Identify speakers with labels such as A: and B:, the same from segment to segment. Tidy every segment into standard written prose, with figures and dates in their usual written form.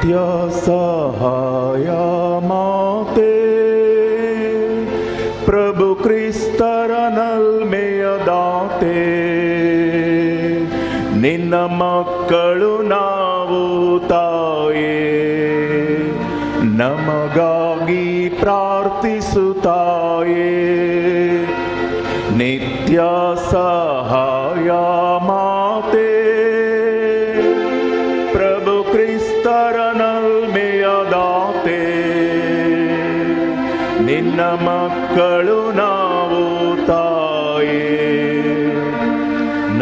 A: नित्य सहाया माते प्रभु क्रिस्तर नल्मेयदाते ನಿನ್ನ ಮಕ್ಕಳು ನಾವು ತಾಯೇ ನಮಗಾಗಿ ಪ್ರಾರ್ಥಿಸುತ್ತಾಯೇ ನಿತ್ಯ ಸಹಾಯ ಮಾತೆ ಪ್ರಭು ಕ್ರಿಸ್ತರ ನಲ್ಮೆಯದಾತೆ ನಿನ್ನ ಮಕ್ಕಳು ನಾವು ತಾಯೇ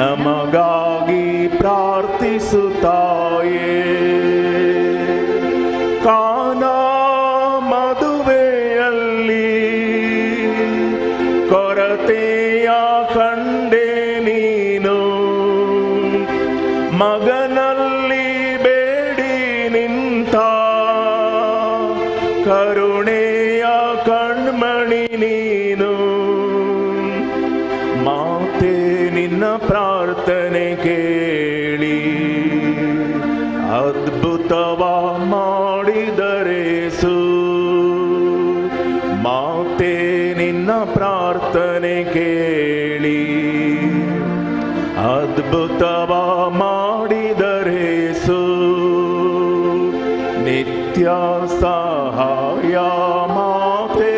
A: ನಮಗಾಗಿ ಪ್ರಾರ್ಥಿಸುತ್ತಾಯೇ ಕಾನಾ ಮದುವೆಯಲ್ಲಿ ಕೊರತೆಯ ಕಂಡೆ ನೀನು ಮಗನಲ್ಲಿ ಬೇಡಿ ನಿಂತ ಕರುಣೆಯ ಕಣ್ಮಣಿ ನೀನು ಮಾತೆ ನಿನ್ನ ಪ್ರಾರ್ಥನೆ ಕೇಳಿ ಅದ್ಭುತವ ಮಾಡಿದರೇಸು ಮಾತೆ ನಿನ್ನ ಪ್ರಾರ್ಥನೆ ಕೇಳಿ ಅದ್ಭುತವ ಮಾಡಿದರೇಸು ನಿತ್ಯ ಸಹಾಯ ಮಾತೆ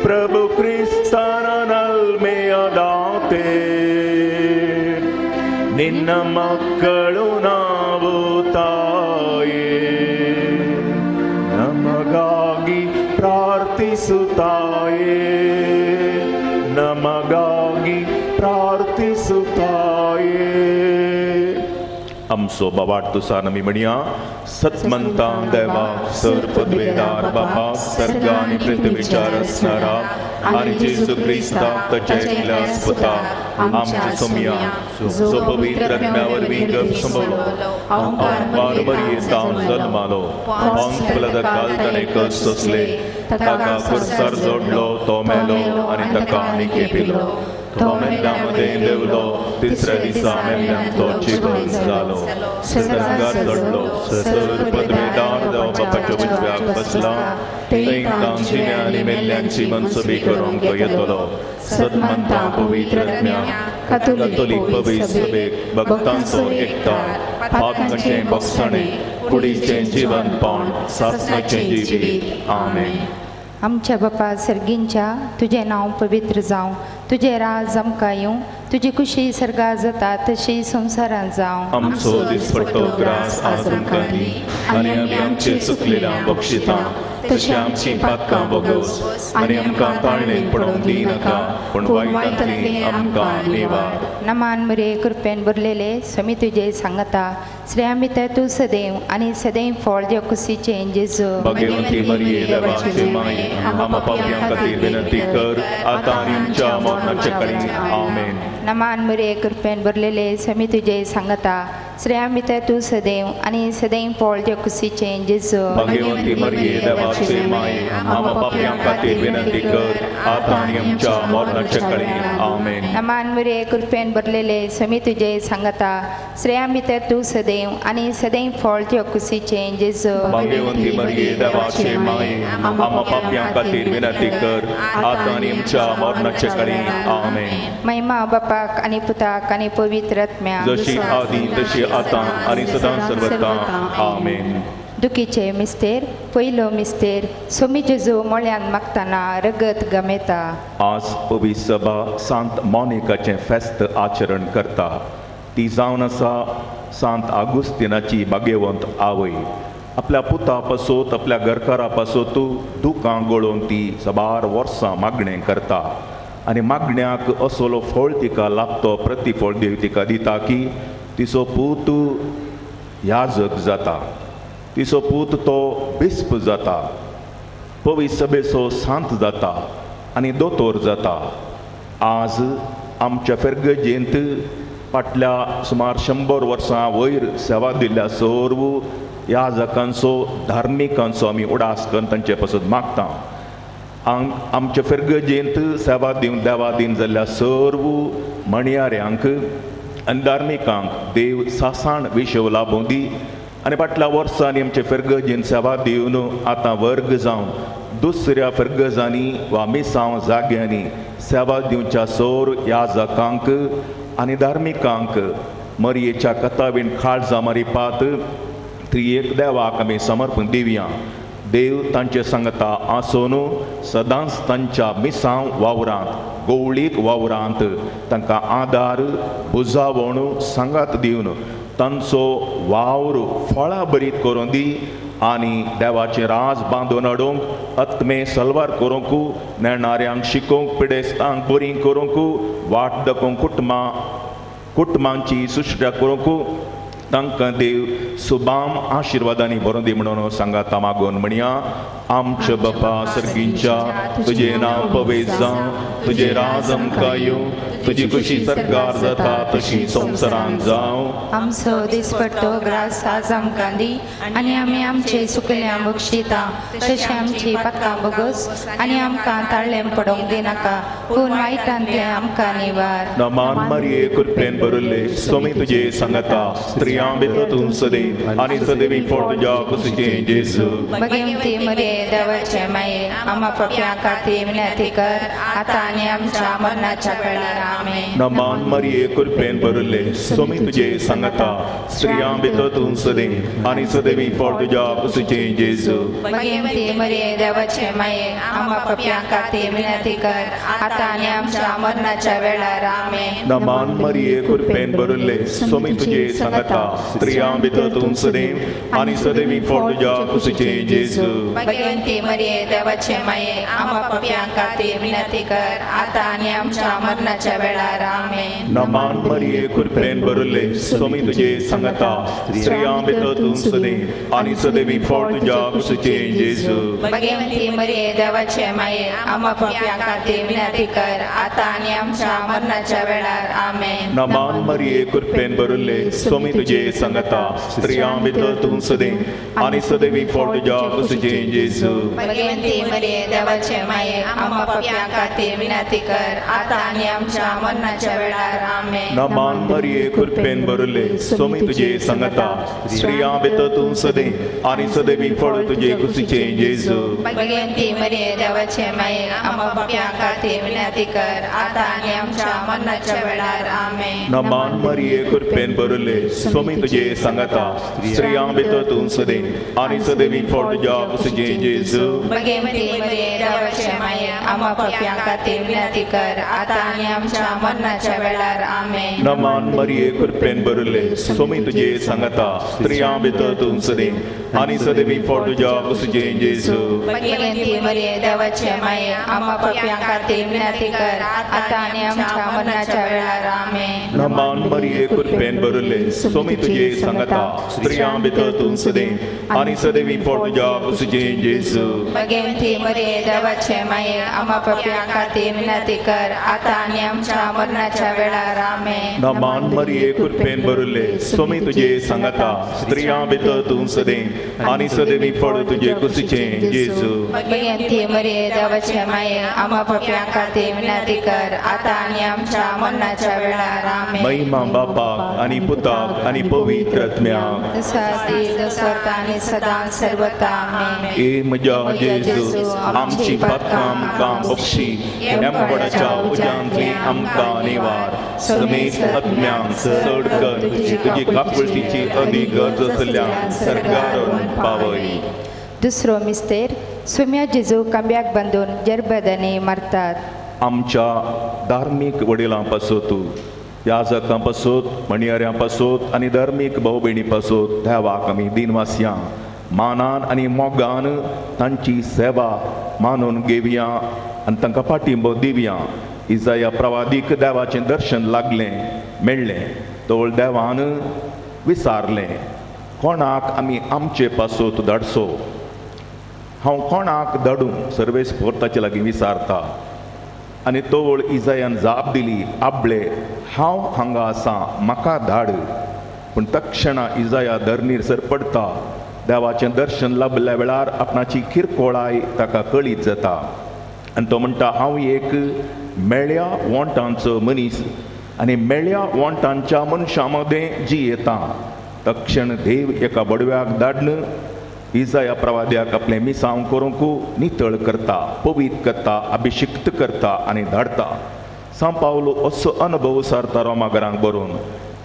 A: ಪ್ರಭು ಕ್ರಿಸ್ತನ ನಲ್ಮೆಯದಾತೆ ನಿನ್ನ ಮಕ್ಕಳು ನಾವು ತಾಯೇ ನಮಗಾಗಿ ಪ್ರಾರ್ಥಿಸುತ್ತಾಯೇ ನಮಗಾಗಿ ಪ್ರಾರ್ಥಿಸುತ್ತಾಯೇ
B: Amso bawartu sana mimaniya satmantang deva sarpadvedar baba sargani prithvicharas-nara ani Jesu Krista tajekla sputa amcha somya so pavitratmyavar vingam sambalo Maria down zalmalo pansplada kaldane kasosle taka kursar zodlo tomelo anitaka nikepilo Tomen damade levlo tisradi samem to chikonsalo sedangar lodlo sesur padvedar da bapacho vivyak basla tein tanchine animelyan chiman sabikarom koyatolo sadmanta pavitratmya katolik pavisbe bhaktan so ekta patnache baksane kudiche jivan pan sasnache jivi amen
C: आमच्या बापा सर्गींच्या तुझे नाव पवित्र जावं तुझे राज आमकां येवं तुझी खुशी सर्गा जाता तशी संवसारांत जावं
B: आमचो दिसपट्टो ग्रास आज आमकां दी आनी आमी आमचे चुकलेल्या बक्षितां तशी आमची पातकां भोगोस आनी आमकां ताळणेंत पडोवंक दिनाका पूण वायटांतली आमकां निवार
C: नमान मरे कृपेन भरलेले स्वामी तुझे सांगता श्री आमी ते तूं सदैव आनी सदैव फळ जे कुशीचे जेजू
B: भगवंती मरिये देवाची माय आम्हा पापीं खातीर विनंती कर आतां आनी आमच्या मरणाचे कळी आमेन
C: नमान मरे कृपेन भरलेले स्वामी तुझे सांगता श्री आमी ते तूं सदैव आनी सदैव फळ जे कुशीचे जेजू
B: भगवंती मरिये देवाची माय आम्हा पापीं खातीर विनंती कर आतां आनी आमच्या मरणाचे कळी आमेन
C: नमान मरे कृपेन भरलेले स्वामी तुझे सांगता श्री आमी ते तूं सदैव आनी सदैव फळ जे कुशीचे जेजू
B: भगवंती मरिये देवाची माय आम्हा पापीं खातीर विनंती कर आतां आनी आमच्या मरणाचे कळी आमेन
C: महिमा बापाक आनी पुताक आनी पवित्र आत्म्याक
B: जशी आदी तशी आतां आनी सदां सर्वदा आमेन
C: दुखीचे मिस्तेर पयलो मिस्तेर सोमी जेजू मोळ्यान मागतना रगत गमेता
B: आज पवित्र सभा सांत मोनिकाचें फेस्त आचरण करता ती जावन आसा सांत आगुस्तिनाची भाग्यवंत आवय आपल्या पुता पासोत आपल्या घरकारा पासोत दुखां गळोवन ती सबार वर्सां मागणें करता आनी मागण्याक असलो फळ तिका लागतो प्रतिफळ देव तिका दिता की तिचो पूत याजक जाता तिचो पूत तो बिस्प जाता पवित्र सभेचो सांत जाता आनी दोतोर जाता आज आमच्या फेर्गजेंत फाटल्या सुमार 100 वर्सां वयर सेवा दिल्ल्या सर्व याजकांचो धार्मिकांचो आमी उडास करून तांचे पासून मागता आमच्या फेर्गजेंत सेवा दिवन देवा दिन जाल्ल्या सर्व मणियाऱ्यांक आनी धार्मिकांक देव सासाण विशव लाभूं दी आनी फाटल्या वर्सांनी आमचे फेरगजीन सेवा दिवन आतां वर्ग जावन दुसऱ्या फेरगजांनी वा मिसांव जाग्यांनी सेवा दिवच्या सोर याजकांक आनी धार्मिकांक मरयेच्या कथावीण काळजां मारिपात त्रियेक देवाक आमी समर्पण दिवया. देव तांचे सांगता आसून सदांच तांच्या मिसांव वावरांत गवळीक वावरांत तांकां आदार बुजावण सांगात दिवन तांचो वावर फळां बरीत करून दी आनी देवाचें राज बांदून हाडूंक आत्मे सलवार करूंक नेणाऱ्यांक शिकोवंक पिडेस्तांक बरीं करूंक वाट दाखोवंक कुटुंबांची सुश्ट्या करूंक तांकां देव सुबाम आशिर्वादांनी भरून दी म्हणून सांगाता मागून म्हणया. आमचे बापा सर्गींच्या तुजें नांव पवित्र जावं, तुजें राज आमकां येवं, तुजी खुशी सरकार जाता तशी संवसारांत जावं.
C: आमचो दिसपट्टो ग्रास आज आमकां दी आनी आमी आमचे सुकल्यांक बक्षिता तशें आमची पातकां बगस आनी आमकां ताळ्ळें पडोवंक दिनाका पूण वायटांतलें आमकां निवार.
B: नमान मरिये कृपेन भरिल्ले स्वामी तुजे सांगता स्त्रियां भितर तूं सदैव आनी सदैवी फळ तुज्या कुशीचें जेजू.
C: भगवंती मरिये देवाचे माये आम्हा पाप्यां खातीर विनंती कर आतां आनी आमच्या मरणाच्या वेळार आमेन.
B: नमान मरिये कृपेन भरिल्ले स्वामी तुजे सांगता स्त्रियां भितर तूं सदैव आनी सदैवी फळ तुज्या कुशीचें जेजू.
C: भगवंती मरिये देवाचे माये आम्हा पाप्यां खातीर विनंती कर आतां आनी आमच्या मरणाच्या वेळार आमेन.
B: नमान मरिये कृपेन भरिल्ले स्वामी तुजे सांगता स्त्रियां भितर तूं सदैव आनी सदैवी फळ तुज्या कुशीचें जेजू.
C: भगवंती मरिये देवाचे माये आम्हा पाप्यां खातीर विनंती कर आतां आनी आमच्या मरणाच्या वेळार आमेन.
B: नमान मरिये कृपेन भरिल्ले स्वामी तुजे सांगता स्त्रियां भितर तूं सदैव आनी सदैवी फळ तुज्या कुशीचें जेजू.
C: भगवंती मरिये देवाचे माये आम्हा पाप्यां खातीर विनंती कर आतां आनी आमच्या मरणाच्या वेळार आमेन.
B: नमान मरिये कृपेन भरिल्ले स्वामी तुजे सांगता स्त्रियां भितर तूं सदैव आनी सदैवी फळ तुज्या कुशीचें जेजू.
C: भगवंती मरिये देवाचे माये आम्हा पाप्यां खातीर विनंती कर आतां आनी आमच्या मरणाच्या वेळार आमेन.
B: नमान मरिये कृपेन भरिल्ले स्वामी तुजे सांगता स्त्रियां भितर तूं सदैव आनी सदैवी फळ तुजे कुशीचें जेजू.
C: भगवंती मरिये देवाचे माये आम्हा पाप्यां खातीर विनंती कर आतां आनी आमच्या मरणाच्या वेळार आमेन.
B: नमान मरिये कृपेन भरिल्ले स्वामी तुजे सांगता स्त्रियां भितर तूं सदैव आनी सदैवी फळ तुज्या कुशीचें जेजू.
C: भगवंती मरिये देवाचे माये आम्हा पाप्यां खातीर विनंती कर आतां आनी आमच्या मरणाच्या वेळार आमेन.
B: नमान मरिये कृपेन भरिल्ले स्वामी तुजे सांगता स्त्रियां भितर तूं सदैव आनी सदैवी फळ तुज्या कुशीचें जेजू.
C: भगवंती मरिये देवाचे माये आम्हा पाप्यां खातीर विनंती कर आतां आनी आमच्या मरणाच्या वेळार आमेन.
B: नमान मरिये कृपेन भरिल्ले स्वामी तुजे सांगता स्त्रियां भितर तूं सदैव आनी सदैवी फळ तुज्या कुशीचें जेजू.
C: भगवंती मरिये देवाचे माये आम्हा पाप्यां खातीर विनंती कर आतां आनी आमच्या मरणाच्या वेळार आमेन.
B: नमान मरिये कृपेन भरिल्ले स्वामी तुजे सांगता स्त्रियां भितर तूं सदैव आनी सदैवी फळ तुजे कुशीचें जेजू.
C: भगवंती मरिये देवाचे माये आम्हा पाप्यां खातीर विनंती कर आतां आनी आमच्या मरणाच्या वेळार आमेन.
B: महिमा बापाक आनी पुताक आनी पवित्र आत्म्याक
C: स्वता आनी सदां सर्वता आमेन.
B: ए म्हज्या जेजू आमची पातकां आमकां बक्षी एमवडाच्या उज्यांतली आमकां निवार समेत आत्म्यांक चड कर तुजी कापळटीची अदीक गरज असल्यान सरकारान पावय.
C: दुसरो मिस्तेर सुम्या जेजू कांब्याक बांदून जरबदांनी मारतात.
B: आमच्या धार्मीक वडिलां पासून याजकां पासून मणियाऱ्यां पासून आनी धार्मीक भाव भयणी पासून देवाक आमी दिनवासियां मानान आनी मोगान तांची सेवा मानून घेवया आनी तांकां पाठिंबो दिवया. इजाया प्रवादीक देवाचें दर्शन लागलें मेळ्ळें तोळ देवान विचारलें कोणाक आमी आमचे पासून धाडचो. हांव कोणाक धाडूं सर्वेस्पोर ताचे लागीं विचारता आनी तोळ इजायान जाप दिली आबळे हांव हांगा आसां म्हाका धाड. पूण तक्षणा इजाया धरणीर सर पडटा. देवाचें दर्शन लाभल्या वेळार आपणाची किरकोळाय ताका कळीत जाता आनी तो म्हणटा हांव एक मेळ्या वोंटांचो मनीस आनी मेळ्या वोंटांच्या मनशां मदें जियेतां. तक्षण देव एका बडव्याक धाडन इजाया प्रवाद्याक आपले मिसांव करूंक नितळ करता, पवित्र करता, अभिषिक्त करता आनी धाडता. सांत पावलो असो अनुभव सारता रोमाघरांक बरोवन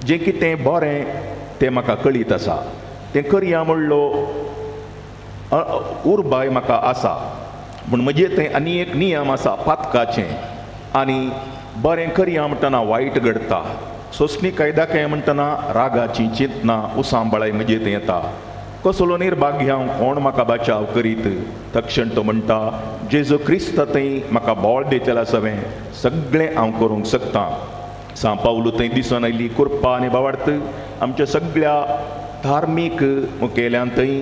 B: जें कितें बरें तें म्हाका कळीत आसा. तें करया म्हणलो उर्बाय म्हाका आसा, पूण म्हजे थंय आनी एक नियम आसा पातकाचें. आनी बरें करया म्हणटना वायट घडटा. सोंसणी कायदाकें म्हणटना रागाची चिंतना उसांबळाय म्हजे थंय येता. कसलो निर्भाग्य हांव, कोण म्हाका बचाव करीत. तक्षण तो म्हणटा जेजू क्रिस्त थंय म्हाका बोळ दितलें सवें सगळें हांव करूंक शकता. सांत पावलो थंय दिसून आयली कृपा आनी भावार्थ आमच्या सगळ्या धार्मीक मुखेल्यांत थंय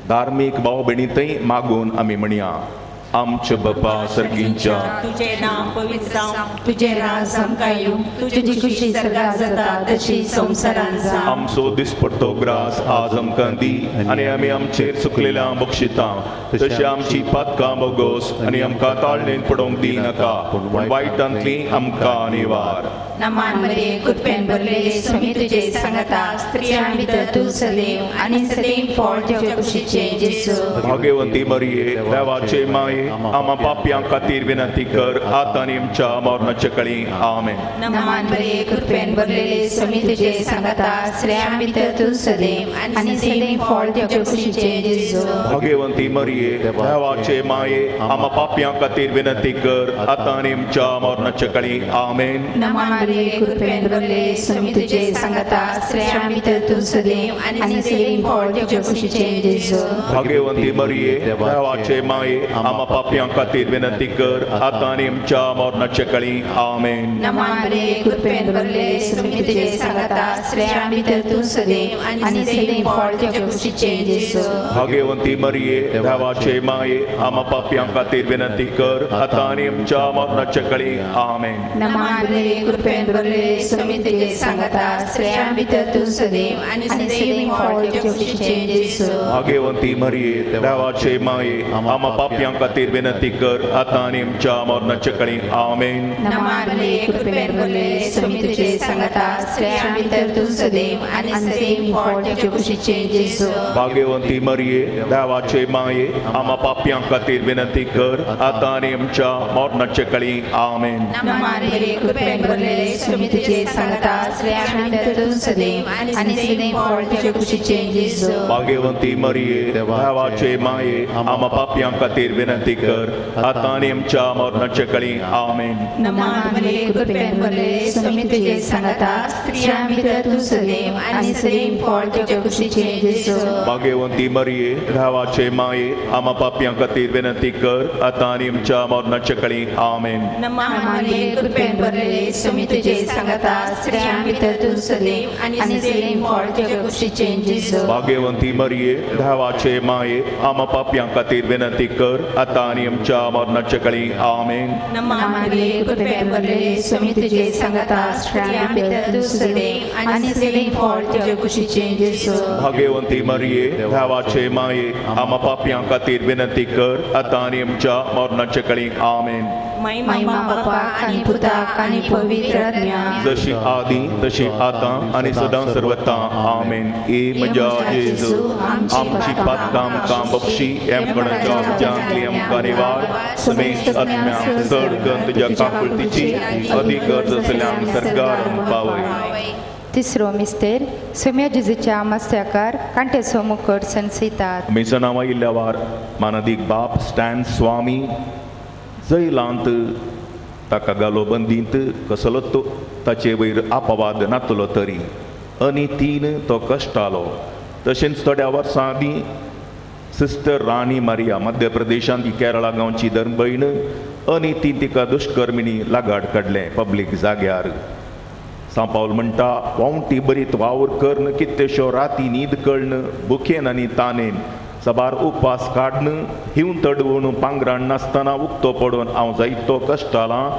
B: धार्मीक भाव भयणी थंय मागून आमी म्हणया. आमचे बापा सर्गींच्या
D: तुझे नाम पवित्र जावं,
C: तुझे राज आमकां येवं, तुझी खुशी सर्गार जाता तशी संवसारांत जावं.
B: आमचो दिसपट्टो ग्रास आज आमकां दी आनी आमी आमचेर चुकलेल्या बक्षिता तशी आमची पातकां बोगोस आनी आमकां ताळणेन पडोवंक दिनाका, पूण वायटांतली आमकां निवार.
C: नमान मरिये कृपेन भरलेले स्वामी तुजे सांगता स्त्रियां भितर तूं सदैव आनी सदैव फळ तुजे कुशीचे जेजू.
B: भाग्यवंती मरिये देवाचे माये आम्हा पाप्यां खातीर विनंती कर आतां आनी आमच्या मरणाचे कळी. आमेन.
C: नमान मरिये कृपेन भरलेले स्वामी तुजे सांगता स्त्रियां भितर तूं सदैव आनी सदैव फळ तुजे कुशीचे जेजू.
B: भाग्यवंती मरिये देवाचे माये आम्हा पाप्यां खातीर विनंती कर आतां आनी आमच्या मरणाचे कळी. आमेन.
C: नमान मरिये कृपेन भरलेले स्वामी तुजे सांगता स्त्रियां भितर तूं सदैव आनी सदैव फळ तुजे कुशीचे जेजू.
B: भाग्यवंती मरिये देवाचे माये आम्हा पाप्यां खातीर विनंती कर आतां आनी आमच्या मरणाचे कळी. आमेन.
C: नमान मरिये कृपेन भरलेले स्वामी तुजे सांगता स्त्रियां भितर तूं सदैव आनी सदैव फळ तुजे कुशीचे जेजू.
B: भाग्यवंती मरिये देवाचे माये आम्हा पाप्यां खातीर विनंती कर आतां आनी आमच्या मरणाचे कळी. आमेन.
C: नमान मरिये कृपेन भरलेले स्वामी तुजे सांगता स्त्रियां भितर तूं सदैव आनी सदैव फळ तुजे कुशीचे जेजू.
B: भाग्यवंती मरिये देवाचे माये आम्हा पाप्यां खातीर विनंती कर आतां आनी आमच्या मरणाचे कळी. आमेन.
C: नमान मरिये कृपेन भरलेले स्वामी तुजे सांगता स्त्रियां भितर तूं सदैव आनी सदैव फळ तुजे कुशीचे जेजू.
B: भाग्यवंती मरिये देवाचे माये आम्हा पाप्यां खातीर विनंती कर आतां आनी आमच्या मरणाचे कळी. आमेन.
C: नमान मरिये कृपेन भरलेले स्वामी तुजे सांगता स्त्रियां भितर तूं सदैव आनी सदैव फळ तुजे कुशीचे जेजू.
B: भाग्यवंती मरिये देवाचे माये आम्हा पाप्यां खातीर विनंती कर आतां आनी आमच्या मरणाचे कळी. आमेन.
C: नमान मरिये कृपेन भरलेले स्वामी तुजे सांगता स्त्रियां भितर तूं सदैव आनी सदैव फळ तुजे कुशीचे जेजू.
B: भाग्यवंती मरिये देवाचे माये आम्हा पाप्यां खातीर विनंती कर आतां आनी आमच्या मरणाचे कळी. आमेन.
D: नमान
C: मरिये कृपेन भरलेले स्वामी तुजे सांगता स्त्रियां भितर तूं सदैव आनी सदैव फळ तुजे कुशीचे जेजू.
B: भाग्यवंती मरिये देवाचे माये आम्हा पाप्यां खातीर विनंती कर आतां आनी आमच्या मरणाचे कळी. आमेन.
C: नमान मरिये कृपेन भरलेले स्वामी तुजे सांगता स्त्रियां भितर तूं सदैव आनी सदैव फळ तुजे कुशीचे जेजू.
B: भाग्यवंती मरिये देवाचे माये आम्हा पाप्यां खातीर विनंती कर आतां आनी आमच्या मरणाचे कळी. आमेन.
C: महिमा बापाक आनी पुताक आनी पवित्र आत्म्याक
B: जशी आदी तशी आतां आनी सदां सर्वता. आमेन. ए म्हज्या जेजू आमची पातकां आमकां बक्षी एमगणाच्या जांतली आमकां निवार समेत आत्म्याक चड गंत तुज्या काकुळतीची अदीक गरज असल्यांक सर्गार पावय.
C: तिसरो मिस्तेर सोम्या जेजूच्या मस्तकार कांटेचो मुकुट संसितात.
B: मिसनांव आयिल्ल्या वार मानदीक बाप स्टॅन स्वामी जैलांत ताका घालो बंदींत कसलो तो ताचे वयर अपवाद नातलो तरी अनितीन तो कश्टालो. तशेंच थोड्या वर्सां आदीं सिस्टर राणी मारिया मध्य प्रदेशांत केरळा गांवची धर्मभयण अनितीन तिका दुश्कर्मिणी लागाड काडलें पब्लीक जाग्यार. सांत पावल म्हणटा वावटी बरीत वावर करन कितल्योश्यो राती न्हीद कळन बुकेन आनी तानेन सबार उपास काडन हिवन तडवून पांगराण नासतना उक्तो पडून हांव जायतो कश्टालां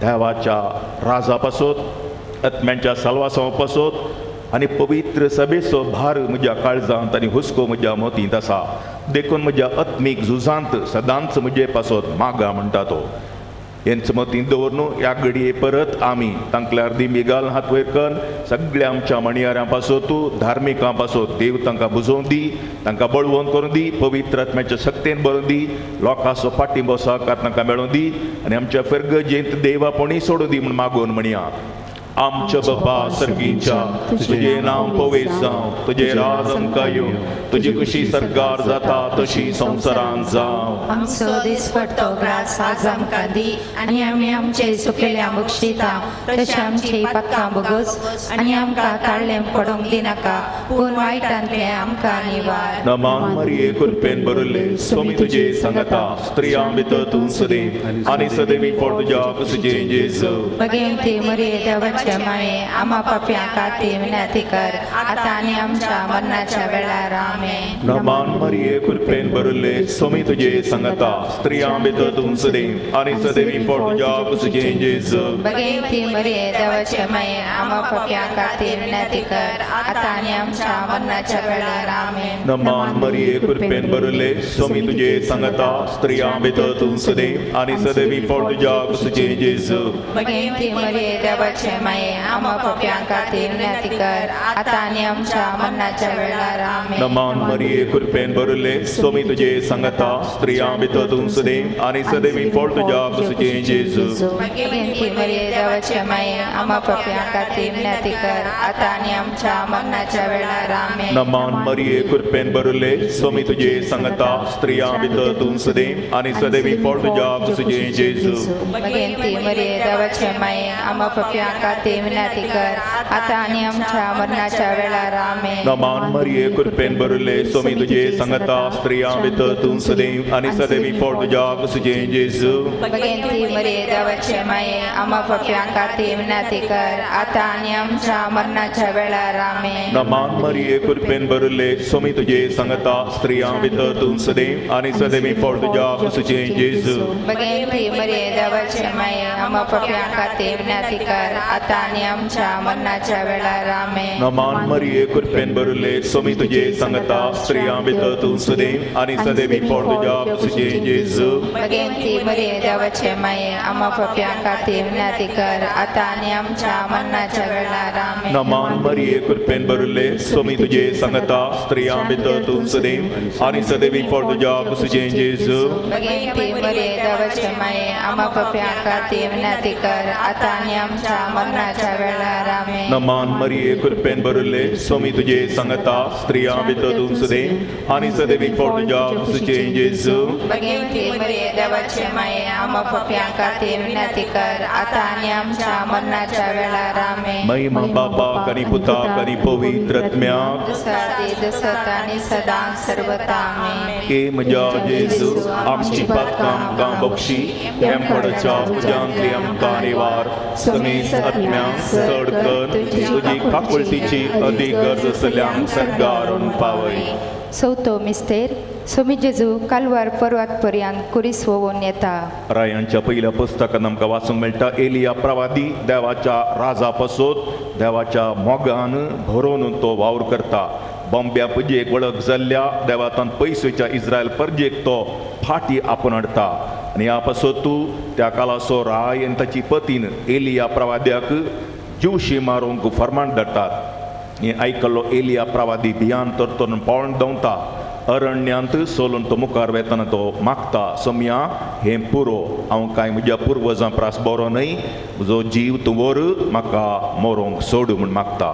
B: देवाच्या राजा पासत आत्म्यांच्या साल्वासां पासत आनी पवित्र सभेचो भार म्हज्या काळजांत आनी हुस्को म्हज्या मोतींत आसा. देखून म्हज्या आत्मीक झुजांत सदांच म्हजे पासत मागा म्हणटा तो. यांचं मतीन दवरनू ह्या घडये परत आमी तांकल्या अर्दी मेघाल हात वयर करून सगळ्या आमच्या मणियाऱ्यां पासो तूं धार्मिकां पासो देव तांकां बुजोवन दी, तांकां बळवंत करून दी, पवित्र आत्म्याच्या शक्तीन भरून दी, लोकांचो पाठिंबो सहकार तांकां मेळोवन दी आनी आमच्या फेरगजेंत देवापणी सोडून दी म्हूण मागून म्हणया. आमच्या बाबा सर्गीच्या तुझे नाव पवित्र जावं, तुझे राज आमकां येवं, तुजी कशी सरकार जाता तशी संवसारांत जावं.
C: आमचो दिसपट्टो ग्रास आज आमकां दी आनी आमी आमचे सुकिल्ल्या बक्षिता तशें आमची पातकां बगस आनी आमकां ताळ्ळें पडोंक दिनाका पूण वायटांतले आमकां निवार.
B: नमान मरिये कृपेन भरिल्ले स्वामी तुजे सांगता स्त्रियां भितर तूं सदैव आनी सदैवी फळ तुज्या कुशीचें जेजू.
C: भगवंती मरिये देवाचे माये आम्हा पाप्यां खातीर विनंती कर आतां आनी आमच्या मरणाच्या वेळार आमेन.
B: नमान मरिये कृपेन भरिल्ले स्वामी तुजे सांगता स्त्रियां भितर तूं सदैव आनी सदैवी फळ तुज्या कुशीचें जेजू.
C: भगवंती मरिये देवाचे माये आम्हा पाप्यां खातीर विनंती कर आतां आनी आमच्या मरणाच्या वेळार आमेन.
B: नमान मरिये कृपेन भरिल्ले स्वामी तुजे सांगता स्त्रियां भितर तूं सदैव आनी सदैवी फळ तुज्या कुशीचें जेजू.
C: भगवंती मरिये देवाचे माये आम्हा पाप्यां खातीर विनंती कर आतां आनी आमच्या मरणाच्या वेळार आमेन.
B: नमान मरिये कृपेन भरिल्ले स्वामी तुजे सांगता स्त्रियां भितर तूं सदैव आनी सदैवी फळ तुज्या कुशीचें जेजू.
C: भगवंती मरिये देवाचे माये आम्हा पाप्यां खातीर विनंती कर आतां आनी आमच्या मरणाच्या वेळार आमेन.
B: नमान मरिये कृपेन भरिल्ले स्वामी तुजे सांगता स्त्रियां भितर तूं सदैव आनी सदैवी फळ तुज्या कुशीचें जेजू.
C: भगवंती मरिये देवाचे माये आम्हा पाप्यां खातीर विनंती कर आतां आनी आमच्या मरणाच्या वेळार आमेन.
B: नमान मरिये कृपेन भरिल्ले स्वामी तुजे सांगता स्त्रियां भितर तूं सदैव आनी सदैवी फळ तुज्या कुशीचें जेजू.
C: भगवंती मरिये देवाचे माये आम्हा पाप्यां खातीर विनंती कर आतां आनी आमच्या मरणाच्या वेळार आमेन.
B: नमान मरिये कृपेन भरिल्ले स्वामी तुजे सांगता स्त्रियां भितर तूं सदैव आनी सदैवी फळ तुज्या कुशीचें जेजू.
C: भगवंती मरिये देवाचे माये आम्हा पाप्यां खातीर विनंती कर आतां आनी आमच्या मरणाच्या वेळार आमेन.
B: नमान मरिये कृपेन भरिल्ले स्वामी तुजे सांगता स्त्रियां भितर तूं सदैव आनी सदैवी फळ तुज्या कुशीचें जेजू.
C: भगवंती मरिये देवाचे माये आम्हा पाप्यां खातीर विनंती कर आतां आनी आमच्या मरणाच्या वेळार आमेन.
B: नमान मरिये कृपेन भरिल्ले स्वामी तुजे सांगता स्त्रियां भितर तूं सदैव आनी सदैवी फळ तुज्या कुशीचें जेजू.
C: भगवंती मरिये देवाचे माये आम्हा पाप्यां खातीर विनंती कर आतां आनी आमच्या मरणाच्या वेळार आमेन.
B: नमान मरिये कृपेन भरिल्ले स्वामी तुजे सांगता स्त्रियां भितर तूं सदैव आनी सदैवी फळ तुज्या कुशीचें जेजू.
C: भगवंती मरिये देवाचे माये आम्हा पाप्यां खातीर विनंती कर आतां आनी आमच्या मरणाच्या वेळार आमेन.
B: महिमा बापाक आनी पुताक आनी पवित्र आत्म्याक
C: दिसादी दिसत आनी सदां सर्वता आमेन.
B: हे म्हज्या जेजू आमची पातकां आमकां बक्षी एमपडाच्या पुजांतली आमकां निवार समीस आत्म्याक चड कर तुजी काकुळतीची अदीक गरज असल्यांक सरगारून पावय.
C: चवथो मिस्तेर स्वामी जेजू कालवार पर्वत पर्यंत कुरीस वोवून येता.
B: रायांच्या पहिल्या पुस्तकान आमकां वाचूंक मेळटा एलिया प्रवादी देवाच्या राजा पासत देवाच्या मोगान भरोवन तो वावर करता. बॉम्ब्या पुजेक वळख जाल्ल्या देवातान पयसुच्या इस्रायल परजेक तो फाटी आपूण हाडटा आनी ह्या पासत तूं त्या कालाचो राय आनी ताची पतीन एलिया प्रवाद्याक जीवशी मारूंक फर्माण धाडटात. हें आयकल्लो एलिया प्रवादी भियान तरतोन पावण धांवता. अरण्यांत सोलून तो मुखार वेतना तो मागता सम्या हें पुरो हांव कांय म्हज्या पुर्वजां प्रास बरो न्हय म्हजो जीव तूं व्हर म्हाका मरोंक सोड म्हूण मागता.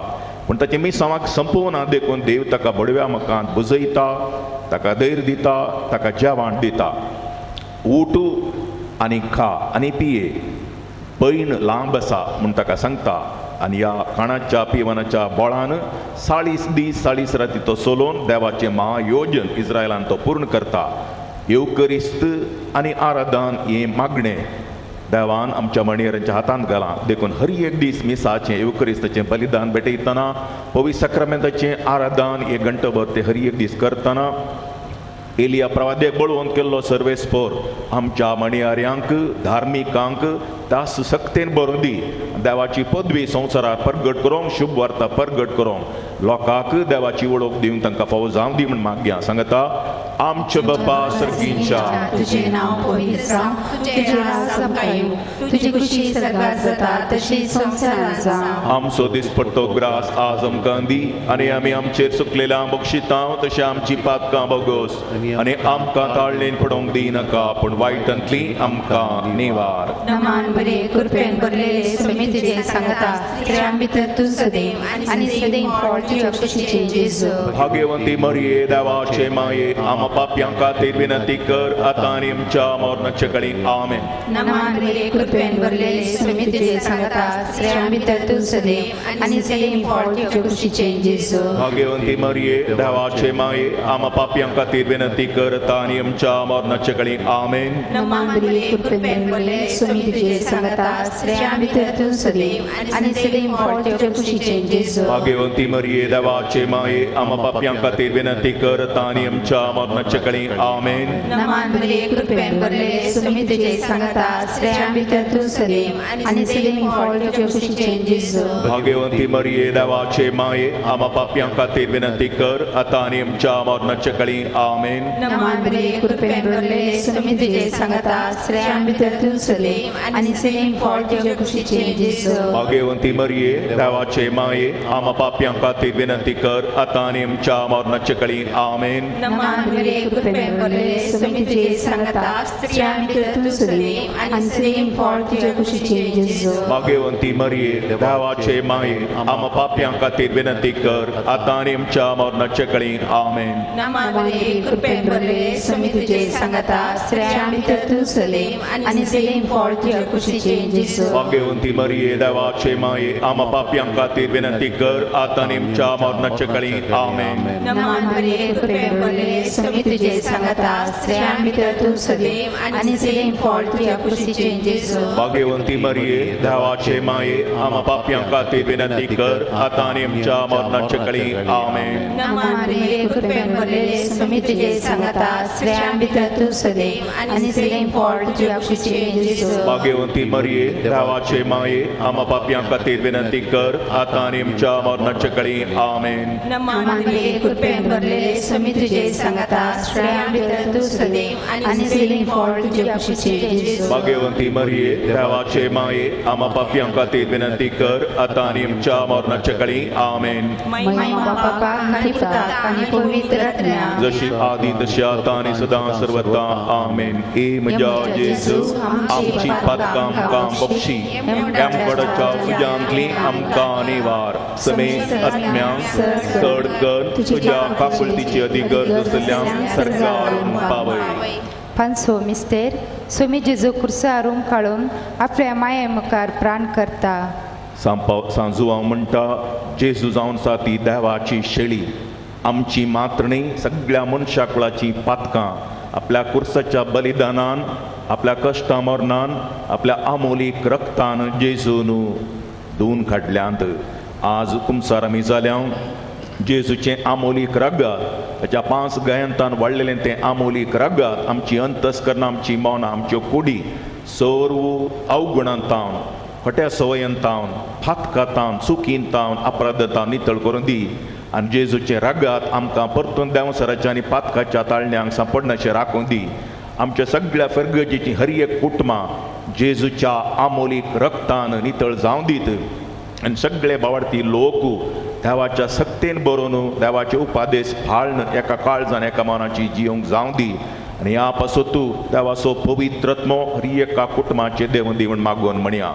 B: पूण ताचे मिसांवाक संपोवना देखून देव ताका बडव्या मकांत बुजयता, ताका धैर्य दिता, ताका जेवण दिता. ऊठ आनी खा आनी पिये पैन लांब आसा म्हूण ताका सांगता. आनी ह्या खाणाच्या पिवनाच्या बोळान 40 दीस 40 राती तो सोलोवन देवाचें महायोजन इस्रायलान तो पूर्ण करता. येवकरिस्त आनी आराधन हें मागणें देवान आमच्या मणियरांच्या हातांत घालां देखून हर एक दीस मिसाचें येवकरिस्ताचें बलिदान भेटयतना पवित्र सक्रामेंताचें आराधन हे घंटभर ते हर एक दीस करतना एलिया प्रवाद्याक बळवंत केल्लो सर्वेस्पोर आमच्या मणियाऱ्यांक धार्मिकांक दास सक्तेन बरोवन दी. देवाची पदवी संवसारात परगट करूंक शुभ वार्ता परगट करूंक लोकांक देवाची वळख दिवन तांकां फावो जावं दी म्हण मागया. सांगता आमचे बापा सर्गींच्या
C: तुझे नाव पवित्र जावं, तुझे राज सपकां येवं, तुझी खुशी स्वर्गांत जाता तशी संवसारांत जावं.
B: आमचो दिसपट्टो ग्रास आज आमकां दी आनी आमी आमचेर चुकलेल्या बक्षितांव तशें आमची पातकां बोगोस आनी आमकां ताळणेन पडोवंक दिनाका पूण वायटांतली आमकां निवार.
C: नमान बरे कृपेन भरलेले स्वामी तुझे सांगता स्त्रियां भितर तूं सदैव आनी सदैव फळ तुज्या कुशीचें जेजू.
B: भाग्यवंती मरिये देवाचे माये आम पाप्यां खातीर विनंती कर आतां आनी आमच्या मरणाचे घडीक आमेन.
C: नमान बरे कृपेन भरलेले स्वामी तुझे सांगता स्त्रियां भितर तूं सदैव आनी सदैव फळ तुज्या कुशीचें जेजू.
B: भाग्यवंती मरिये देवाचे माये आम पाप्यां खातीर विनंती कर आतां आनी आमच्या मरणाचे घडीक आमेन.
C: नमान बरे कृपेन भरलेले स्वामी तुझे सांगता स्त्रियां भितर तूं सदैव आनी सदैव फळ तुज्या कुशीचें जेजू.
B: भाग्यवंती मरिये देवाचे माये आम पाप्यां खातीर विनंती कर आतां आनी आमच्या मरणाचे घडीक आमेन.
C: नमान बरे कृपेन भरलेले स्वामी तुझे सांगता स्त्रियां भितर तूं सदैव आनी सदैव फळ तुज्या कुशीचें जेजू.
B: भाग्यवंती मरिये देवाचे माये आम पाप्यां खातीर विनंती कर आतां आनी आमच्या मरणाचे घडीक आमेन.
C: नमान बरे कृपेन भरलेले स्वामी तुझे सांगता स्त्रियां भितर तूं सदैव आनी सदैव फळ तुज्या कुशीचें जेजू.
B: भाग्यवंती मरिये देवाचे माये आम पाप्यां खातीर विनंती कर आतां आनी आमच्या मरणाचे घडीक आमेन.
C: नमान बरे कृपेन भरलेले स्वामी तुझे सांगता स्त्रियां भितर तूं सदैव आनी सदैव फळ तुज्या कुशीचें जेजू.
B: भाग्यवंती मरिये देवाचे माये आम पाप्यां खातीर विनंती कर आतां आनी आमच्या मरणाचे घडीक आमेन.
C: नमान बरे कृपेन भरलेले स्वामी तुझे सांगता स्त्रियां भितर तूं सदैव आनी सदैव फळ तुज्या कुशीचें जेजू.
B: भाग्यवंती मरिये देवाचे माये आम पाप्यां खातीर विनंती कर आतां आनी आमच्या मरणाचे घडीक आमेन.
C: नमान बरे कृपेन भरलेले स्वामी तुझे सांगता स्त्रियां भितर तूं सदैव आनी सदैव फळ तुज्या कुशीचें जेजू.
B: भाग्यवंती मरिये देवाचे माये आम पाप्यां खातीर विनंती कर आतां आनी आमच्या मरणाचे घडीक आमेन.
C: नमान बरे कृपेन भरलेले स्वामी तुझे सांगता स्त्रियां भितर तूं सदैव आनी सदैव फळ तुज्या कुशीचें जेजू.
B: भाग्यवंती मरिये देवाचे माये आम पाप्यां खातीर विनंती कर आतां आनी आमच्या मरणाचे घडीक आमेन.
C: नमान बरे कृपेन भरलेले स्वामी तुझे सांगता स्त्रियां भितर तूं सदैव आनी सदैव फळ तुज्या कुशीचें जेजू.
B: भाग्यवंती मरिये देवाचे माये आम पाप्यां खातीर विनंती कर आतां आनी आमच्या मरणाचे घडीक आमेन.
C: महिमा बापाक आनी पुताक आनी पवित्र आत्म्याक
B: जशी आदी तशी आतां आनी सदां सर्वदा आमेन. ए म्हज्या जेजू आमची पातकां आमकां बक्षी एमगडाच्या सुजांतली आमकां निवार. समेत आत्म्यांक चड कर तुज्या काकुळतीची अधिगर्ज असल्यान सरकारून पावय.
E: पांचवो मिस्तेर स्वामी जेजू कुर्सारून काडून आपल्या माये मुखार प्राण करता.
B: सांजू हांव म्हणटा जेजू जावन आसा ती देवाची शेळी आमची मात्रणी सगळ्या मनशा कुळाची पातकां आपल्या कुर्साच्या बलिदानान आपल्या कश्टा मरणान आपल्या आमोलीक रक्तान जेजून धुवन काडल्यांत. आज कुमसार आमी जाल्या जेजूचें आमोलीक रगत ताच्या 5 गयांतान वाडलेलें तें आमोलीक रगत आमची अंतस्करणां आमची मौनां आमच्यो कुडी सर्व अवगुणांतावन खोट्या सवयंतावन फातकातावन चुकींतावन अपराधतावन नितळ करून दी आनी जेजूचें रगत आमकां परतून देंवसराच्या आनी पातकाच्या ताळण्यांक सांपडनाशें राखून दी. आमच्या सगळ्या फर्गजीची हर एक कुटुंबां जेजूच्या आमोलीक रक्तान नितळ जावं दीत आनी सगळे बावडती लोक देवाच्या सक्तेन बरोवन देवाचे उपादेश फाळन एका काळजान एका मनाची जियोंक जावं दी. आनी ह्या पासत देवाचो पवित्रत्मो हर एका कुटुंबाचे देवून दिवण मागोवन म्हणया.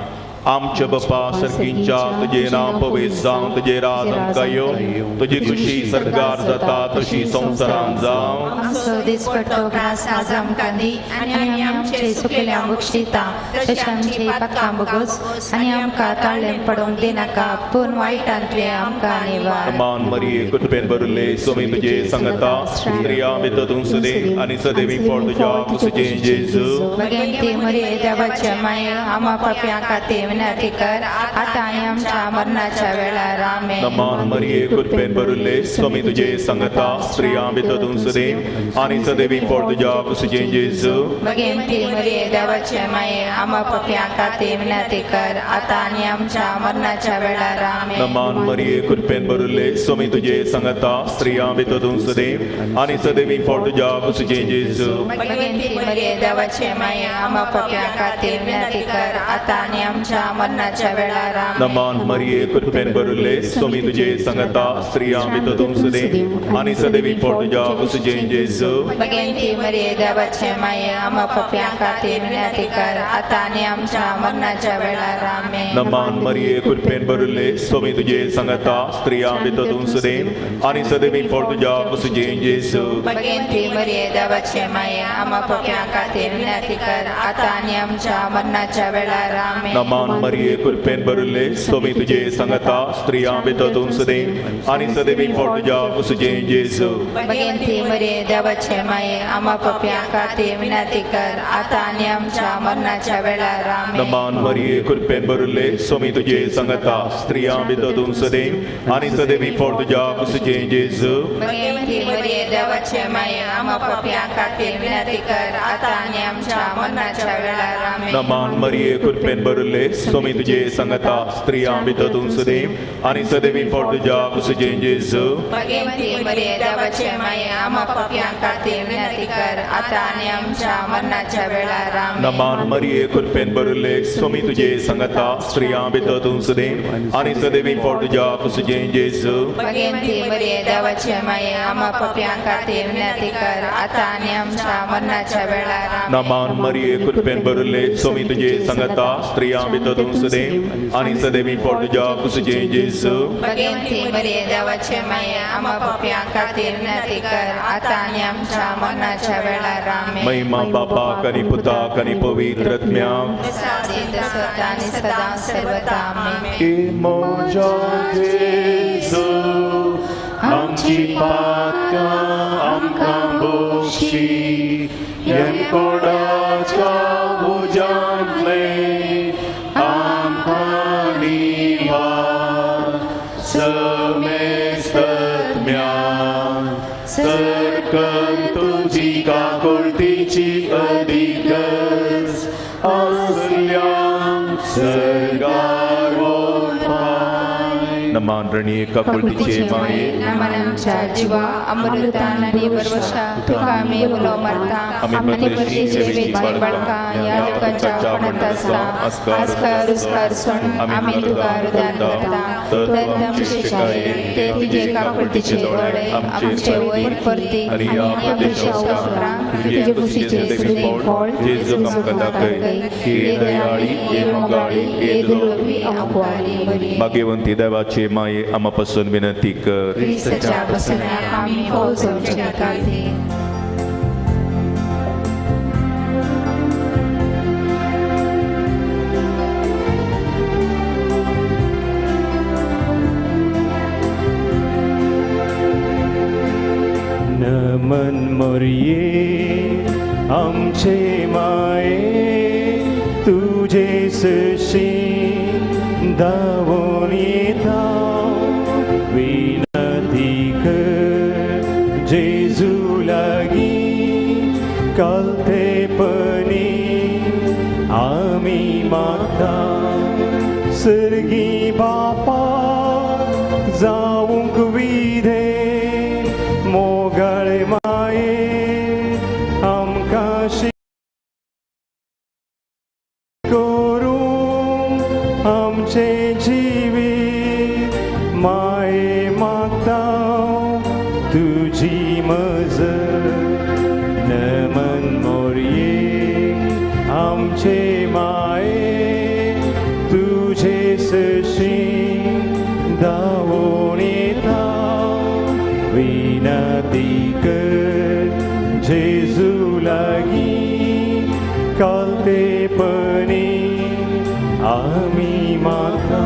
B: आमचे बापा सर्गींच्या तुझे नांव पवित्र जावं तुझे राज आमकां येवं तुजी खुशी सरकार जाता तशी संवसारांत जावं.
C: आमचो दिसपट्टो ग्रास आज आमकां दी आनी आमी आमचे चुकलेल्या बक्षिता तशें आमची पातकां बोगोस आनी आमकां ताळ्ळें पडोवंक दिनाका पूण वायटांतले आमकां निवार.
B: मान मरिये कृपेन भरले स्वामी तुजे सांगता स्त्रियां भितर तूं सदैव आनी सदैव फळ तुज्या कुशीचें जेजू.
C: भगवंती मरिये देवाचे माये आमा पाप्यां खातीर विनंती कर आता आणि आमच्या मरणाच्या वेळेला आमेन.
B: नमान मरिये कृपेन भरुले स्वामी तुझे संगता स्त्रियां भितरून सुदे आणि सदैवी पोट तुझ्या कुसुजे जेजू
C: भगवंती मरिये देवाचे माये आम्हा पाप्यां खातीर विनंती कर आता आणि आमच्या मरणाच्या वेळेला आमेन.
B: नमान मरिये कृपेन भरुले स्वामी तुझे संगता स्त्रियां भितरून सुदे आणि सदैवी पोट तुझ्या कुसुजे जेजू
C: भगवंती मरिये देवाचे माये आम्हा पाप्यां खातीर विनंती कर आता आणि आमच्या मरणाच्या वेळेला आमेन.
B: नमान मरिये कृपेन भरुले स्वामी तुझे संगता स्त्रियां भितरून सुदे आणि सदैवी पोट तुझ्या कुसुजे जेजू
C: भगवंती मरिये देवाचे माये आम्हा पाप्यां खातीर विनंती कर आता आणि आमच्या मरणाच्या वेळेला आमेन.
B: नमान मरिये कृपेन भरुले स्वामी तुझे संगता स्त्रियां भितरून सुदे आणि सदैवी पोट तुझ्या कुसुजे जेजू
C: भगवंती मरिये देवाचे माये आम्हा पाप्यां खातीर विनंती कर आता आणि आमच्या मरणाच्या वेळेला आमेन.
B: नमान मरिये कृपेन भरुले स्वामी तुझे संगता स्त्रियां भितरून सुदे आणि सदैवी पोट तुझ्या कुसुजे जेजू
C: भगवंती मरिये देवाचे माये आम्हा पाप्यां खातीर विनंती कर आता आणि आमच्या मरणाच्या वेळेला आमेन.
B: नमान मरिये कृपेन भरुले स्वामी तुझे संगता स्त्रियां भितरून सुदे आणि सदैवी पोट तुझ्या कुसुजे जेजू
C: भगवंती मरिये देवाचे माये आम्हा पाप्यां खातीर विनंती कर आता आणि आमच्या मरणाच्या वेळेला आमेन.
B: नमान मरिये कृपेन भरुले स्वामी तुझे संगता स्त्रियां भितरून सुदे आणि सदैवी पोट तुझ्या कुसुजे जेजू
C: भगवंती मरिये देवाचे माये आम्हा पाप्यां खातीर विनंती कर आता आणि आमच्या मरणाच्या वेळेला आमेन.
B: नमान मरिये कृपेन भरुले स्वामी तुझे संगता स्त्रियां भितरून सुदे आणि सदैवी पोट तुझ्या कुसुजे जेजू
C: भगवंती मरिये देवाचे माये आम्हा पाप्यां खातीर विनंती कर आता आणि आमच्या मरणाच्या वेळेला आमेन.
B: नमान मरिये कृपेन भरुले स्वामी तुझे संगता स्त्रियां भितरून सुदे आणि सदैवी पोट तुझ्या कुसुजे जेजू
C: भगवंती मरिये देवाचे माये आम्हा पाप्यां खातीर विनंती कर आता आणि आमच्या मरणाच्या वेळेला आमेन.
B: महिमा बापा कनी पुता कनी पवित्रत्म्या
C: सदा आणि सदा सर्वदा आमेन.
A: की मोजा जेजू आमची पातकां आमकां बोशी येमकोडाच्या उजांतले आमकां निवार समेस्तत्म्या सरकन तुझी काकुळतीची अधिकच असल्यां सरगार ओळपाय.
B: नमान रणी काकुळतीचे माये
C: नमन आमच्या जीवा अमृतान आणि वर्षा तुका आम्ही उलो मारता
B: आम्ही
C: पत्रिशी सेवेची बळका या लोकांच्या पणत असता आस्कार रुस्कार सुन आम्ही तुका हृदयान करता तत्तम शिक्षाये ते तुझे काकुळतीचे डोळे आमचे वयर परती आणि आमचे शास्त्रा तुझे कुशीचे सगळे फळ
B: जेजू आमकां दाखय
C: हे दयाळी हे मोगाळी हे दुर्लभी आमकां बरी
B: भाग्यवंती देवाचे माये आम्हापासून विनंती कर
C: ख्रिस्ताच्या बसण्यात आम्ही पोहोचवचे खातीर
A: नमन मरिये आमचे माये तुझे सशी धावून येता विनंती कर जेजू लागी कालतेपणी आम्ही मागता सर्गी बापा जाऊंक विधे मोगाळे माये आमकां करूं आमचे जिवीत माये मागता तुझी मजत नमन मोरये आमचे माये तुझे सशी धावून येता विनंती कर जेजू लागी कालतेपणी आम्ही मागता.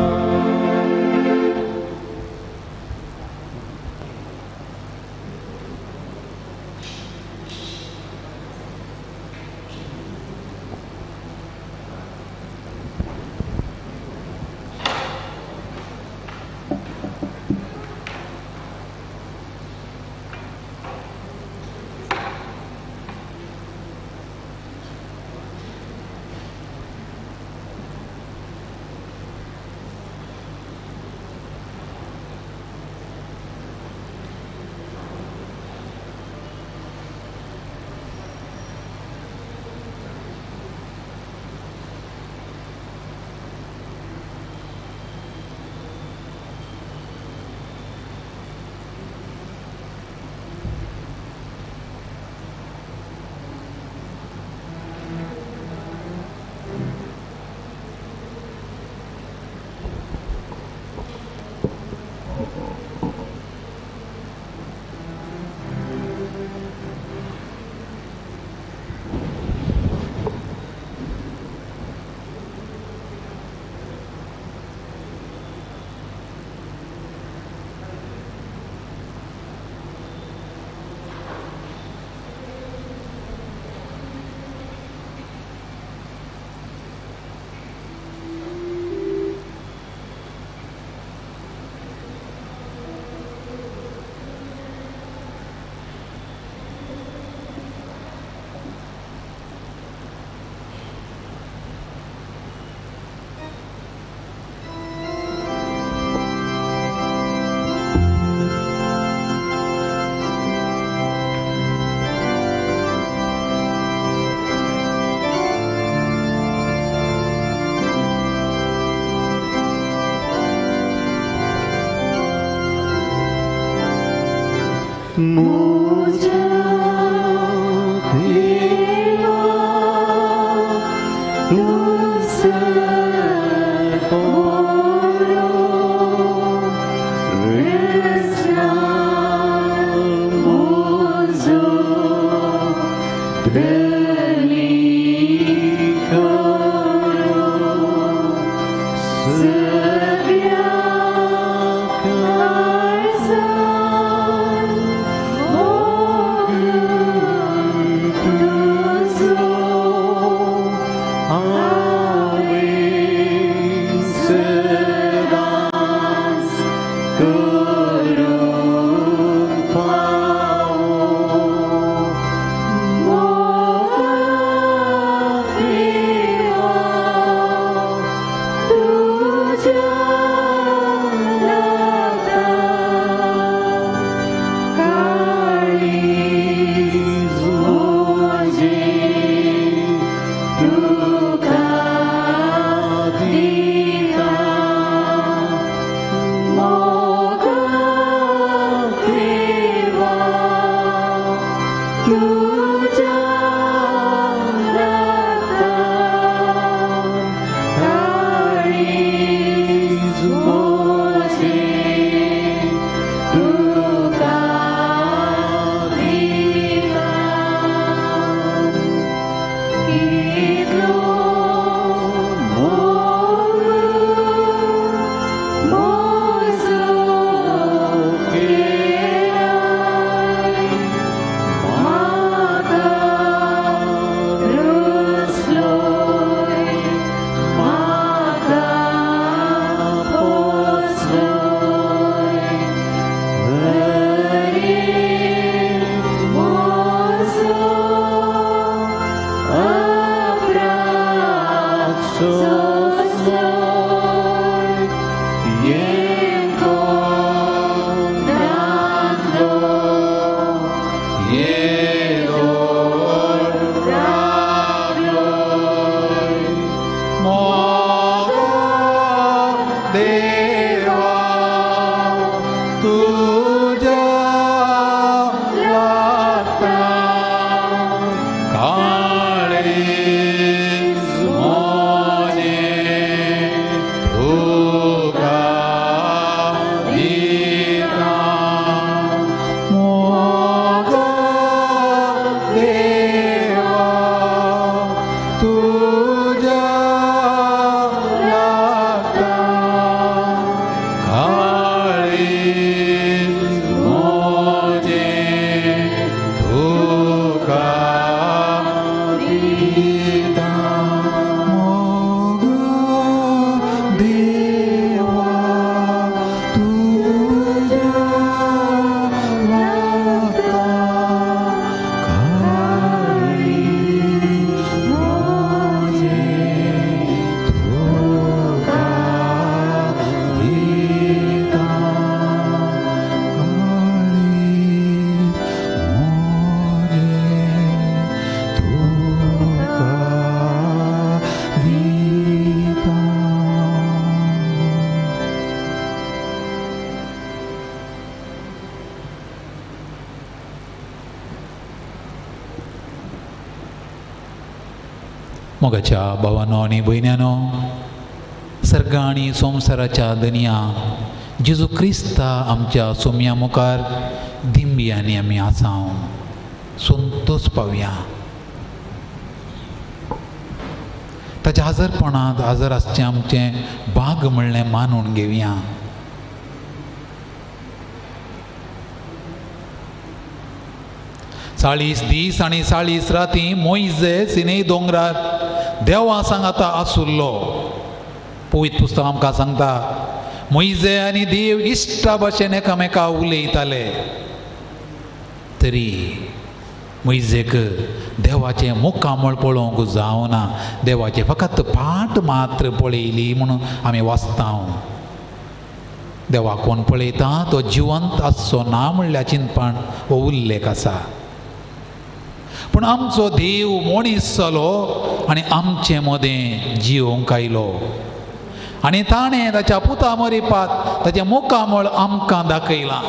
A: म्हज्या देवा तुझ बरो रचना म्हजो बली करो सगळ्या काळजान मोग तुझो हांवें सदांच करून पावो मोगा देवा तुझ्या नातान काळीज म्हजें तुका दिता मोगा देवा तुझ्या नातान काळीज म्हजें तुका दिता कितलो मोग म्हजो केलाय म्हाका रचलोय म्हाका पोसलोय हरे म्हजो अप्राक्सोसलोय येको नांदो येदो रागलोय मोगा देवा तुझ्या नातान काळीज म्हजें तुका दिता मोगा देवा तुझ्या नातान काळीज म्हजें तुका दिता मोगा देवा तुझ्या नातान काळीज म्हजें तुका दिता
F: मोगाच्या भावांनो आनी भयण्यांनो, सर्गा आनी संवसाराच्या दनया जेजू क्रिस्ता आमच्या सोम्या मुखार दिंबियांनी आमी आसांव संतोश पावया. ताच्या हजरपणांत हजर आसचें आमचें भाग म्हणलें मानून घेवया. चाळीस दीस आनी 40 राती मोइजे सिनै दोंगरार देवा सांगाता आसुल्लो. पवित्र पुस्तक आमकां सांगता मोइजे आनी देव इश्टा भाशेन एकामेका उलयताले. तरी मोइजेक देवाचें मुखामळ पळोवंक जावना. देवाचें फकत पाट मात्र पळयली म्हणून आमी वाचतांव. देवा कोण पळयता तो जिवंत आसचो ना म्हणल्यार चिंतपण हो उल्लेख आसा. पूण आमचो देव मनीस जालो आनी आमचे मदें जिवंक आयलो आनी ताणें ताच्या पुता मरिपात ताचें मुखामळ आमकां दाखयलां.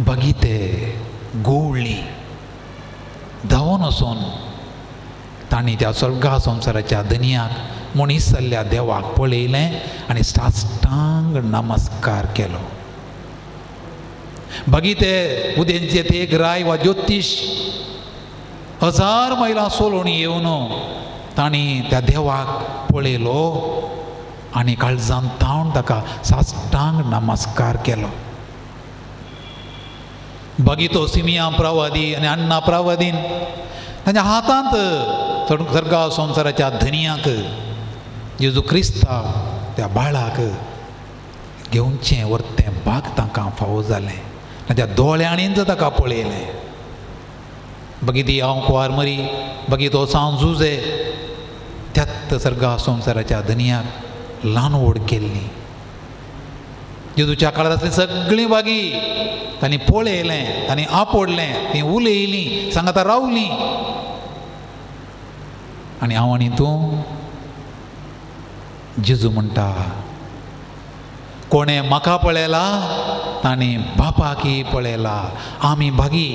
F: बगीते गोवळ्ळी धांवन वचून तांणी त्या स्वर्गा संवसाराच्या धनयाक मनीसल्ल्या देवाक पळयलें आनी साश्टांग नमस्कार केलो. बगीते उदेंचे ते एक राय वा ज्योतिश 1000 मैलां सोलून येवन तांणी त्या देवाक पळयलो आनी काळजान तावन ताका साश्टांग नमस्कार केलो. बगीतो सिमिया प्रवादी आनी अण्णा प्रवादीन तांच्या हातांत सर्गा संवसाराच्या धनयाक जेजू क्रिस्तांव त्या बाळाक घेवचें व्हरतें भाग तांकां फावो जालें. ताच्या दोळ्यांनीच ताका पळयलें. बगीती हांव कुवार मरी बगीतो सांव जुजे त्यात सर्गा संवसाराच्या धनयाक ल्हान व्हड केल्ली. जेजूच्या काळांत असली सगळीं बागी तांणी पळयलें, तांणी आपडलें, तीं उलयलीं, सांगाता रावलीं. आनी हांव आनी तूं जेजू म्हणटा कोणें म्हाका पळयला तांणी बापाकी पळयला. आमी बागी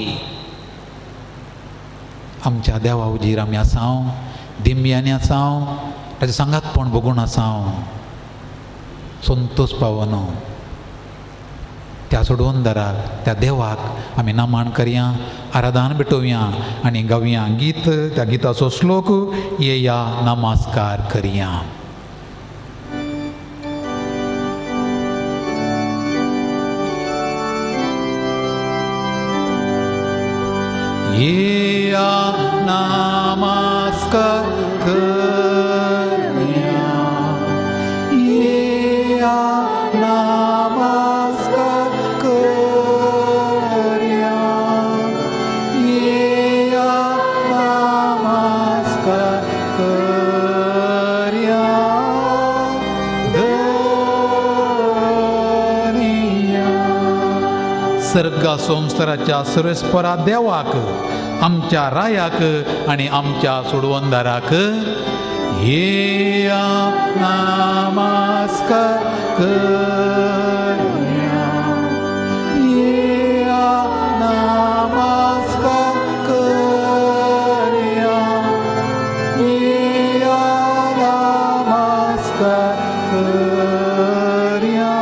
F: आमच्या देवा उजीर आमी आसांव, दिंब्यांनी आसांव, ताचें सांगातपण बगून आसांव. संतोश पावून त्या सोडवंदराक त्या देवाक आमी नमन करया, आराधन भेटोवया आनी गावया गीत. त्या गिताचो श्लोक येया नमस्कार करया. येया नमस्कार करया, येया नमस्कार करया, येया नमस्कार करया धनिया. सर्गा संवसाराच्या सर्वेस्परा देवाक, आमच्या रायाक आनी आमच्या सोडवंदाराक येया नमस्कार करया, येया नमस्कार करया, येया नमस्कार करया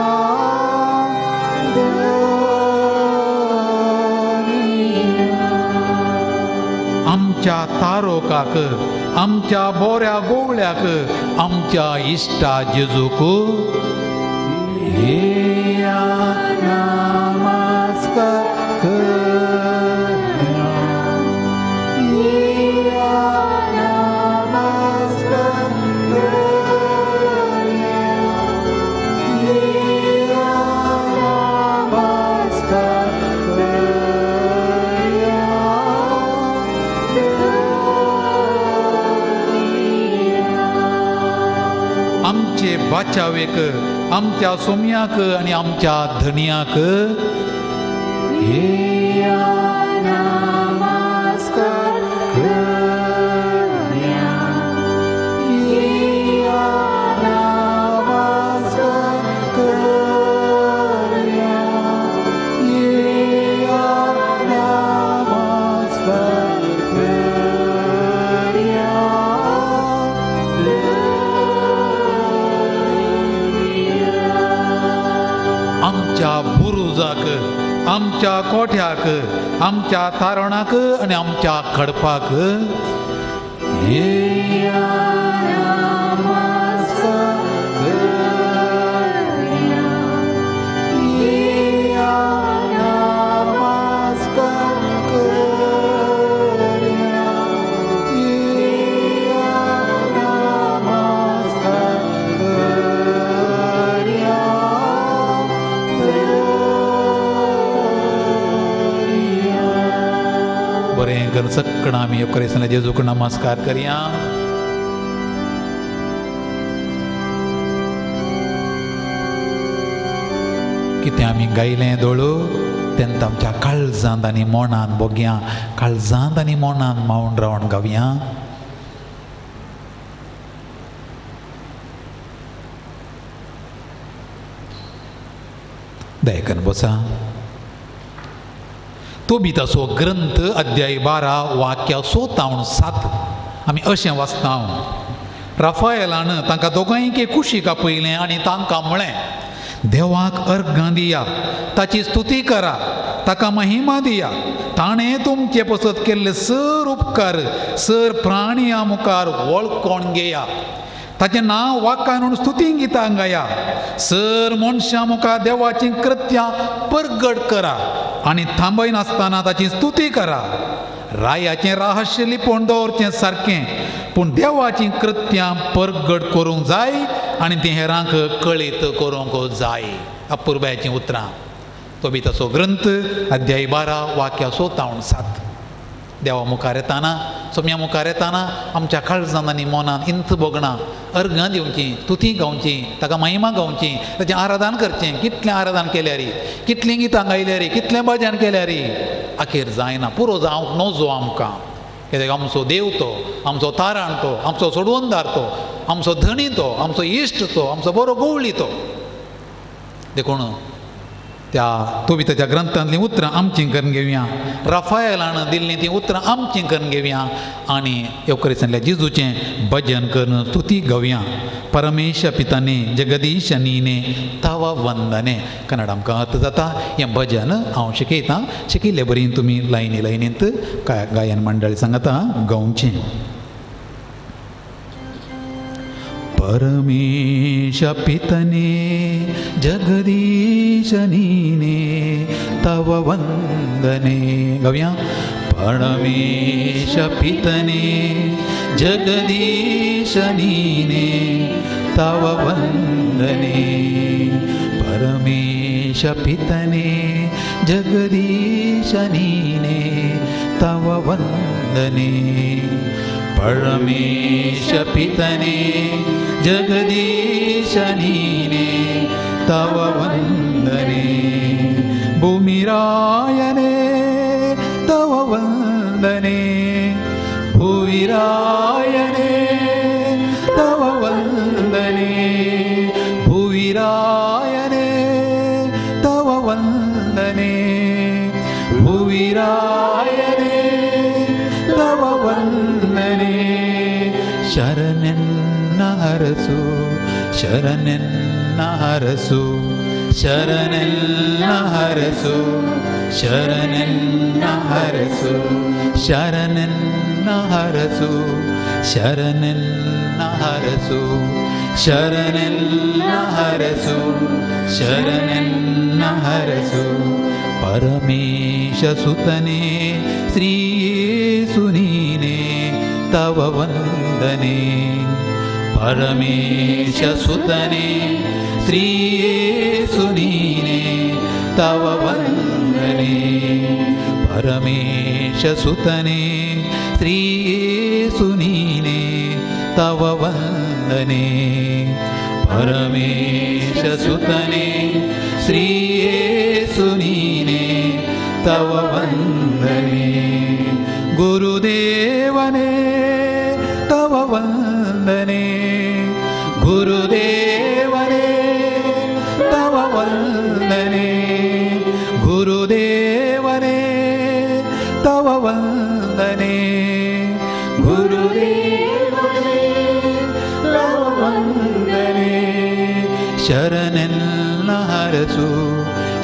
F: आमच्या तारोकाक, आमच्या बोऱ्या गोवळ्याक, आमच्या इश्टा जेजूक येया नमस्कार करया, येया नमस्कार करया, येया नमस्कार आमचे बाचावेक, आमच्या सोम्याक आनी आमच्या धनयाक येया नमस्कार करया, येया नमस्कार करया, येया नमस्कार करया आमच्या बुरुजाक, आमच्या कोठ्याक, आमच्या तारणाक आनी आमच्या खडपाक येया नमस्कार करया, येया नमस्कार करया, येया नमस्कार करया बरें कर सकण आमी येवकरेसना जेजूक नमस्कार करया. कितें आमी गायलें दोळू तेन्ना आमच्या काळजांत आनी मोणान बोग्या, काळजांत आनी मोणान मावून रावन गावया. दयकन बसा. तो बी तसो ग्रंथ अध्याय 12 वाक्या 7 आमी अशें वाचता राफाएलान तांकां दोगांयके कुशीका पयलें आनी तांकां म्हळें देवाक अर्गां दिया, ताची स्तुती करा, ताका महिमा दिया. ताणें तुमचे पसत केल्ले सर उपकार सर प्राणियां मुखार वळखून घेया. ताचें नांव वाकान स्तुती गितां गाया. सर मनशां मुखार देवाची कृत्यां परगट करा आनी थांबय नासतना ताची स्तुती करा. रायाचें रहस्य लिपोवन दवरचें सारकें, पूण देवाची कृत्यां परगट करूंक जाय आनी ती हेरांक कळीत करूंक जाय. अपुर्बायाचीं उतरां. तो बी तसो ग्रंथ अध्याय 12 वाक्या 7 देवा मुखार येताना सोम्या मुखार येताना आमच्या काळजांत आनी मनांत इंत बोगणां अर्गां दिवचीं, स्तुती गावची, ताका महिमा गावची, ताचें आराधन करचें. कितलें आराधन केल्यार, कितलीं गितां गायल्यार, कितलें भजन केल्यार अखेर जायना, पुरो जावंक नजो आमकां. कित्याक आमचो देव तो, आमचो तारण तो, आमचो सोडवणदार तो, आमचो धणी तो, आमचो इश्ट तो, आमचो बरो गवळी तो. देखून त्या तोबिताच्या ग्रंथांतलीं उतरां आमचीं करून घेवया. राफाएलान दिल्लीं तीं उतरां आमचीं करून घेवया आनी येवकरेसांतल्या जेजूचें भजन करून स्तुती गावया. परमेश पिताने जगदीश नीने तव वंदने. कन्नड आमकां अर्थ जाता. हें भजन हांव शिकयतां. शिकिल्ले बरी तुमी लायनींत गायन मंडळी सांगता गावचें. परमेश पितने जगदीश नीने तव वंदने. गावया. परमेश पितने जगदीश नीने तव वंदने. परमेश पितने जगदीश नीने तव वंदने. परमेश पितने जगदीश नीने तव वंदने. भूमिरायने तव वंदने. भूविरायने तव वंदने. भूविरायने तव वंदने. भूविरायने तव वंदने. शरणन्न हरसु शरणन्न हरसु शरणन्न हरसु शरणन्न हरसु शरणन्न हरसु शरणन्न हरसु शरणन्न हरसु शरणन्न हरसु. परमेश सुतने श्री सुनीने तव वंदने. परमेश सुतने श्री सुनीने तव वंदने. परमेश सुतने श्री सुनीने तव वंदने. परमेश सुतने श्री सुनीने तव वंदने. गुरुदेवने तव वंदने. गुरुदेवने तव वंदने. गुरुदेवने तव वंदने. गुरुदेवने तव वंदने. शरणन्न हरसु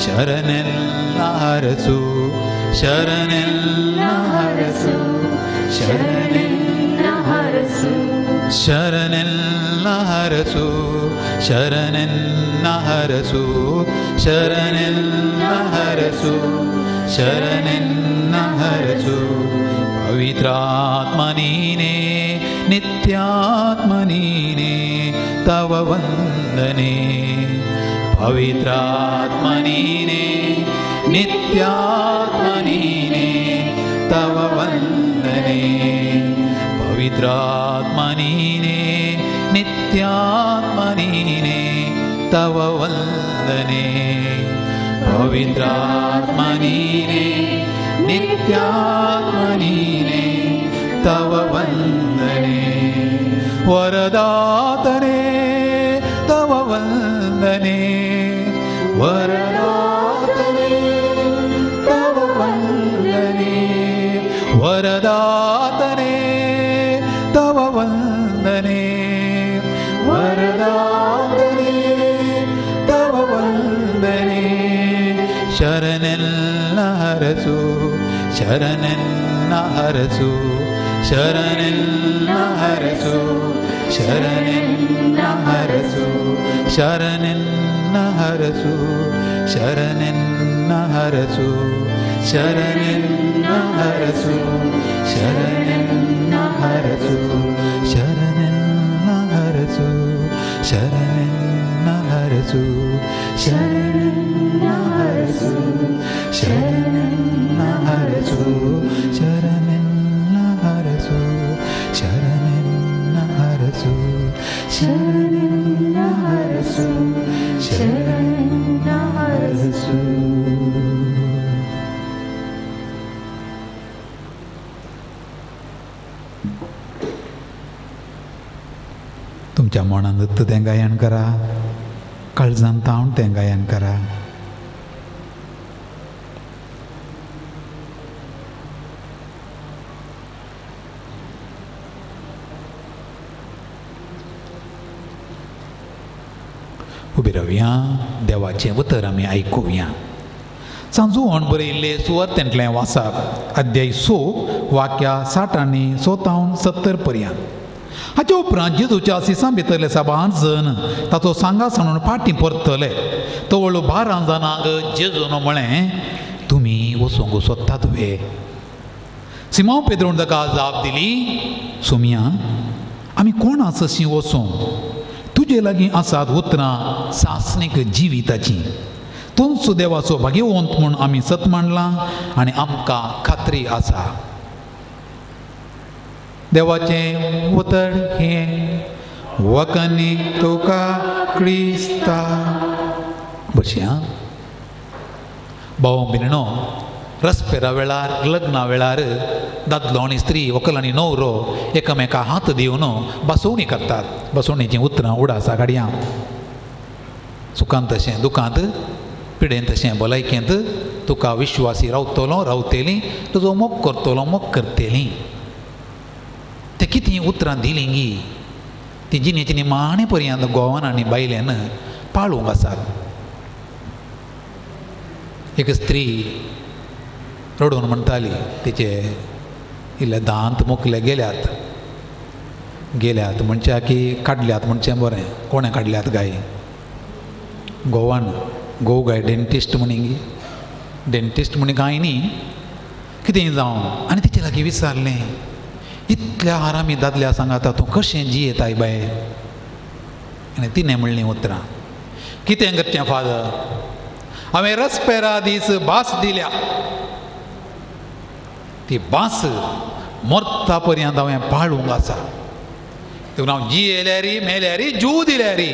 F: शरणन्न हरसु शरणन्न हरसु शरणन्न हरसु शरणन्न हरसु शरणन्न हरसु शरणन्न हरसु शरणन्न हरसु. पवित्रात्मनीने नित्यात्मनीने तव वंदने. पवित्रात्मनीने नित्यात्मनीने तव वंदने. पवित्रात्मनीने नित्यात्मनीने तव वंदने. पवित्रात्मनीने नित्यात्मनीने तव वंदने. वरदातने तव वंदने. वरदातने तव वंदने. ಶರಣೆಲ್ಲ ಹರಸು ಶರಣೆಲ್ಲ ಹರಸು ಶರಣೆಲ್ಲ ಹರಸು ಶರಣೆಲ್ಲ ಹರಸು ಶರಣೆಲ್ಲ ಹರಸು ಶರಣೆಲ್ಲ ಹರಸು ಶರಣೆಲ್ಲ ಹರಸು ಶರಣೆಲ್ಲ ಹರಸು ಶರಣೆಲ್ಲ ಹರಸು ಶರಣೆಲ್ಲ ಹರಸು ಶರಣೆಲ್ಲ ಹರಸು ಶರಣೆಲ್ಲ ಹರಸು ಶರಣೆಲ್ಲ ಹರಸು ಶರಣೆಲ್ಲ ಹರಸು ಶರಣೆಲ್ಲ ಹರಸು ಶರಣೆಲ್ಲ ಹರಸು. तुमच्या मनांत तें गायन करा, काळजांत तावन तें गायन करा. उबी रावया, देवाचें उतर आमी आयकुया. सांजून बरयल्ले सुवातेंतलें वाचप अध्याय 6 वाक्या 60 आनी 70 पर्यंत. हाचे उपरांत जेजूच्या सिसां भितरले साबार जण ताचो सांगा सांडून फाटीं परतले. तवळ 12 जाणांक जेजून म्हळें, तुमी वचूंक सोदतात तुवें? सिमोन पेद्रोन ताका जाप दिली, सुमया, आमी कोण आसशी वचूं? तुजे लागीं आसात उतरां सासणीक जिविताचीं. तूंच देवाचो भाग्यवंत म्हूण आमी सत मांडलां आनी आमकां खात्री आसा. देवाचें उतर हें वखनीक तुका क्रिस्ता. बशी आं भाव भिणो, रस्पेरा वेळार लग्ना वेळार दादलो आनी स्त्री व्हंकल आनी न्हवरो एकामेका हात दिवन बसवणी करतात. बसवणेचीं उतरां उडासा काडया. सुखांत तशें दुखांत, पिडेंत तशें भलायकेंत तुका विश्वासी रावतलो रावतली, तुजो मोग करतलो मोग करतली. ते कितें उतरां दिलीं गी ती जिणेची निमाणे पर्यंत गोवान आनी बायलेन पाळूंक आसात. एक स्त्री रडून म्हणटाली, तिचे इल्ले दांत मुकले गेल्यात म्हणच्या की काडल्यात म्हणचें बरें. कोणें काडल्यात गाय? गोवान गो गाय डेंटिस्ट म्हणिंगी. डेंटिस्ट म्हणी गाय न्ही, कितेंय जावं. आनी तिचे लागीं विचारलें, इतल्या आरामी दादल्या सांगाता तूं कशें जियेताय बाय? आनी तिणें म्हणलीं उतरां, कितें करचें फादर, हांवें रस्पेरा दीस भास दिल्या. ती भास मरता पर्यंत हांवें पाळूंक आसा. देखून हांव जियेल्यारी मेल्यारी जीव दिल्यारी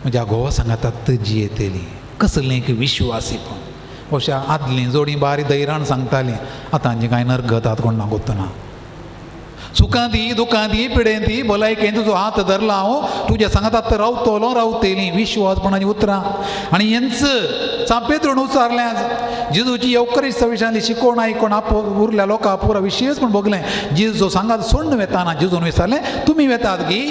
F: म्हज्या घोवा सांगातात जियेतली. कसलें एक विश्वासीपण. अशा आदलीं जोडी बारी दैराण सांगतालीं, आतांची कांय नरगतात कोण ना गोतना. सुखांती दुखांती पिडेंती भलायकेन तुजो हात धरला हांव तुज्या सांगातात रावतलो रावतली. विश्वासपणाची उतरां. आनी हेंच सांपेत्रून उचारलें. जेजूची येवकरिस्त विशयांतली शिकोवण आयकोण उरल्या लोकां पुरो विशयच म्हूण बगलें. जेजूचो सांगात सोडून वेताना जेजून विचारलें, तुमी वेतात गी?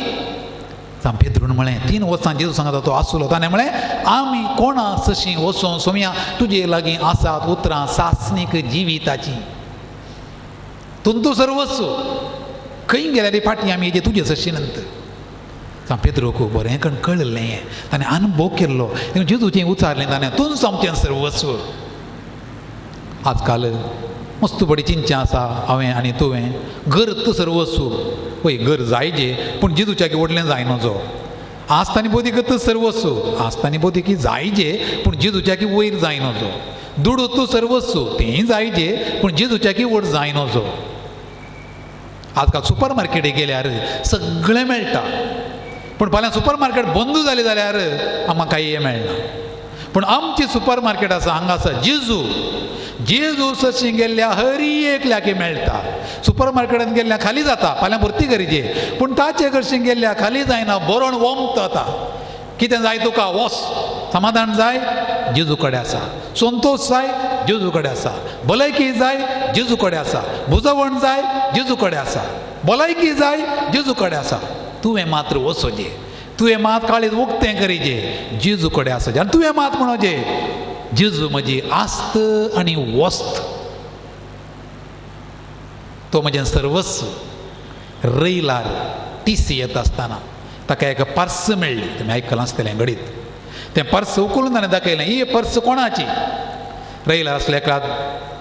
F: सांपेत्रून म्हळें, 3 वर्सां जेजू सांगाता तो आसलो. ताणें म्हळें, आमी कोणा सशीं वचूं? सोम्या, तुजे लागीं आसात उतरां सासणीक जिविताचीं. तूं सर्वस्व खंय गेल्यार फाटीं आमी हेजे तुजे सशीनंत. सांपेत्रोक बरें कण कळ्ळें. ताणें अनुभव केल्लो. जेजूचें उचारलें ताणें, तूंच आमचें सर्वस्व. आजकाल मस्त बडी चिंचा आसा हांवें आनी तुवें. घर तूं सर्वस्व. पळय, घर जायजें पूण जेजूच्या व्हडलें जाय नजो. आस्तानी बोधीक सर्वस्व. आस्तानी बोधीक जायजें पूण जेजूच्या वयर जाय नजो. दुडू तूं सर्वस्व. तेंय जायजें पूण जेजूच्या व्हड जाय नजो. आजकाल सुपर मार्केटीक गेल्यार सगळें मेळटा. पूण फाल्यां सुपर मार्केट बंद जालें जाल्यार आमकां कांय मेळना. पूण आमची सुपर मार्केट आसा हांगा आसा जेजू. जेजू सशीं गेल्ल्या हर एकल्याक मेळटा. सुपर मार्केटांत गेल्ल्या खाली जाता, फाल्यां भरती करीचे. पूण ताचे कडशीं गेल्ल्या खाली जायना, बरोवन वोमत जाता. कितें जाय तुका? वस. समाधान जाय? जेजू कडेन आसा. संतोश जाय? जेजू कडेन आसा. भलायकी जाय? जेजू कडेन आसा. बुजवण जाय? जेजू कडेन आसा. भलायकी जाय? जेजू कडेन आसा. तुवें मात्र वचोजे. तुवें मात काळीज उक्तें करीजे. जेजू कडेन आसोजे. आनी तुवें मात म्हणोजे, जेजू म्हजी आस्त आनी वस्त, तो म्हजें सर्वस्व. रैलार टीसी येता आसतना ताका एक पर्स मेळ्ळी. तुमी आयकलां आसतलें घडीत. तें पर्स उखलून ताणें दाखयलें, ही पर्स कोणाची? रैलार आसल्या एका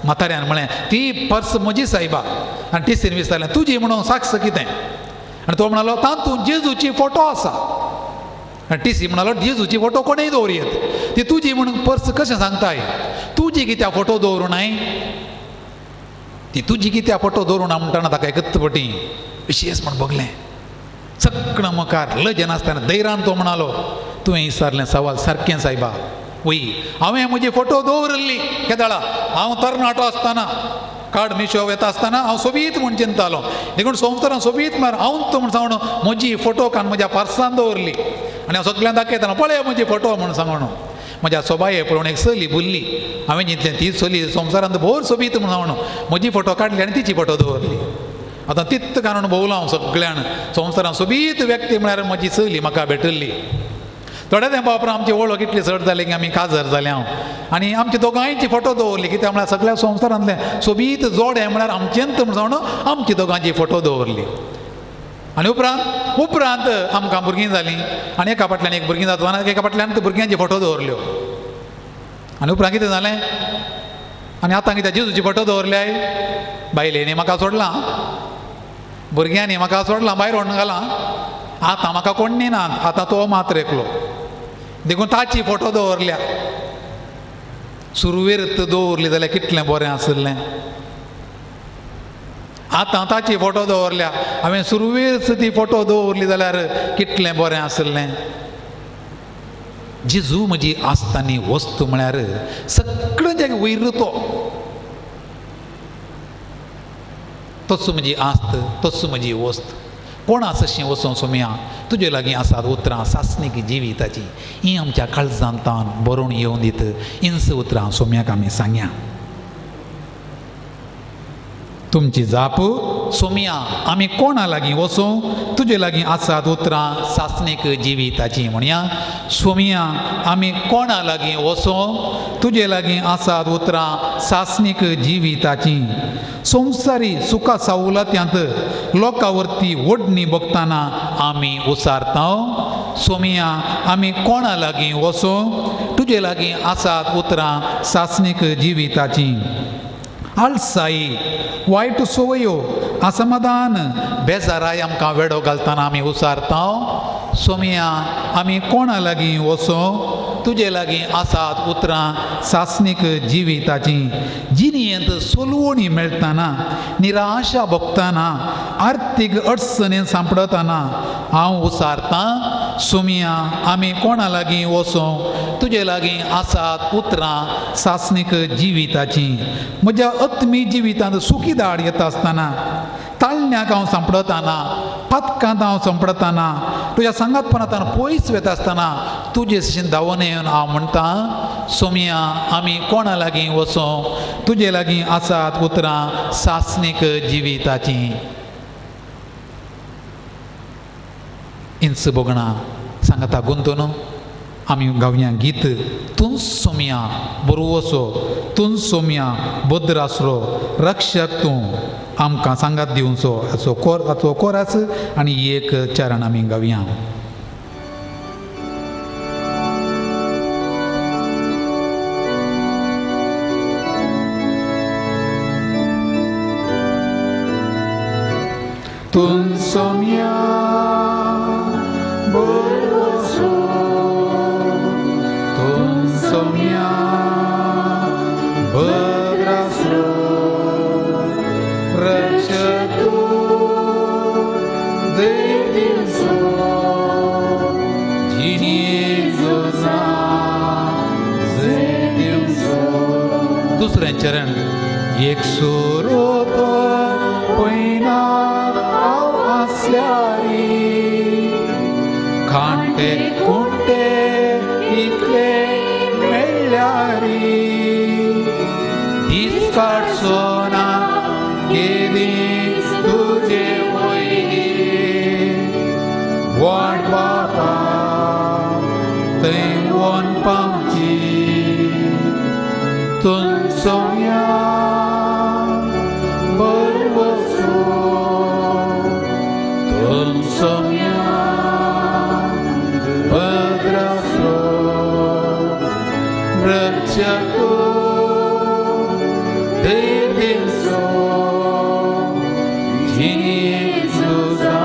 F: म्हाताऱ्यान म्हळें, ती पर्स म्हजी सायबा. आनी टीसीन विचारलें, तुजी म्हणून साक्ष कितें? आनी तो म्हणालो, तातूंत जेजूची फोटो आसा. आनी टीसी म्हणालो, जेजूची फोटो कोणेय दवरयत, ती तुजी म्हणून पर्स कशें सांगताय? तुजी कित्या फोटो दवरूं नाय? ती तुजी कित्या फोटो दवरूं ना म्हणटाना ताका एकच पटी विशेष म्हण बगलें. सगळं मुखार लज नासतना धैर्यान तो म्हणालो, तुवें विचारलें सवाल सारकें सायबा. वय, हांवें म्हजी फोटो दवरली केदाळा. हांव तरणाटो आसतना कार्ड मिशो येता आसतना हांव सोबीत म्हूण चिंतालो. देखून संवसारान सोबीत म्हळ्यार हांव तो म्हूण सांगून म्हजी फोटो काडून म्हज्या पर्सान दवरली. आनी हांव सगळ्यांक दाखयताना, पळय म्हजी फोटो म्हूण सांगून. म्हज्या सोबाये पळोवन एक चली बुल्ली. हांवें चिंतलें, ती चली संवसारांत भोर सोबीत म्हूण सांगून म्हजी फोटो काडली आनी तिची फोटो दवरली. आतां तित्त काडून भोंवलो हांव सगळ्यान. संवसारान सोबीत व्यक्ती म्हळ्यार म्हजी चली म्हाका भेटल्ली. थोड्या तेंपा उपरांत आमची वळख इतली चड जाली की आमी काजर जाले हांव. आनी आमची दोगांयची फोटो दवरली, कित्याक म्हळ्यार सगळ्या संवसारांतले सोबीत जोडे म्हळ्यार आमचेंत म्हूण सांगून आमची दोगांची फोटो दवरली. आनी उपरांत आमकां भुरगीं जालीं. आनी एका फाटल्यान एक भुरगीं जाता, एका फाटल्यान भुरग्यांची फोटो दवरल्यो. आनी उपरांत कितें जालें? आनी आतां कितें जेजूची फोटो दवरल्याय? बायलेनी म्हाका सोडलां, भुरग्यांनी म्हाका सोडलां, भायर व्हरून घालां. आतां म्हाका कोण नेनात, आतां तो मात्र एकलो. देखून ताची फोटो दवरल्या. सुरवेर दवरली जाल्यार कितलें बरें आसलें. आतां ताची फोटो दवरल्या. हांवें सुरवेर ती फोटो दवरली जाल्यार कितलें बरें आसलें. जेजू म्हजी आस्त आनी वस्त म्हळ्यार सगळें जें वयर तोच म्हजी आस्त, तोच म्हजी वस्त. कोण आसा अशीं वचों सोम्या, तुजे लागीं आसात उतरां सासणीक जिविताची. ही आमच्या काळजांतान बरोवन येवन दित. इंच उतरां सोम्याक आमी सांगया. तुमची जाप सोम्या, आमी कोणा लागीं वचूं? तुजे लागीं आसात उतरां सासणीक जिविताची. म्हणया, सोम्या, आमी कोणा लागीं वचूं? तुजे लागीं आसात उतरां सासणीक जिविताची. संवसारी सुखा सवलत्यांत लोकां वरती ओडणी बगताना आमी उसारता. सोम्या, आमी कोणा लागीं वचूं? तुजे लागीं आसात उतरां सासणीक जिविताची. आळसाई, वायट सवयो, असमाधान, बेजाराय आमकां वेडो घालतना आमी उसारता. सोम्या, आमी कोणा लागीं वचूं? तुजे लागीं आसात उतरां सासणीक जिविताची. जिणयेंत सोलवणी मेळटाना, निराशा भोगतना, आर्थीक अडचणेंत सांपडतना हांव उसारतां. सोम्या, आमी कोणा लागीं वचूं? तुजे लागीं आसात उतरां सासणीक जिविताची. म्हज्या आत्मी जिवितांत सुखी दाड येता आसतना, ताळण्याक हांव सांपडताना, पातकांत हांव सांपडताना, तुज्या सांगातपणांतल्यान पयस वेता आसतना तुजे भशेन धांवन येवन हांव म्हणटां, सोम्या, आमी कोणा लागीं वचूं? तुजे लागीं आसात उतरां सासणीक जिविताची. इंच बोगणा सांगता गुंतून आमी गावया गीत. तूं सोम्या बरोवसो, तूं सोम्या भद्र आसरो, रक्षक तूं आमकां सांगात दिवचो. हाचो कोरास आनी एक चरण आमी गावया. तूं सोम्या बरोवसो, तूं सोम्या भद्र आसरो, रक्षक तूं दिवचो. जिणयेचो सांज दिवचो. दुसरें चरण. एक सोरो तो पयना हांव आसल्यारी, खांटे खुंटे इतले मेळ्ळ्यारी, दीस काडचो ना केदीस तुजे वयली. वाट बापा थंय वोन पावची, तुन सोम्या बरवसो तुन सोम्या भद्रासो रक्षको देवेसो जिनीजुजा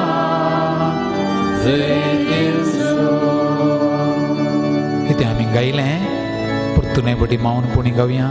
F: जयदेसो इथे आम्ही गायले परतून बडी मावन पुणी गावया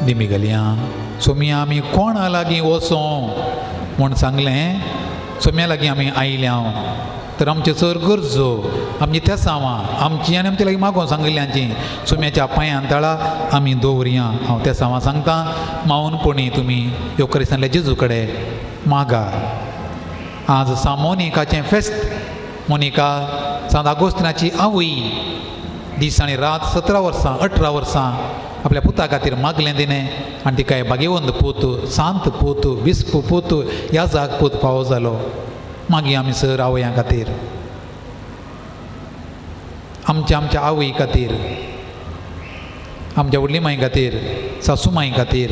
F: निमी गेल्या सोम्या आमी कोणा लागीं वचो म्हूण सांगलें सोम्या लागीं आमी आयल्या तर आमचे सर गरजो आमची तेसांवां आमची आनी आमचे लागीं मागोवंक सांगिल्ल्यांची सोम्याच्या पांयां तळा आमी दवरया हांव तेसांवां सांगता मावनपणी तुमी योकरिस्तांतल्या जेजू कडेन मागा आज सांत मोनिकाचें फेस्त मोनिका सांत आगोस्तिनाची आवय दीस आनी रात 17 वर्सां 18 वर्सां आपल्या पुता खातीर मागलें दिलें आनी तिका भाग्यवंत पूत सांत पूत विस्प पूत ह्या जाग पूत फावो जालो मागीर आमी सर आवयां खातीर आमच्या आवय खातीर आमच्या व्हडली मांय खातीर सासू मांय खातीर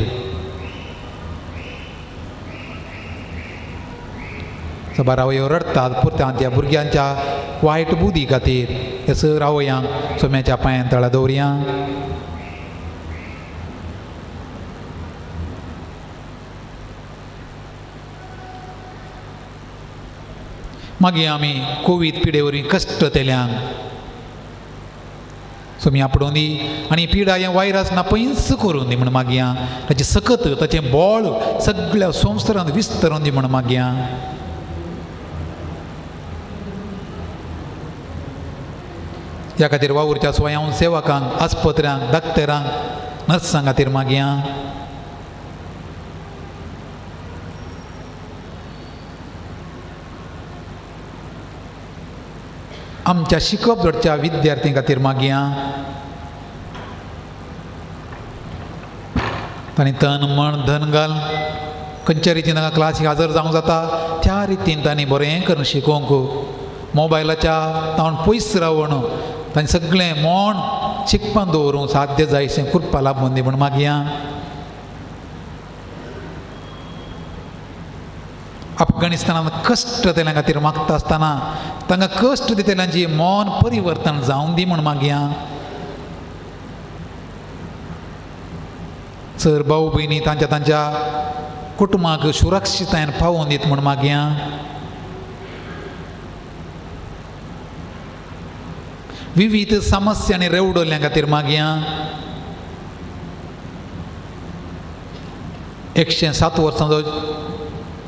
F: सबार आवयो रडटात पुरत्या त्या भुरग्यांच्या वायट बुदी खातीर हे सर आवयांक सोम्याच्या पांयां तळा दवरया मागीर आमी कोवीड पिडे वरवीं कश्ट तेल्यांक सोमी आपडोवन दी आनी पिडा हें वायरस ना पयस करून दी म्हण मागया ताचें सकत ताचें बोळ सगळ्या संवसारांत विस्तरून दी म्हण मागया ह्या खातीर वावुरच्या स्वयं सेवकांक आस्पत्र्यांक डाक्टरांक नर्सां खातीर मागया आमच्या शिकप जोडच्या विद्यार्थी खातीर मागया तांणी तन मन धन घाल खंयच्या रितीन तांकां क्लासीक हजर जावंक जाता त्या रितीन तांणी बरें करून शिकोवंक मोबायलाच्या तावन पयस रावून तांणी सगळें मन शिकपाक दवरूंक साध्य जायशें करपा लाबून दी म्हण मागया अफगाणिस्तानांत कश्ट तेल्या खातीर मागता आसतना तांकां कश्ट दितेल्यांची मन परिवर्तन जावंक दी म्हण मागया सर भाऊ भयणी तांच्या कुटुंबाक सुरक्षितायेन पावोवन दीत म्हण मागया विविध समस्यांनी रेवडोल्ल्या खातीर मागया 107 वर्सांचो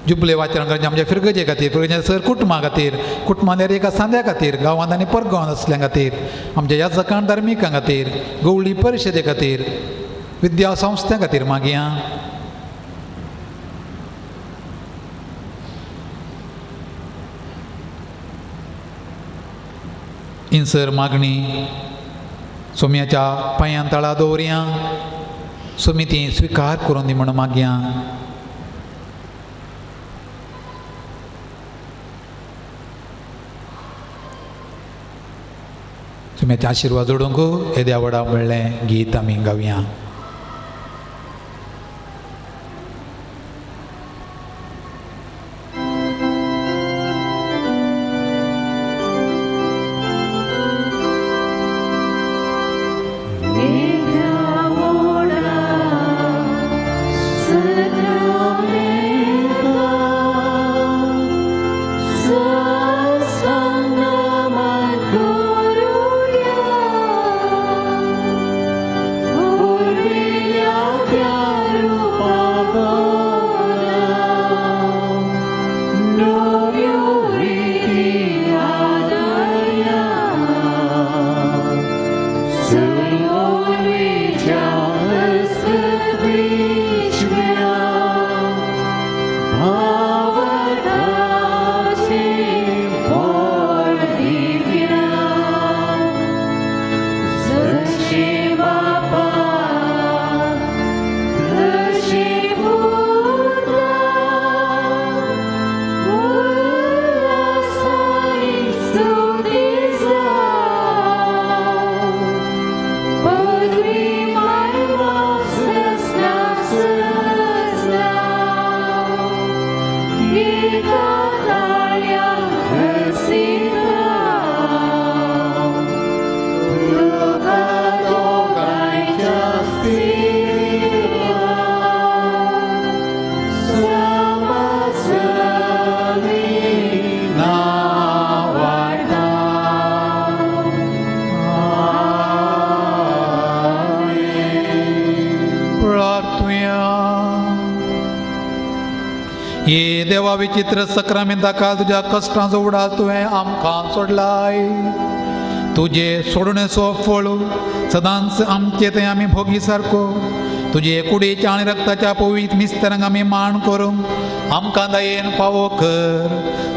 F: जुबले आचरण करचे आमच्या फिरगजे खातीर फिरगजे सर कुटुंबा खातीर कुटुंबांतल्या एका सांद्या खातीर गांवांत आनी परगांवांत असल्या खातीर आमच्या याजकां धार्मिकां खातीर गवळी परिशदे खातीर विद्या संस्थे खातीर मागया इन्सर मागणी सोम्याच्या पांयां तळा दवरया सोमी ती स्विकार करून दी म्हण मागया सोम्याचे आशिर्वाद जोडूंक हे देवाडा म्हणलें गीत आमी गावया
G: Oh
F: ये देवा विचित्र सक्रमेंता काल तुझ्या कष्टांचो उडास तुवें आमकां सोडलाय. तुजे सोडणेचो फळ सदांच आमचे ते आमी भोगी सारको. तुजे कुडीच्या आनी रक्ताच्या पवित्र मिस्तरांक आमी मान करूंक आमकां दयेन फावो कर.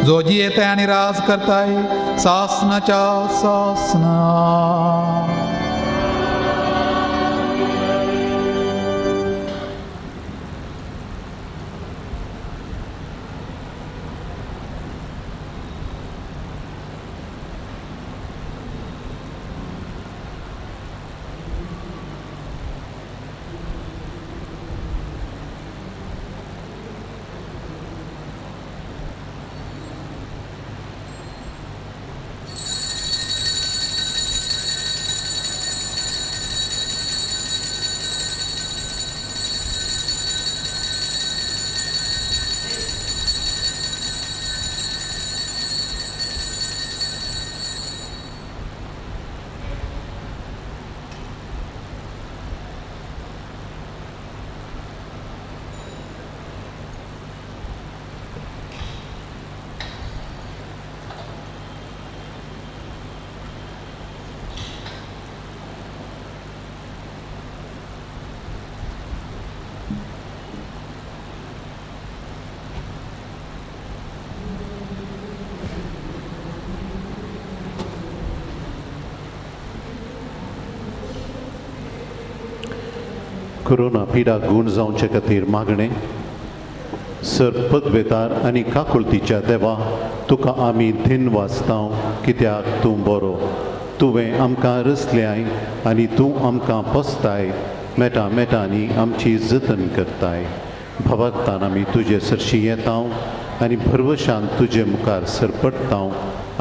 F: जो जियेताय आनी राज करताय सासनाच्या सासना.
G: कोरोना पिडा गूण जावचे खातीर मागणे. सरपदवेतार आनी काकुळतीच्या देवा तुका आमी दिन वाचताव कित्याक तूं बरो. तुवें आमकां रचल्याय आनी तूं आमकां पोसताय. मेटा मेटांनी आमची जतन करताय. भवकतान आमी तुजे सरशी येताव आनी भरवशान तुजे मुखार सरपडताव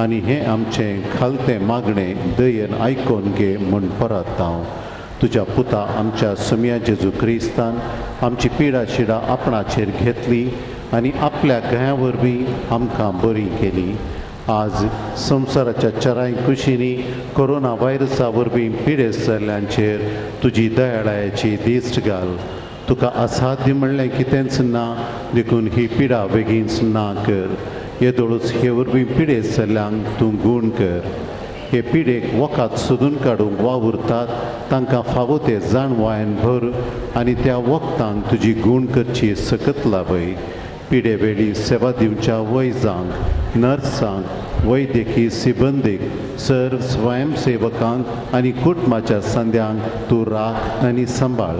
G: आनी हें आमचें खालतें मागणें दयेन आयकोन घे म्हूण परताव. तुज्या पुता आमच्या सुम्या जेजू क्रिस्तान आमची पिडा शिडा आपणाचेर घेतली आनी आपल्या गया वरवीं आमकां बरी केली. आज संवसाराच्या चराय कुशींनी कोरोना व्हायरसा वरवीं पिडेस्त जाल्ल्यांचेर तुजी दयाळायेची दिश्ट घाल. तुका असाध्य म्हणलें कितेंच ना देखून ही पिडा बेगीनच ना कर. येदोळूच हे वरवीं पिडेस्त जाल्ल्यांक तूं गूण कर. हे पिडेक वखात सोदून काडूंक वावुरतात तांकां फावो ते जाणवायन भर आनी त्या वखदांक तुजी गूण करची सकत लाभय. पिडे वेळी सेवा दिवच्या वैजांक नर्सांक वैद्यकी सिबंदीक सर्व स्वयंसेवकांक आनी कुटुंबाच्या संद्यांक तूं राख आनी सांबाळ.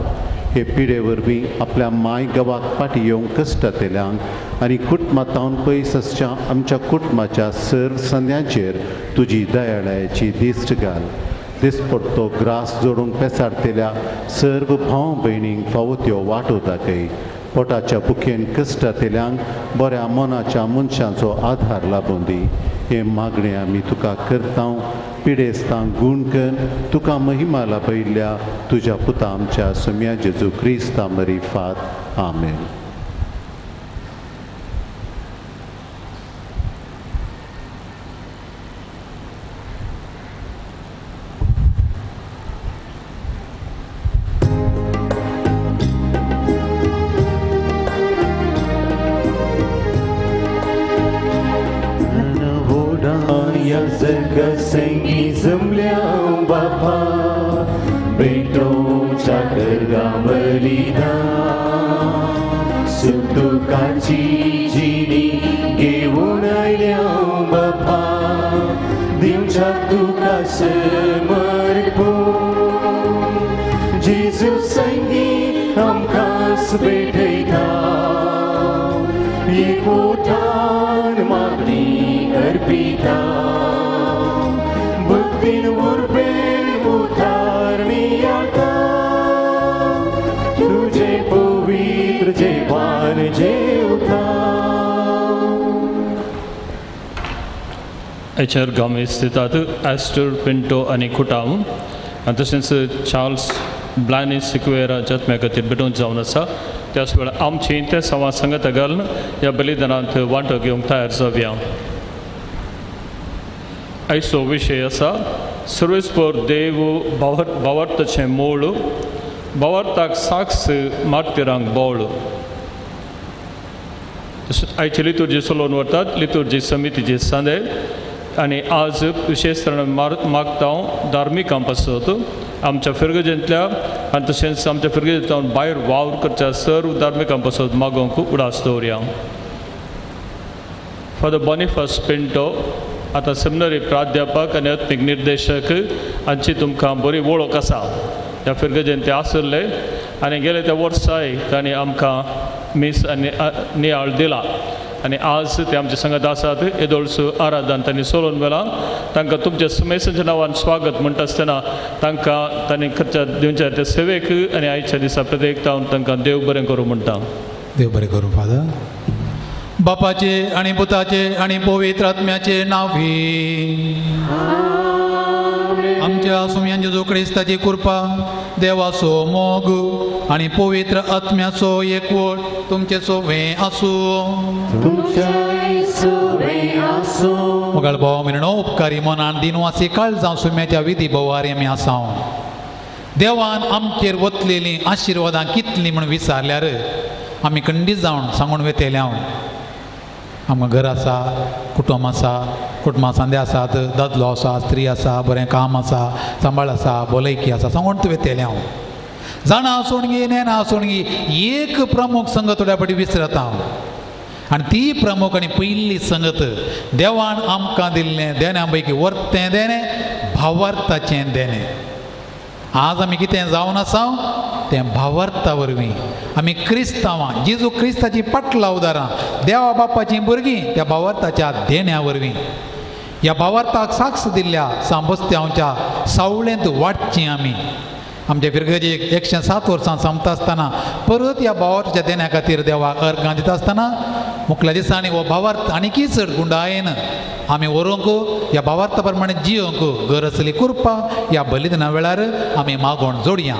G: हे पिडे वरवीं आपल्या माय गांवाक फाटीं येवंक कश्टातेल्यांक आनी कुटुंबांतावन पयस आसच्या आमच्या कुटुंबाच्या सर्व संद्यांचेर तुजी दयाळायेची दिश्ट घाल. दिसपट्टो ग्रास जोडूंक पेसारतेल्या सर्व भाव भयणींक फावो त्यो वाटो दाखय. पोटाच्या बुकेन कश्टातेल्यांक बऱ्या मोनाच्या मनशांचो आधार लाबून दी. हे मागणें आमी तुका करतांव. पिडेस्तांक गूण कर. तुका महिमा लाभयल्ल्या तुज्या पुता आमच्या सुम्या जेजू क्रिस्ता मरी फात. आमेन.
A: जगसंगी जमल्या बापा बेटोच्या करगांवलीदा सुतुकाची जिणी घेऊन आयल्या बापा दिवच्या तुका समर्पण. जेजू संगी आमकांच भेटयता एकवटान मागणी अर्पिता. भक्तीन उर्बेन उतारणी आता
H: HR गांवी स्थितात ॲस्टर पिंटो आणि कुटाम आणि तशेंच चार्ल्स ब्लायनी सिक्वेरा जत्म्या खातीर भेटून जावन आसा. त्याच वेळार आमची ते संवाद सांगता घालून ह्या बलिदानांत वांटो घेवंक तयार जावया. आयचो विशय आसा सर्वेस्पर देव भावार्थाचें मूळ, भावार्थाक साक्ष मार्तिरांक बोळ. आयचे लितुर्जी चलोवन वतात लितुर्जी समितीचे सांदे आणि आज विशेषतरण मागता धार्मिकां पासत आमच्या फिरगजेंतल्या आनी तशेंच आमच्या फिरगजेंतल्यान भायर वावर करच्या सर्व धार्मिकां पासत मागोवंक उडास दवरया. फादर बॉनिफास पिंटो आतां सेमिनरी प्राध्यापक आनी अत्मीक निर्देशक हांची तुमकां बरी वळख आसा. ह्या फिरगजेंत ते आसले आनी गेले त्या वर्साय तांणी आमकां मीस आनी नियाळ दिला आनी आज ते आमचे संगत आसात. येदोळसो आराधन तांणी सोलोवन व्हेला. तांकां तुमच्या समेसांच्या नांवान स्वागत म्हणटा आसतना तांकां तांणी खर्च्या दिवच्या त्या सेवेक आनी आयच्या दिसा प्रत्येक तांकां देव बरें करूं म्हणटा.
F: देव बरें करूं. फादर बापाचे आणि पुताचे आणि पवित्र आत्म्याचे नावी आमच्या सुमयान जेजू क्रिस्ताची कृपा देवाचो मोग आणि पवित्र आत्म्याचो एकवट तुमचे सोबे आसूं. मुगाळ भाव मिरणो उपकारी मनान दिनवासी काळ जावं सुम्याच्या विधी बोवार आमी आसां. देवान आमचेर वतलेली आशिर्वादां कितली म्हण विचारल्यार आमी खंडीत जावन सांगून वेतेले. आमकां घर आसा, कुटुंब आसा, कुटुंबां सांदे आसात, दादलो आसा, स्त्री आसा, बरें काम आसा, सांबाळ आसा, भलायकी आसा, सांगून वेतेलें हांव. जाणां आसूणगी नेना आसूणगी एक प्रमुख संगत थोड्या फाटी विसरता हांव. आनी ती प्रमुख आनी पयली संगत देवान आमकां दिल्लें देण्या पैकी वर्तें देणें, भावार्थाचें देणें. आज आमी कितें जावन आसा तें भावार्था वरवीं आमी क्रिस्तांवां जेजू क्रिस्ताची पाटलां उदारां देवा बापाचीं भुरगीं त्या भावार्थाच्या देण्या वरवीं ह्या भावार्थाक साक्ष दिल्ल्या सांबस्त्यांच्या सावळेंत वाडचीं आमी. आमच्या फिरगजेक 107 वर्सां संपता आसतना परत ह्या भावार्थाच्या देण्या खातीर देवाक अर्गां दिता आसतना मुखल्या दिसांनी हो भावार्थ आनीकय चड गुंडायेन आमी व्हरूंक ह्या भावार्था प्रमाणे जियोंक घर आसली कृपा ह्या बलिदाना वेळार आमी मागोवन जोडया.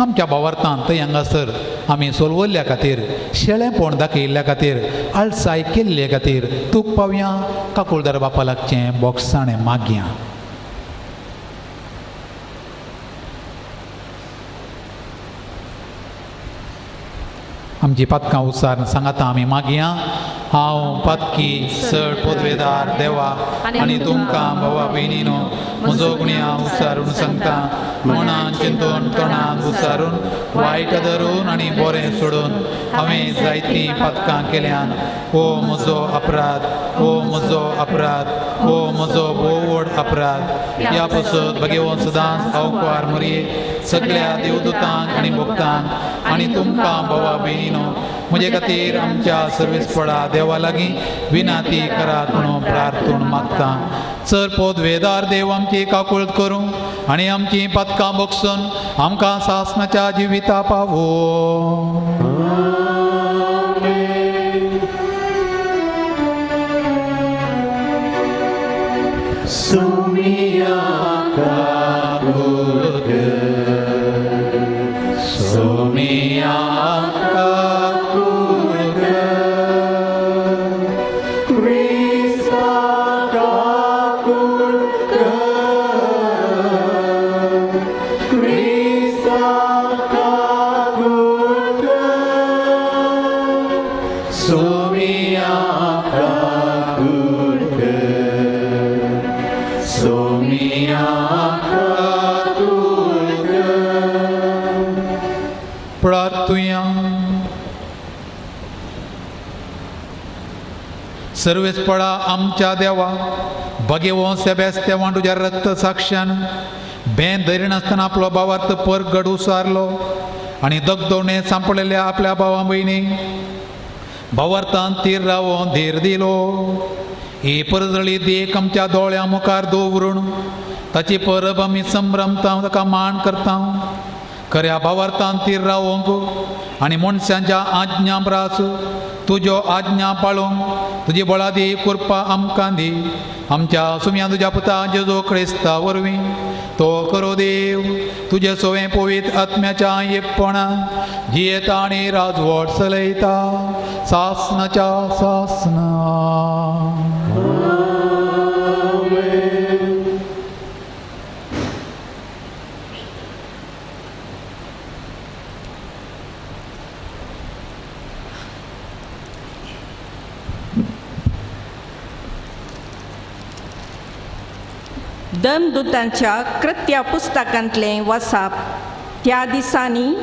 F: आमच्या भावार्थान थंय हांगासर आमी सोलवल्ल्या खातीर शेळेपण दाखयल्ल्या खातीर आळसाय केल्ले खातीर तूक पावया. काकुळदार बापा लागचें बोगसाणें मागया. आमची पातकां उसार सांगाता आमी मागया. हांव पातकी चड पदवेदार देवा आनी तुमकां भावा भयणीनो म्हजो गुणी हांव उसारून सांगता. मनान चिंतून तोंडान उसारून वायट धरून आनी बरें सोडून हांवें जायतीं पातकां केल्यान हो म्हजो अपराध, हो म्हजो अपराध, हो म्हजो भोव व्हड अपराध. ह्या पासत भगेवन सदांच अवकार मरये सगळ्या देवदूतांक आनी भक्तांक आनी तुमकां भावा भयणीनो म्हजे खातीर आमच्या सर्वेस्पडा देवा लागीं विनाती करात म्हणून प्रार्थून मागता. चर पदवेदार देव आमची काकुळट करूं आनी आमची पातकां बगसून आमकां सासणाच्या जिविता पावो. सर्वेस्पडा आमच्या देवा भगेवों सेबेस्त्यावां तुज्या रक्त साक्षान बेन धरिनासतना आपलो भावार्थ परगड उसारलो आनी दगदोणे सांपळिल्ल्या आपल्या भावा भयणीक भावार्थान तीर रावोन धीर दिलो. ही परजळी देख आमच्या दोळ्या मुखार दवरून ताची परब आमी संभ्रमता ताका मान करता. खऱ्या भावार्थान तीर रावोंक आनी मनशांच्या आज्ञां ब्रास तुज्यो आज्ञा पाळूंक तुजी बळादी कृपा आमकां दी आमच्या सुम्या तुज्या पुता जेजू क्रिस्ता वरवीं तो करो देव तुजे सोवें पवित्र आत्म्याच्या एकपणान जियेता आनी राजवट चलयता सासनाच्या सासना.
D: दमदूतांच्या कृत्या पुस्तकांतलें वाचप. त्या दिसांनी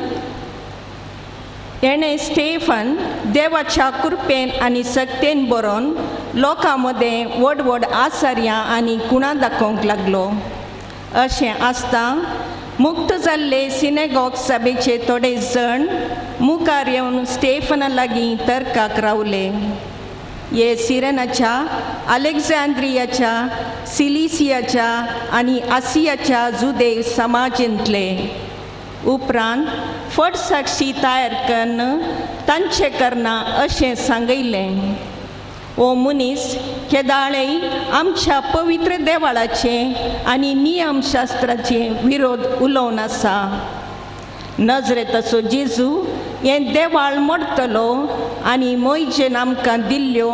D: एणे स्टेफन देवाच्या कृपेन आनी सक्तेन बरोवन लोकां मदें व्हड व्हड आचार्यां आनी गुणां दाखोवंक लागलो. अशें आसता मुक्त जाल्ले सिनेगॉग सभेचे थोडे जण मुखार येवन स्टेफना लागीं तर्काक रावले. हे सिरेनाच्या, अलेक्झांद्रियाच्या, सिलिसियाच्या आनी आसियाच्या जुदेव समाजींतले. उपरांत फट साक्षी तयार करून तांचे करना अशें सांगयलें. ओ मनीस, केदाळें आमच्या पवित्र देवाळाचे आनी नियमशास्त्राचे विरोध उलोवन आसा. नजरेताचो जेजू हें देवाळ मोडटलो आनी मोयजेन आमकां दिल्ल्यो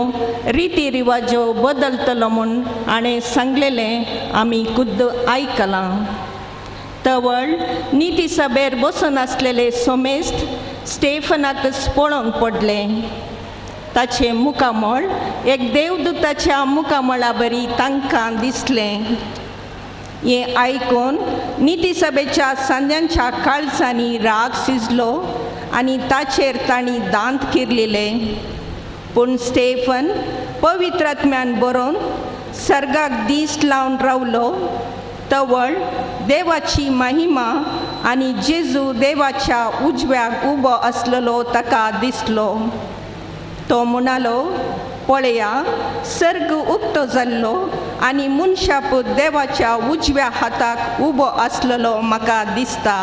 D: रिती रिवाज्यो बदलतलो म्हूण हाणें सांगलेलें आमी खुद्द आयकलां. तवळ निती सभेर बसून आसलेले सोमेस्त स्टेफनाकच पळोवंक पडले. ताचें मुखामळ एक देवदूताच्या मुखामळा बरी तांकां दिसलें. हें आयकून निती सभेच्या सांद्यांच्या काळजांनी राग शिजलो आनी ताचेर तांणी दांत किरलिले. पूण स्टेफन पवित्र आत्म्यान बरोवन सर्गाक दीस लावन रावलो. तवळ देवाची महिमा आनी जेजू देवाच्या उजव्याक उबो आसलेलो ताका दिसलो. तो म्हणालो, पळया, सर्ग उक्तो जाल्लो आनी मनशापूत देवाच्या उजव्या हाताक उबो आसलेलो म्हाका दिसता.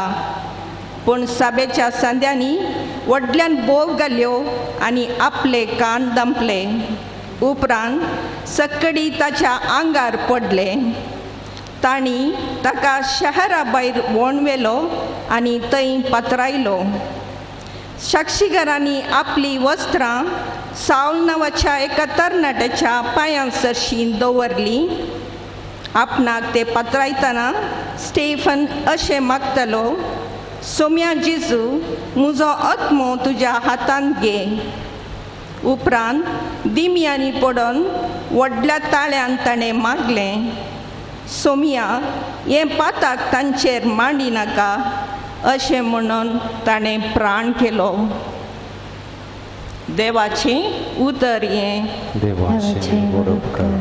D: पूण सभेच्या सांद्यांनी व्हडल्यान बोव घाल्यो आनी आपले कान दंपले. उपरांत सक्कडी ताच्या आंगार पडले. तांणी ताका शहरा भायर वोंडवेलो आनी थंय पातरायलो. साक्षीगारांनी आपली वस्त्रां सावल नांवाच्या एका तरणाट्याच्या पांयां सरशीं दवरलीं. आपणाक ते पातरायतना स्टेफन अशें मागतालो, सोम्या जेजू, म्हजो आत्मो तुज्या हातांत घे. उपरांत दिम्यांनी पडोवन व्हडल्या ताळ्यान ताणें मागलें, सोम्या, हें पाताक तांचेर मांडी नाका अशें म्हणून ताणें प्राण केलो. देवाचें उतर हें.
A: देवाचें बरोबर.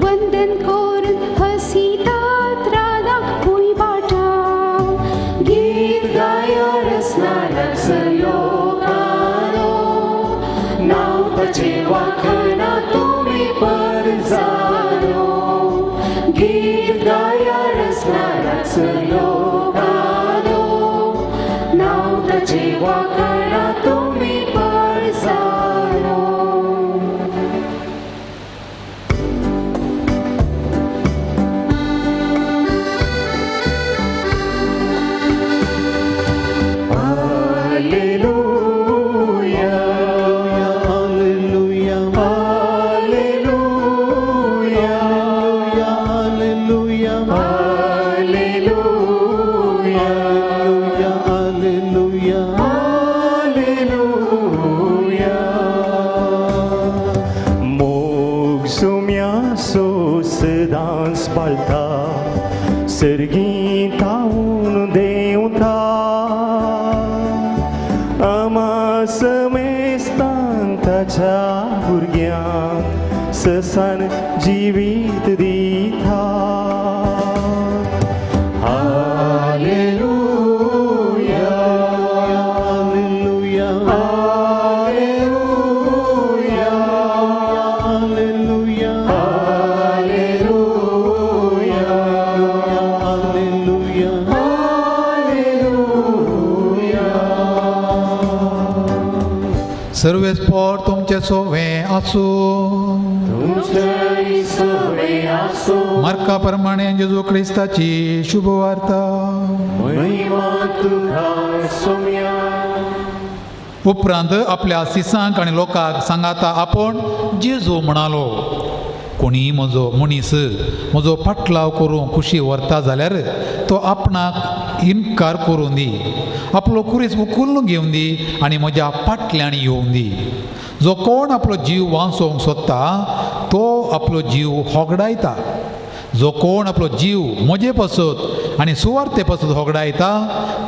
I: वंदन करून हसितात रानाक सोम्या सो सदांच बाळता सर्गी तावून देवता आमा समेस्तान ताच्या भुरग्यांक ससान जिवीत दिता
F: सर्वेस्पोर तुमचे सोवे आसू मार्का प्रमाणे जेजू क्रिस्ताची शुभ वार्ता उपरांत आपल्या शिसांक आनी लोकांक सांगाता आपूण जेजू म्हणालो कोणी म्हजो मनीस म्हजो फाटलाव करूंक खुशी व्हरता जाल्यार तो आपणाक इन्कार करून दी आपलो कुरीस उखलून घेवन दी आनी म्हज्या फाटल्यान येवंक दी जो कोण आपलो जीव वांचोवंक सोदता तो आपलो जीव होगडायता जो कोण आपलो जीव म्हजे पासत आनी सुवार्ते पासत होगडायता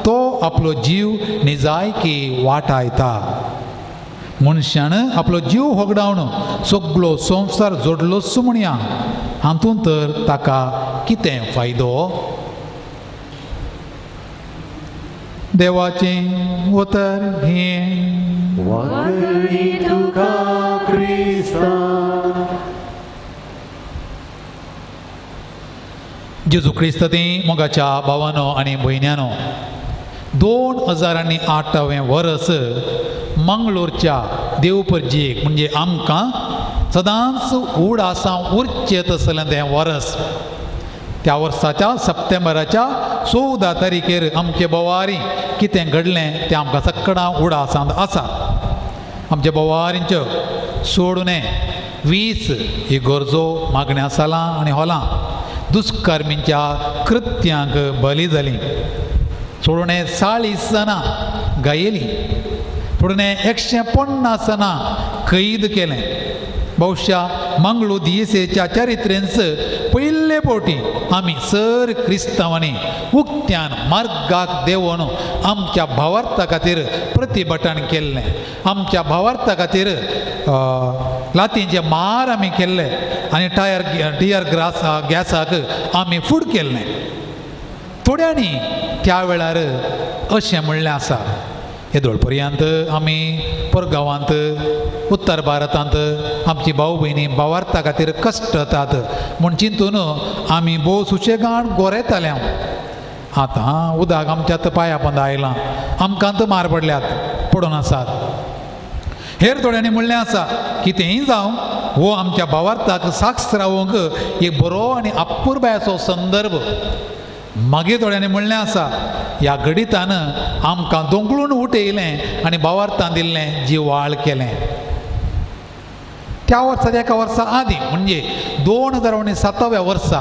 F: तो आपलो जीव निजायकी वाटायता मनशान आपलो जीव होगडावन सगळो संवसार जोडलोच म्हणया हातूंत तर ताका कितें फायदो देवाचें उतर हें जेजू क्रिस्त ती मोगाच्या भावानो आनी भयण्यानो 2008वें वर्स मंगळूरच्या देवपर्जेक म्हणजे आमकां सदांच उडासां उरचें तसलें तें वर्स त्या वर्साच्या सप्टेंबराच्या 14 तारीखेर आमचे बोवारी कितें घडलें तें आमकां सगळ्यां उडासांत आसा आमच्या बोवारींच्यो सोडून 20 इगोर्जो मागण्या सालां आनी हॉलां दुश्कर्मींच्या कृत्यांक बली जालीं सोडून 40 जाणां गायेलीं सोडून 150 जाणां कैद केलें बहुशा मंगळू दियेसेच्या चरित्रेंच पयले फावटी आमी सर क्रिस्तांवांनी उक्त्यान मार्गाक देंवन आमच्या भावार्था खातीर प्रतिभटन केल्लें आमच्या भावार्था खातीर लातींचे मार आमी केल्ले आनी टियर गॅसाक आमी फूड केल्लें थोड्यांनी त्या वेळार अशें म्हणलें आसा येदोळ पर्यंत आमी परगांवांत उत्तर भारतांत आमची भाऊ भयणी भावार्था खातीर कश्ट जातात म्हूण चिंतून आमी भोव सुशेगाद गोरेताले आतां उदक आमच्यात पांया पंद आयलां आमकांत मार पडल्यात पडून आसात हेर थोड्यांनी म्हणलें आसा कितेंय जावं हो आमच्या भावार्थाक साक्ष रावोवंक एक बरो आनी अपुर्बायचो संदर्भ मागीर थोड्यांनी म्हणलें आसा ह्या घडितान आमकां दोंगळून उठयलें आनी भावार्थान दिल्लें जिवाळ केलें त्या वर्साच्या एका वर्सा आदीं म्हणजे 2007व्या वर्सा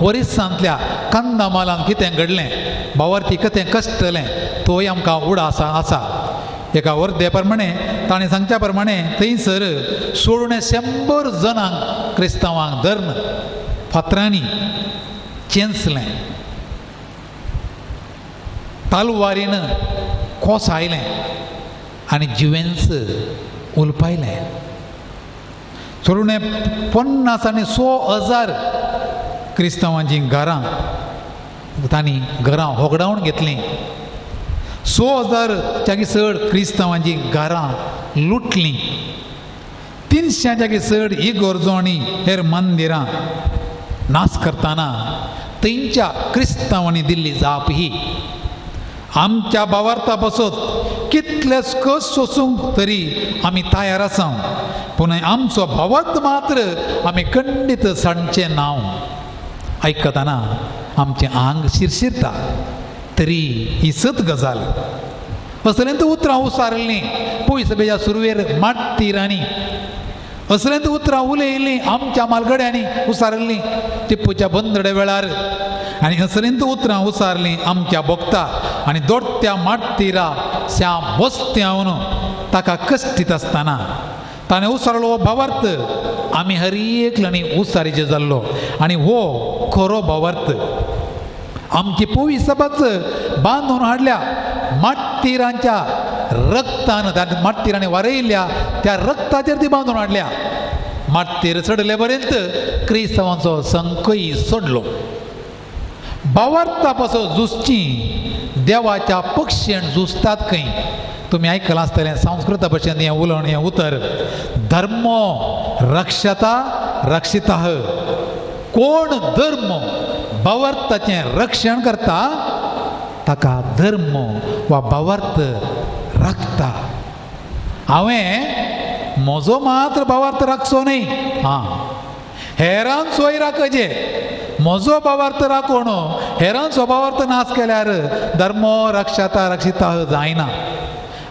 F: ओरिसांतल्या कंदमालान कितें घडलें भावार्थी कितें कश्टलें तोय आमकां उडासा आसा एका वर्दे प्रमाणे ताणें सांगच्या प्रमाणे थंयसर सोडून 100 जणांक क्रिस्तांवांक धर्न फातरांनी चेंचलें तालवारीन कोसायलें आनी जिवेंस उलपायलें सोडून 50 आनी 100,000 क्रिस्तांवांची घरां तांणी घरां होगडावन घेतलीं 100,000 च्याकी चड क्रिस्तांवांची घरां लुटलीं 300 च्याकी चड इगोर्जो आनी हेर मंदिरां नाश करतना थंयच्या क्रिस्तांवांनी दिल्ली जाप ही आमच्या भावार्था पासत कितलेच कस सोसूंक तरी आमी तयार आसा पूण आमचो भावार्थ मात्र आमी खंडीत सांडचें नांव आयकतना आमचें आंग शिरशिरता तरी ही सत गजाल असलेंत उतरां उसारलीं पळय सभेच्या सुरवेर माट्टिरांनी असलेंत उतरां उलयलीं आमच्या मालगड्यांनी उसारलीं टिपूच्या बंदडे वेळार आनी असलेंत उतरां उसारलीं आमच्या भोगता आनी दोडत्या माट्टिरा श्याम बसत्यावन ताका कश्टीत आसतना ताणें उसरलो हो भावार्थ आमी हर एकल्यानी उसारीचे जाल्लो आनी हो खरो भावार्थ आमची पोवी सभाच बांदून हाडल्या माट्टिरांच्या रक्तान माट्टिरांनी वारयल्ल्या त्या रक्ताचेर ती बांदून हाडल्या माट्टेर चडले पर्यंत क्रिस्तवांचो संकय सोडलो भावार्था पासून झुजची देवाच्या पक्षेन झुजतात खंय तुमी आयकलां आसतलें संस्कृता भशेन हें उलोवण हें उतर धर्मो रक्षता रक्षिताः कोण धर्म भावार्थाचें रक्षण करता ताका धर्म वा भावार्थ राखता हांवें म्हजो मात्र भावार्थ राखचो न्ही हेरांचोय राखजे म्हजो भावार्थ राखून हेरांचो भावार्थ नाश केल्यार धर्मो रक्षता रक्षिता जायना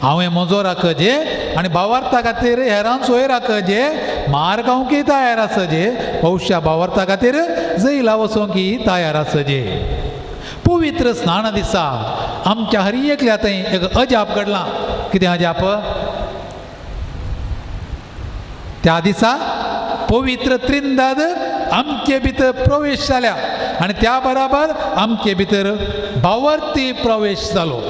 F: हांवें म्हजो राखजे आनी भावार्था खातीर हेरांचोय राखजे मार खावंकय तयार आसजे भविश्या भावार्था खातीर जैला वचोंकय तयार आसजे पवित्र स्नाना दिसा आमच्या हर एकल्या थंय एक अजाप घडलां कितें अजाप त्या दिसा पवित्र त्रिंदाद आमचे भितर प्रवेश जाल्या आनी त्या बराबर आमचे भितर भावार्थी प्रवेश जालो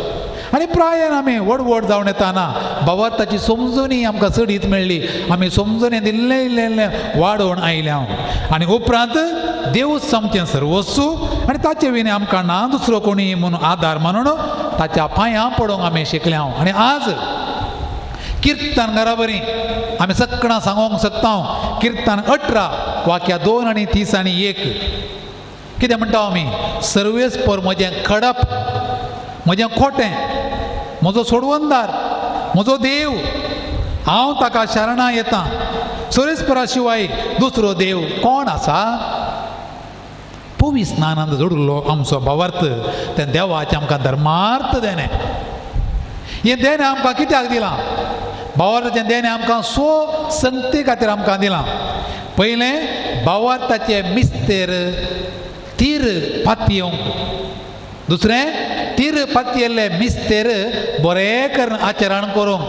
F: आनी प्रायान आमी व्हड जावन येताना भावार्थाची समजुनी आमकां चडीत मेळ्ळी आमी समजुनें इल्लें इल्लें वाडोवन आयल्या आनी उपरांत देवूच आमचें सर्वस्व आनी ताचे विने आमकां ना दुसरो कोणी म्हणून आदार म्हणून ताच्या पांयां पडोवंक आमी शिकल्या आनी आज किर्तन घरा बरी आमी सगळां सांगोंक शकता किर्तन 18 वाक्या 2 आनी 30 आनी 1 कितें म्हणटा आमी सर्वेस्पर म्हजें खडप म्हजें खोटें म्हजो सोडवंदार म्हजो देव हांव ताका शरणा येतां सर्वेस्परा शिवाय दुसरो देव कोण आसा पवी स्नानांत जोडिल्लो आमचो भावार्थ तें देवाचें आमकां धर्मार्थ देणें हें देणें आमकां कित्याक दिलां भावार्थाचें देणें आमकां संगती खातीर आमकां दिलां पयलें भावार्थाचें मिस्तेर तीर पातयेवंक दुसरें तीर पातयेल्ले मिस्तेर बरें करून आचरण करूंक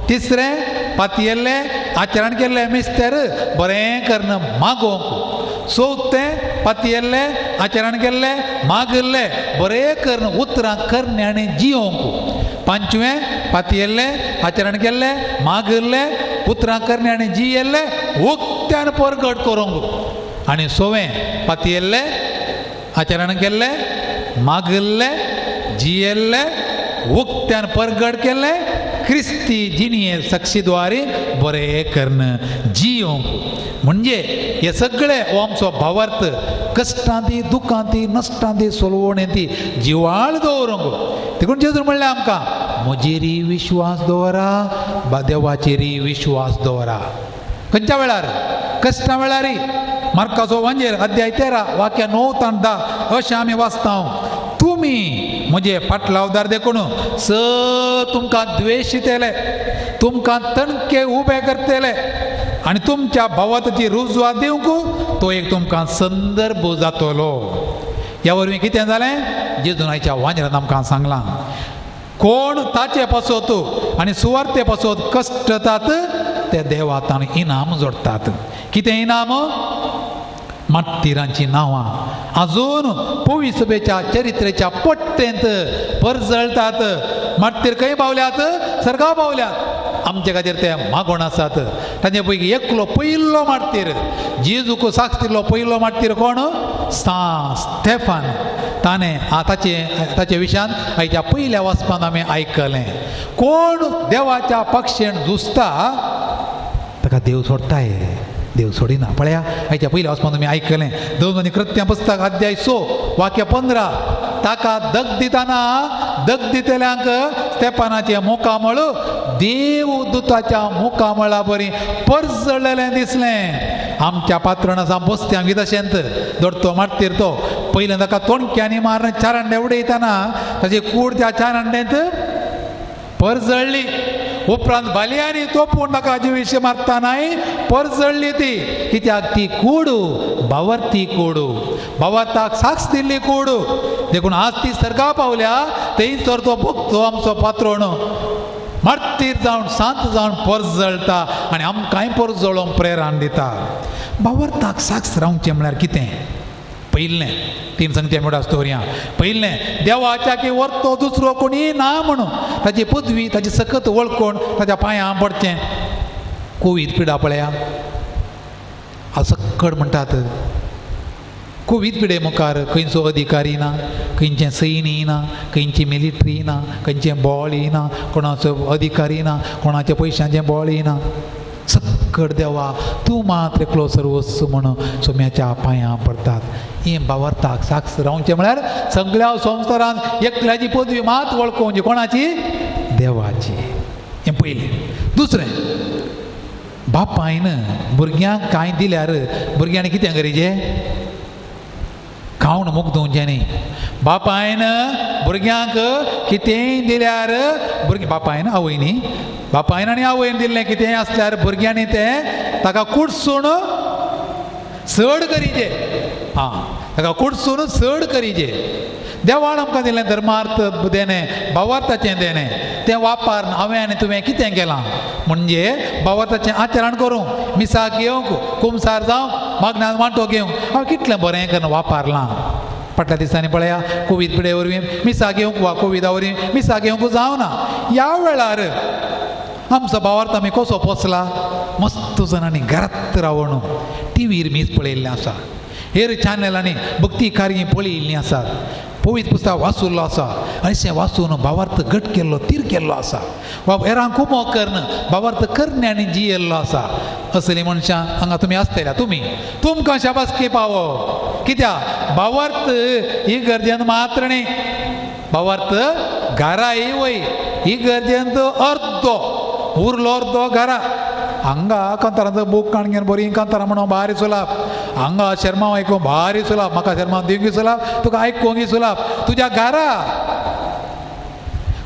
F: तिसरें पातयेल्लें आचरण केल्लें मिस्तेर बरें करून मागोवंक चवथें पातयेल्लें आचरण केल्लें मागिल्लें बरें करून उतरां करणे आनी जियोवंक पांचवें पातयेल्लें आचरण केल्लें मागिल्लें उतरां करणे आनी जियेल्लें उक्त्यान परगट करूंक आनी सवें पातयेल्लें आचरण केल्लें मागिल्लें जियेल्लें उक्त्यान परगट केल्लें क्रिस्ती जिणये साक्षीद्वारे बरें करून जियोवंक म्हणजे हे सगळे हो आमचो भावार्थ कश्टांती दुखांती नश्टांती सोलवणेंती जिवाळ दवरूंक देखून जेजून म्हणलें आमकां म्हजेरी विश्वास दवरा देवाचेरी विश्वास दवरा खंयच्या वेळार कश्टा वेळार मार्काचो वांजेर अध्याय 13 वाक्य 9 ते 10 अशें आमी वाचता तुमी म्हजे फाटलावदार देखून तुमकां द्वेशितेले तुमकां तणके उबे करतेले आनी तुमच्या भावार्थाची रुजवात दिवंक तो एक तुमकां संदर्भ जातलो ह्या वरवीं कितें जालें जेजून आयच्या वांजेरांत आमकां सांगलां कोण ताचे पासत आनी सुवार्ते पासत कश्टतात ते देवातान इनाम जोडतात कितें इनाम माट्टिरांची नांवां अजून पवी सभेच्या चरित्रेच्या पट्टेंत परजळतात माट्टीर खंय पावल्यात सर्गा पावल्यात आमचे खातीर ते मागोण आसात ताचे पैकी एकलो पयलो माट्टीर जेजूक साक्ष दिल्लो पयलो माट्टीर कोण स्तेफान ताणें ताचे विशयान आयच्या पयल्या वचपान आमी आयकलें कोण देवाच्या पक्षेन झुजता ताका देव सोडटाय देव सोडिना पळया आयच्या पयल्या वचपान तुमी आयकलें 2 कृत्यां पुस्तक अध्याय 6 वाक्य 15 ताका दग दिताना दग दितेल्यांक स्तेफानाचें मुखामळ देवदूताच्या मुखामळा बरी परजळलेलें दिसलें आमच्या पात्रण आसा बसत्यांक तशेंत दडतो माट्टीर तो पयलें ताका तोणक्यांनी मारून चारांडे उडयतना ताची कूड त्या चारांडेंत परजळ्ळी उपरांत बालयांनी तोपून ताका जिवीशी मारतानाय परजळ्ळी ती कित्याक ती कूड भावार्थी कूड भावार्थाक साक्ष दिल्ली कूड देखून आज ती सर्गा पावल्या थंयसर तो भक्त आमचो पात्रोण मार्तीर जावन सांत जावन परत जळटा आनी आमकांय परत जळोवंक प्रेरण दिता बावरताक साक्ष रावचें म्हळ्यार कितें पयलें तीन सांगचे मोठा स्टोरया पयलें देवाच्या की वर्तो दुसरो कोणी ना म्हणून ताची पदवी ताची सकत वळखून ताच्या पांयां पडचें कोवीड पिडा पळया सकट म्हणटात कोवीड पिडे मुखार खंयचो अधिकारी ना खंयचें सैनी ना खंयची मिलिटरी ना खंयचें बळ येना कोणाचो अधिकारी ना कोणाच्या पयशांचें बळ येना सकट देवा तूं मात्र क्लोजर वच म्हणून सोम्याच्या पांयां पडटात हें बावरताक साक्ष रावचें म्हळ्यार सगळ्या संवसारांत एकल्याची पदवी मात वळखोवची कोणाची देवाची हें पयलें दुसरें बापायन भुरग्यांक कांय दिल्यार भुरग्यांनी कितें करीचें खावन मुख धुवचें न्ही बापायन भुरग्यांक कितेंय दिल्यार भुरगीं बापायन आवयनी बापायन आनी आवयन दिल्लें कितेंय आसल्यार भुरग्यांनी तें ताका कुडसून चड करीचें ताका कुडसून चड करीचें देवान आमकां दिल्लें धर्मार्थ देणें भावार्थाचें देणें तें वापरून हांवें आनी तुवें कितें केलां म्हणजे भावार्थाचें आचरण करूंक मिसाक घेवंक कुमसार जावंक मागण्यांत वांटो घेवंक हांव कितलें बरें करून वापरलां फाटल्या दिसांनी पळया कोवीड पिडे वरवीं मिसा घेवंक वा कोविडा वरवीं मिसा घेवंक जावना ह्या वेळार आमचो भावार्थ आमी कसो पोसला मस्त जाणांनी घरात रावून टीव्हीर मीस पळयल्लें आसा हेर चॅनलांनी भक्ती कार्य पळयल्लीं आसात पवित्र पुस्तक वाचुल्लो आसा अशें वाचून भावार्थ घट केल्लो तीर केल्लो आसा वा हेरांक खूब कर्ण भावार्थ करण्यांनी जियेल्लो आसा असलीं मनशां हांगा तुमी आसतल्या तुमकां शाबासकी पावो कित्याक भावार्थ ही गरजेन मात्र न्ही भावार्थ घरा येवय ही गरजेन अर्दो उरलो अर्दो घरा हांगा कांतारांचो बूक काणगेन बरी कांतारां म्हणून भारी सुलाब हांगा शर्मा आयकूंक भारी सुलाब म्हाका शर्मा दिवंक सुलाब तुका आयकूंक सुलाब तुज्या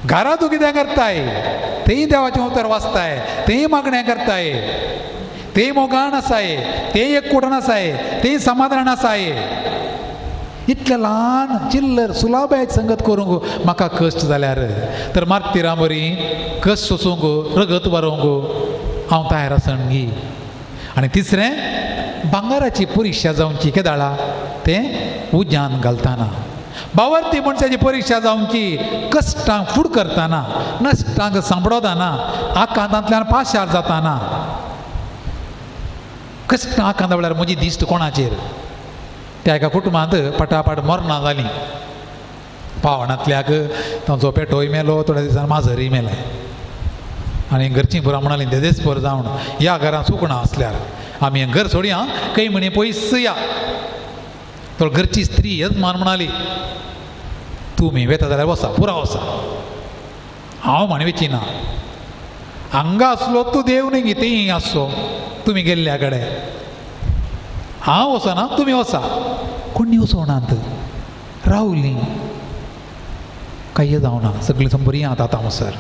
F: घरा तूं कितें करताय तेंय देवाचें उतर वाचताय तेंय मागणें करताय तेंय मोगाण आसाय तेंय एकवटण आसाय तेंय समाधान आसाय इतलें ल्हान चिल्लर सुलाबायत संगत करूंक म्हाका कश्ट जाल्यार तर मार्तिरां बरी कश्ट सोसूंक रगत व्हरूंक हांव तयार आसनगी आनी तिसरें भांगाराची परिक्षा जावची केदाळा तें उज्यान घालतना भावार्थी मनशाची परिक्षा जावची कश्टांक फूड करतना नश्टांक सांपडोतना आकांतांतल्यान पाशार जाताना कश्टां आकांता म्हळ्यार म्हजी दिश्ट कोणाचेर त्या एका कुटुंबांत पटापट मरणां जालीं पावणांतल्याक तांचो पेटोय मेलो थोड्या दिसांनी माजरय मेलें आनी घरचीं पुरा म्हणालीं देदेस्पर जावन ह्या घरांत सुकणां आसल्यार आमी हें घर सोडया खंय म्हणी पयस या तो घरची स्त्री यजमान म्हणाली तुमी वेता जाल्यार वसा पुरा वसा हांव म्हणे वेचिना हांगा आसलो तूं देव न्ही गी तेंय आसचो तुमी गेल्ल्या कडेन हांव वचना तुमी वसा कोणी वचोनात रावलीं काय जावना सगळीं बरीं आतां हांगासर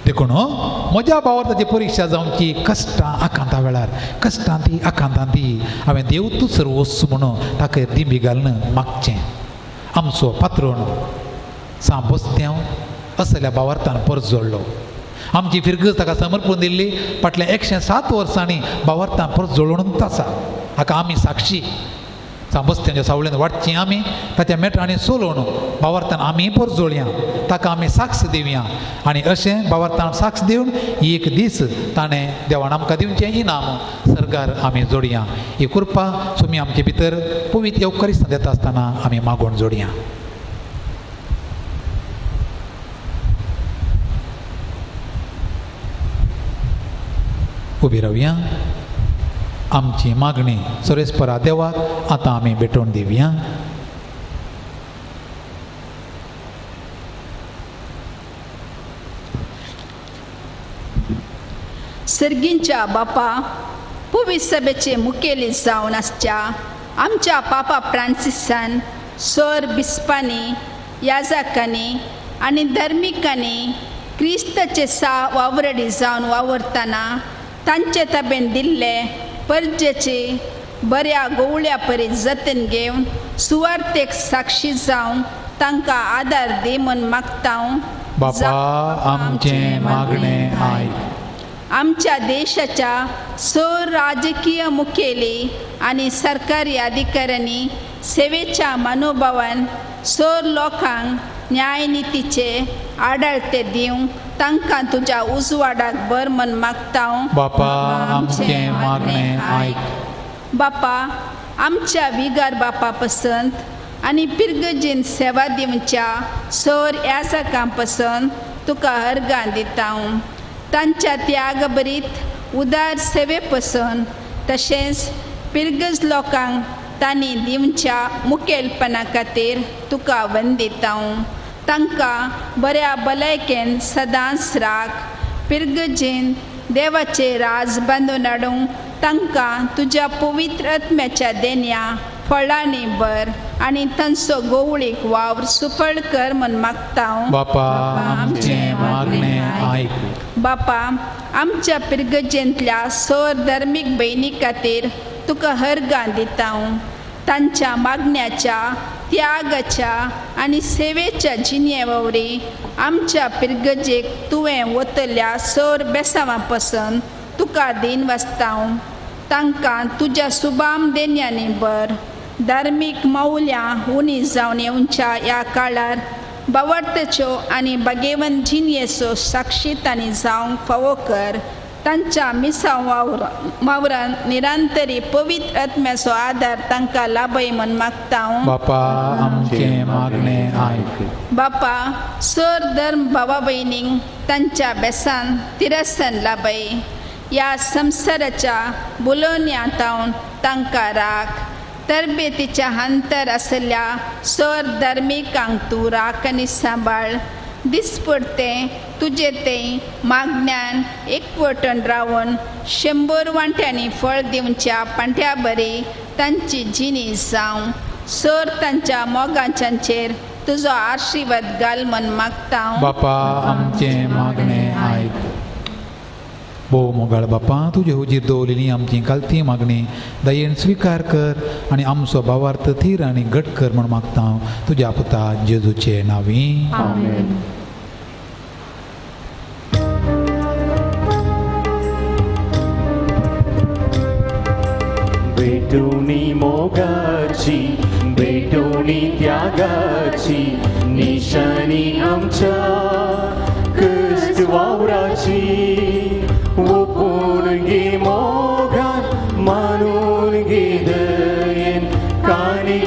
F: देखून म्हज्या भावार्थाची परिक्षा जावची कश्टां आकांता वेळार कश्टां ती आकांतां ती हांवें देव तूं सर्वस्व म्हणून ताका दिंबी घालून मागचें आमचो पात्रोण सा बस्त्यांव असल्या भावार्थान परत जोडलो आमची फिरगत ताका समर्पण दिल्ली फाटल्या 107 वर्सांनी भावार्थान परत जोडूनच आसा हाका आमी साक्षी बस्त्यांच्या सावळेन वाडची आमी ताच्या मेटांनी सोलोवन भावार्थान आमी परत जोडया ताका आमी साक्ष दिवया आनी अशें भावार्थान साक्ष दिवन एक दीस ताणें देवान आमकां दिवचें इनाम सरकार आमी जोडया ही कृपा तुमी आमचे भितर पवित्र येवकारिस्तां देता आसतना आमी मागोवन जोडया उबी रावया आमची मागणी सुरेस्परा देवाक आतां आमी भेटोवन दिवया
J: सर्गींच्या बापा पवित्र सभेचे मुखेली जावन आसच्या आमच्या पापा फ्रांसिसान सर बिस्पांनी याजकांनी आनी धर्मिकांनी क्रिस्ताचे वावरडी जावन वावरतना तांचे ताब्यान दिल्ले परजेची बऱ्या गोवळ्या परी जतन घेवन सुवार्थेक साक्षी जावन तांकां आदार दी म्हूण मागता
F: बापा आमचे मागणे आयक.
J: आमच्या देशाच्या सर राजकीय मुखेली आणि सरकारी अधिकाऱ्यांनी सेवेच्या मनोभावान सर लोकांक न्यायनितीचे आडळते दिवंक तांकां तुज्या उजवाडाक बर म्हण मागता.
F: बापा आमचे मागणे आयक.
J: बापा आमच्या विगार बापा पसंत आनी पिरगजीन सेवा दिवच्या सर याजकां पसंत तुका अर्गां दिता. तांच्या त्याग बरीत उदार सेवे पसंत तशेंच पिरगज लोकांक तांणी दिवच्या मुखेलपणा खातीर तुका वंदिता. तांकां बऱ्या भलायकेन सदांच राख. पिरगजीन देवाचे राज बांदून हाडूंक तांकां तुज्या पवित्र आत्म्याच्या देण्या फळांनी भर आनी तांचो गोवळीक वावर सुफळ कर म्हण मागता.
F: बापा आमचे मागणे आयक.
J: बापा आमच्या पिरगजेंतल्या सर धर्मीक भयणी खातीर तुका अर्गां दिता. तांच्या मागण्याच्या त्यागाच्या आनी सेवेच्या जिणे ववरी आमच्या पिरगजेक तुवें वतल्या सर बेसांवां पसंत तुका दिन वाचता. तांकां तुज्या सुबाम देण्यांनी भर. धार्मीक मौल्यां उणी जावन येवच्या ह्या काळार बावडतेच्यो आनी बागेवन जिणयेचो साक्षीत आनी जावंक फावो कर. तांच्या मिसांव वावरान निरांतरी पवित्र आत्म्याचो आदार तांकां लाभय म्हण मागता.
F: बापा आमचे मागणे आयक.
J: बापा सर धर्म भावा भयणींक तांच्या बेसान तिरसन लाभय. ह्या संवसाराच्या बुलोन्यांतावन तांकां राख. तरबेतीच्या अंतर आसल्या सर धर्मिकांक तूं राख आनी सांबाळ. दिसपडते तुजे ते मागण्यान एकवटून रावन 100 वांट्यांनी फळ दिवच्या पांट्या बरी तांची जिणी जावं. सर तांच्या मोगांच्यांचेर तुजो आशिर्वाद घाल म्हण मागता.
F: बापा आमचे मागणे आयक. भोव मोगाळ बापा तुजे हुजीर दवरलेली आमची कालती मागणी दयेन स्विकार कर आनी आमचो भावार्थ थीर आनी घट कर म्हण मागता तुज्या पुता जेजूचे नांवी.
A: आमेन.
I: भेटूनी मोगाची भेटूनी त्यागाची निशाणी आमच्या कष्ट वावराची. ओपून घे मोगान मानून घे दयेन काणी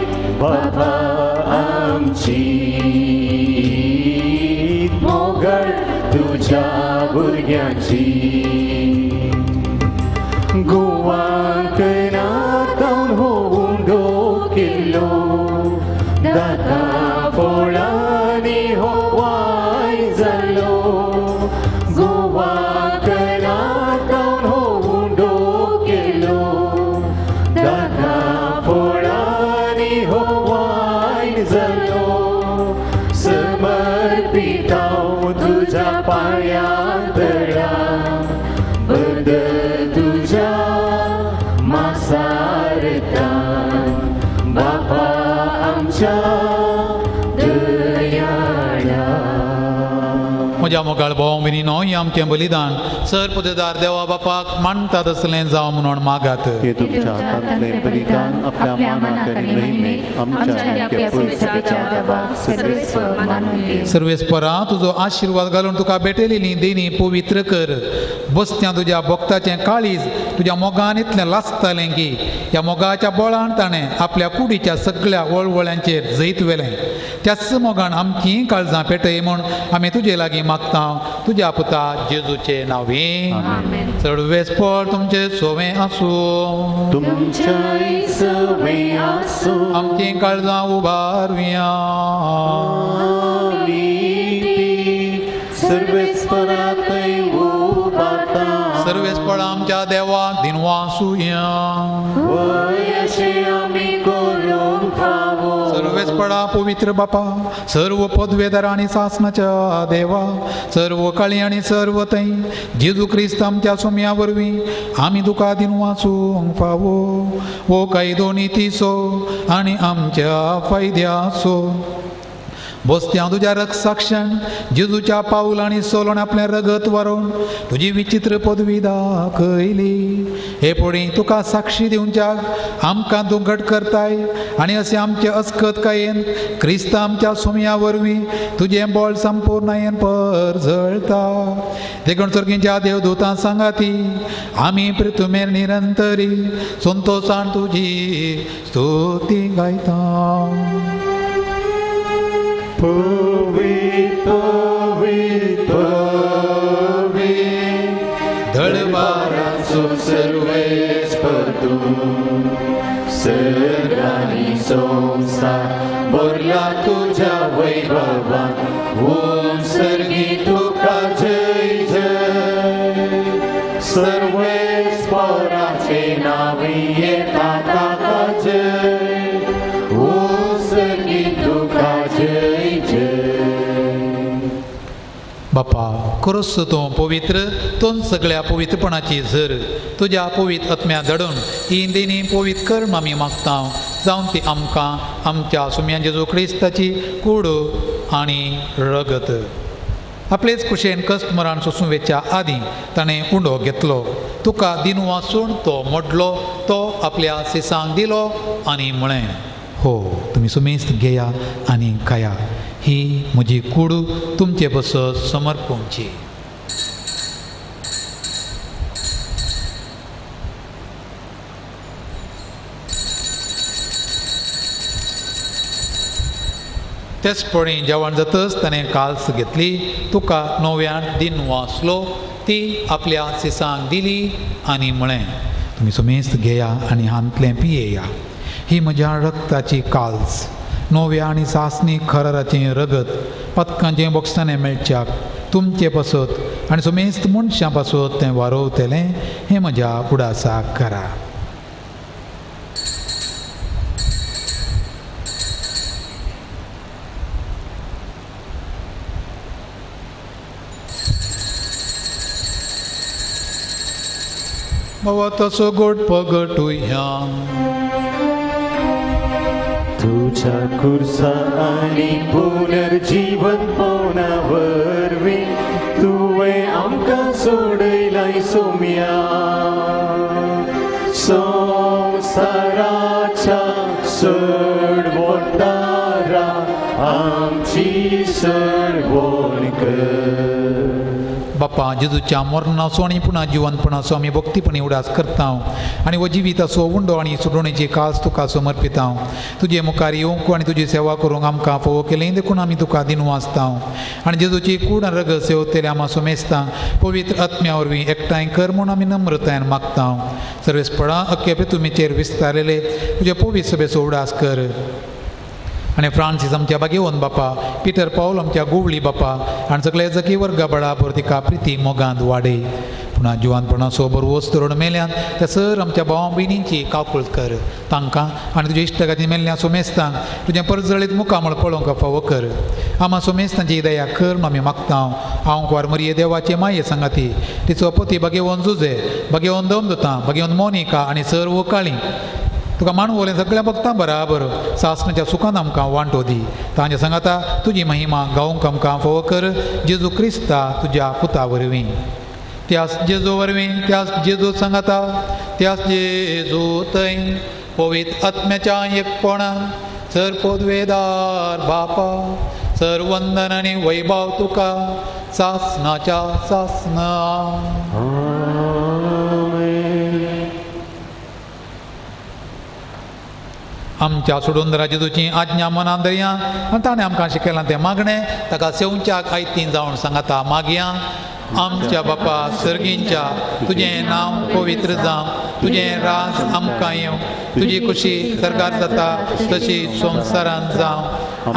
I: बाबा आमची. मोगळ तुझ्या भुरग्यांची. गोवांक नातावन होऊन डोकेलो दाता पोळांनी हो वाय जालो. गोवांक नातावन होऊन डोकेलो दाता पोळांनी हो वाय जालो. समर्पित हांव तुझ्या पांयां तळा. बदल तुझ्या मासारता. बापा आमच्या दयाळा.
F: म्हज्या मोगाळ भाव भयणीनो हें आमचें बलिदान सर पुतेदार देवा बापाक मानता तसलें जावं म्हणून मागात.
G: हे तुमच्या हातांतलें बलिदान आपल्या मानाक आनी महिमेक आमच्या
F: सर्वेस्परा तुजो आशिर्वाद घालून तुका भेटलेली देणी पवित्र कर. बसत्या तुज्या भक्ताचें काळीज तुज्या मोगान इतलें लासतालें की ह्या मोगाच्या बळान ताणें आपल्या कुडीच्या सगळ्या वळवळ्यांचेर जैत वेलें. त्याच मोगान आमचीं काळजां पेटय म्हूण आमी तुजे लागीं मागता तुज्या पुता जेजूचे नांवी. सर्वेस्पर तुमचे सोवें आसूं.
I: तुमचें सोवें आसूं.
F: आमचीं काळजां उबारुया.
I: सर्वेस्परांतय उबारता.
F: सर्वेस्पर आमच्या देवा दिनवासुया.
I: वयशें आमी करूंक फावो.
F: सर्वेस्परा पवित्र बापा सर्व पदवेदार आनी सासनाच्या देवा सर्व काळी आनी सर्व तै जेजू क्रिस्त आमच्या सोम्या वरवीं आमी तुका दिनवासूंक फावो. वो कायदो नितीचो आनी आमच्या फायद्याचो बसते हांव तुज्या रक्त साक्षान जेजूच्या पाऊल आनी सोलोन आपलें रगत व्हरून तुजी विचित्र पदवी दाखयली. हे पळय तुका साक्षी दिवच्याक आमकां तूं घट करताय आनी अशें आमचे अस्खतकायेन क्रिस्त आमच्या सोम्या वरवीं तुजें बळ संपूर्णयेन परजळता. देखून सर्गींच्या देवदूतां सांगाती आमी पृथ्वीमेर निरंतरी संतोशान तुजी स्तुती गायता.
I: दळबाराचो सर्वेस्पर तूं सर्गांनी संसार भरला तुज्या वैभवान ओम सर्गी तुका जय जय. सर्वेस्पराचे नावी येता ताका जय ओम सर्गी तुका जय जय.
F: बापा खरोच तूं पवित्र तूं सगळ्या पवित्रपणाची झर तुज्या पवित्र आत्म्या धडून ही देणी पवित्र कर्म आमी मागता जावन ती आमकां आमच्या सुम्या जेजू क्रिस्ताची कूड आनी रगत आपलेच कुशेन कश्ट मरण सोंसूं वेच्या आदीं ताणें उंडो घेतलो. तुका दिनू वाचून तो मोडलो तो आपल्या सिसांक दिलो आनी म्हळें हो तुमी सुमेस्त घेया आनी खाया ही म्हजी कूड तुमचे बसत समर्पूंची. तेच पळय जेवण जातच ताणें काल्स घेतली तुका नव्यान दिन वाचलो ती आपल्या सिसांक दिली आनी म्हळें तुमी सुमेस्त घेया आनी हांतलें पियेया ही म्हज्या रक्ताची काल्स नव्या आनी सासणी खराराचें रगत पथकांचें बक्षांनी मेळच्याक तुमचे पासत आनी सुमेस्त मनशां पासत तें वारोवतलें हें म्हज्या उडासाक करा. बाबा तसो गोड पगटुया
I: तुझ्या खुर्सा आनी पुनर्जीवन पोना वरवीं तुवें आमकां सोडयलाय सोम्या. संवसाराच्या सडवटारा आमची सडवण कर.
F: बापा जेजूच्या मरणाचो आनी पुन्हा जिवंतपणाचो आमी भक्तीपणी उडास करता आनी हो जिविताचो उंडो आनी सुडोवणेची कास तुका समर्पिता. तुजे मुखार येवंक आनी तुजी सेवा करूंक आमकां फोव केलें देखून आमी तुका दिन वाचता आनी जेजूची कूड रग सेवतले आमी सोमेस्ता पवित्र आत्म्या वरवीं एकठांय कर म्हूण आमी नम्रतायेन मागता. सर्वेस्पळा अख्खे पृथ्वीचेर विस्तारलेले तुजे पवित्र सभेचो उडास कर आनी फ्रांसीस आमच्या बागेवन बापा पिटर पावल आमच्या गुवळी बापा आनी सगळे जकी वर्गा बळापर तिका प्रिती मोगांत वाडय. पुन्हा जिवानपणाचो बरो वस्तोड मेल्यान त्या सर आमच्या भावां भयणींची काकूळ कर तांकां आनी तुज्या इश्टगाती मेल्ल्या सोमेस्तांक तुजें परजळीत मुखामळ पळोवंक फावो कर. आमा सोमेस्तांची दया कर आमी मागता. हांव कुवार मरिये देवाचे माये सांगाती तिचो पती बागेवन जुजे बागेवन दमदतां बागेवन मोनिका आनी सर वकाळी तुका मानवलें सगळ्या भक्तां बराबर सासणाच्या सुखान आमकां वांटो दी. तांच्या सांगाता तुजी महिमा गावंक आमकां फोव कर जेजू क्रिस्ता तुज्या पुता वरवीं. त्याच जेजू वरवीं त्याच जेजू सांगाता त्याच जेजू थंय पवित्र आत्म्याच्या एकपणान सर पदवेदार बापा सर वंदन आनी वैभव तुका सासणाच्या सासना. आमच्या सोडून जेजूची आज्ञा मनांत धरया आनी ताणें आमकां शिकयलां तें मागणें ताका सेवच्याक आयतीं जावन सांगाता मागया. आमच्या बापा सर्गींच्या तुजें नांव पवित्र जावं तुजें राज आमकां येवं तुजी खुशी सरकार जाता तशी संवसारांत जावं.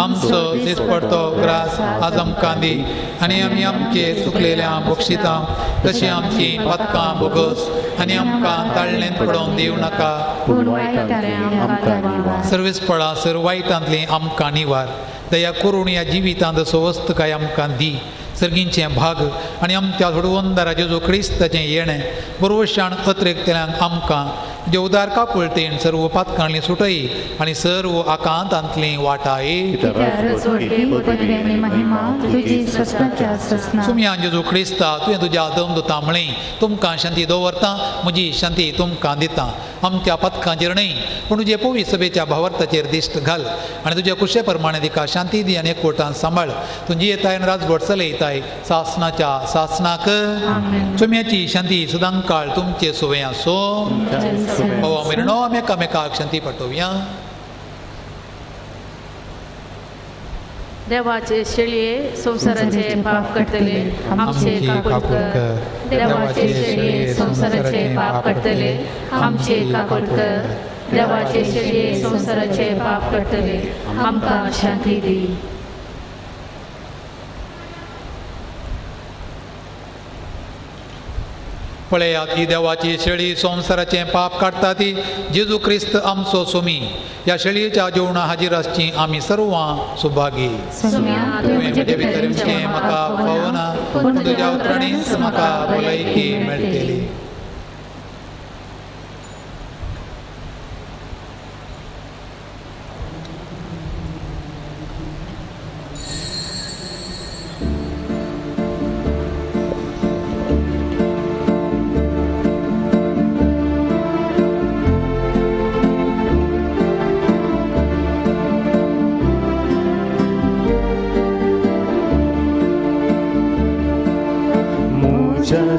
F: आमचो दिसपडतो ग्रास आज आमकां दी आनी आमी आमचे चुकलेल्यांक बक्षिता तशी आमची पथकां बोगस आनी आमकां ताळणेंत पडोवंक दिवं नाका. सर्वेस्पळा सर वायटांतली आमकां निवार दया करून ह्या जिवितांत स्वस्थ काय आमकां दी. सर्गींचे भाग आनी आमच्या सोडवंदारा जेजू क्रिस्ताचें येणें बरोवशाण अत्रेकतल्यांक आमकां तुझे उदारका पळतेन सर्व पातकांतली सुटई आनी सर्व आकांतांतली वाटाई सुमयान जेजू क्रिस्ता तुवें तुज्या दमदुतांमळी तुमकां शांती दवरता म्हजी शांती तुमकां दिता आमच्या पथकांचेर न्हय पूण तुजे पवित्र सभेच्या भावार्थाचेर दिश्ट घाल आनी तुज्या कुशे प्रमाणे तिका शांती दी आनी एकवटान सांबाळ तुजी येताय आनी राजवट चलयताय सासनाच्या सासनाक सुम्याची शांती सदां काळ तुमचे सुवे आसो भावा मिरणो आमी एकामेकाक शांती पाठोवया
K: देवाचे शेळये संसाराचे पाप करतले आमचे काकुळकर देवाचे शेळये संसाराचे पाप करतले आमचे काकुळकर देवाचे शेळये संसाराचे पाप करतले आमकां शांती दी
F: पळयात ही देवाची शेळी संसाराचे पाप काडटा ती जेजू क्रिस्त आमचो सोमी ह्या शेळयेच्या जेवणा हाजीर आसची आमी सर्वां सुभागी तुवें भितरचें म्हाका पावना पूण तुज्या उतरणीच म्हाका भलायकी मेळटली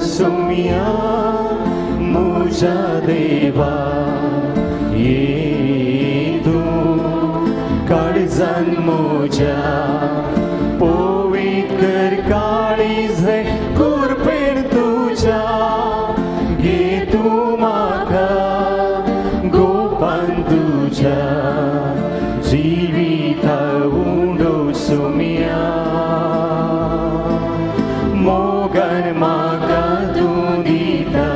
I: सुमिया मुझा देवा ये तू काळजान मोजा पवित्र काळीज कुरपेण तुझ्या घे तू म्हाका गोपान तुझ्या जिविता उंडो सुमिया मोगन म्हाका तूं दिता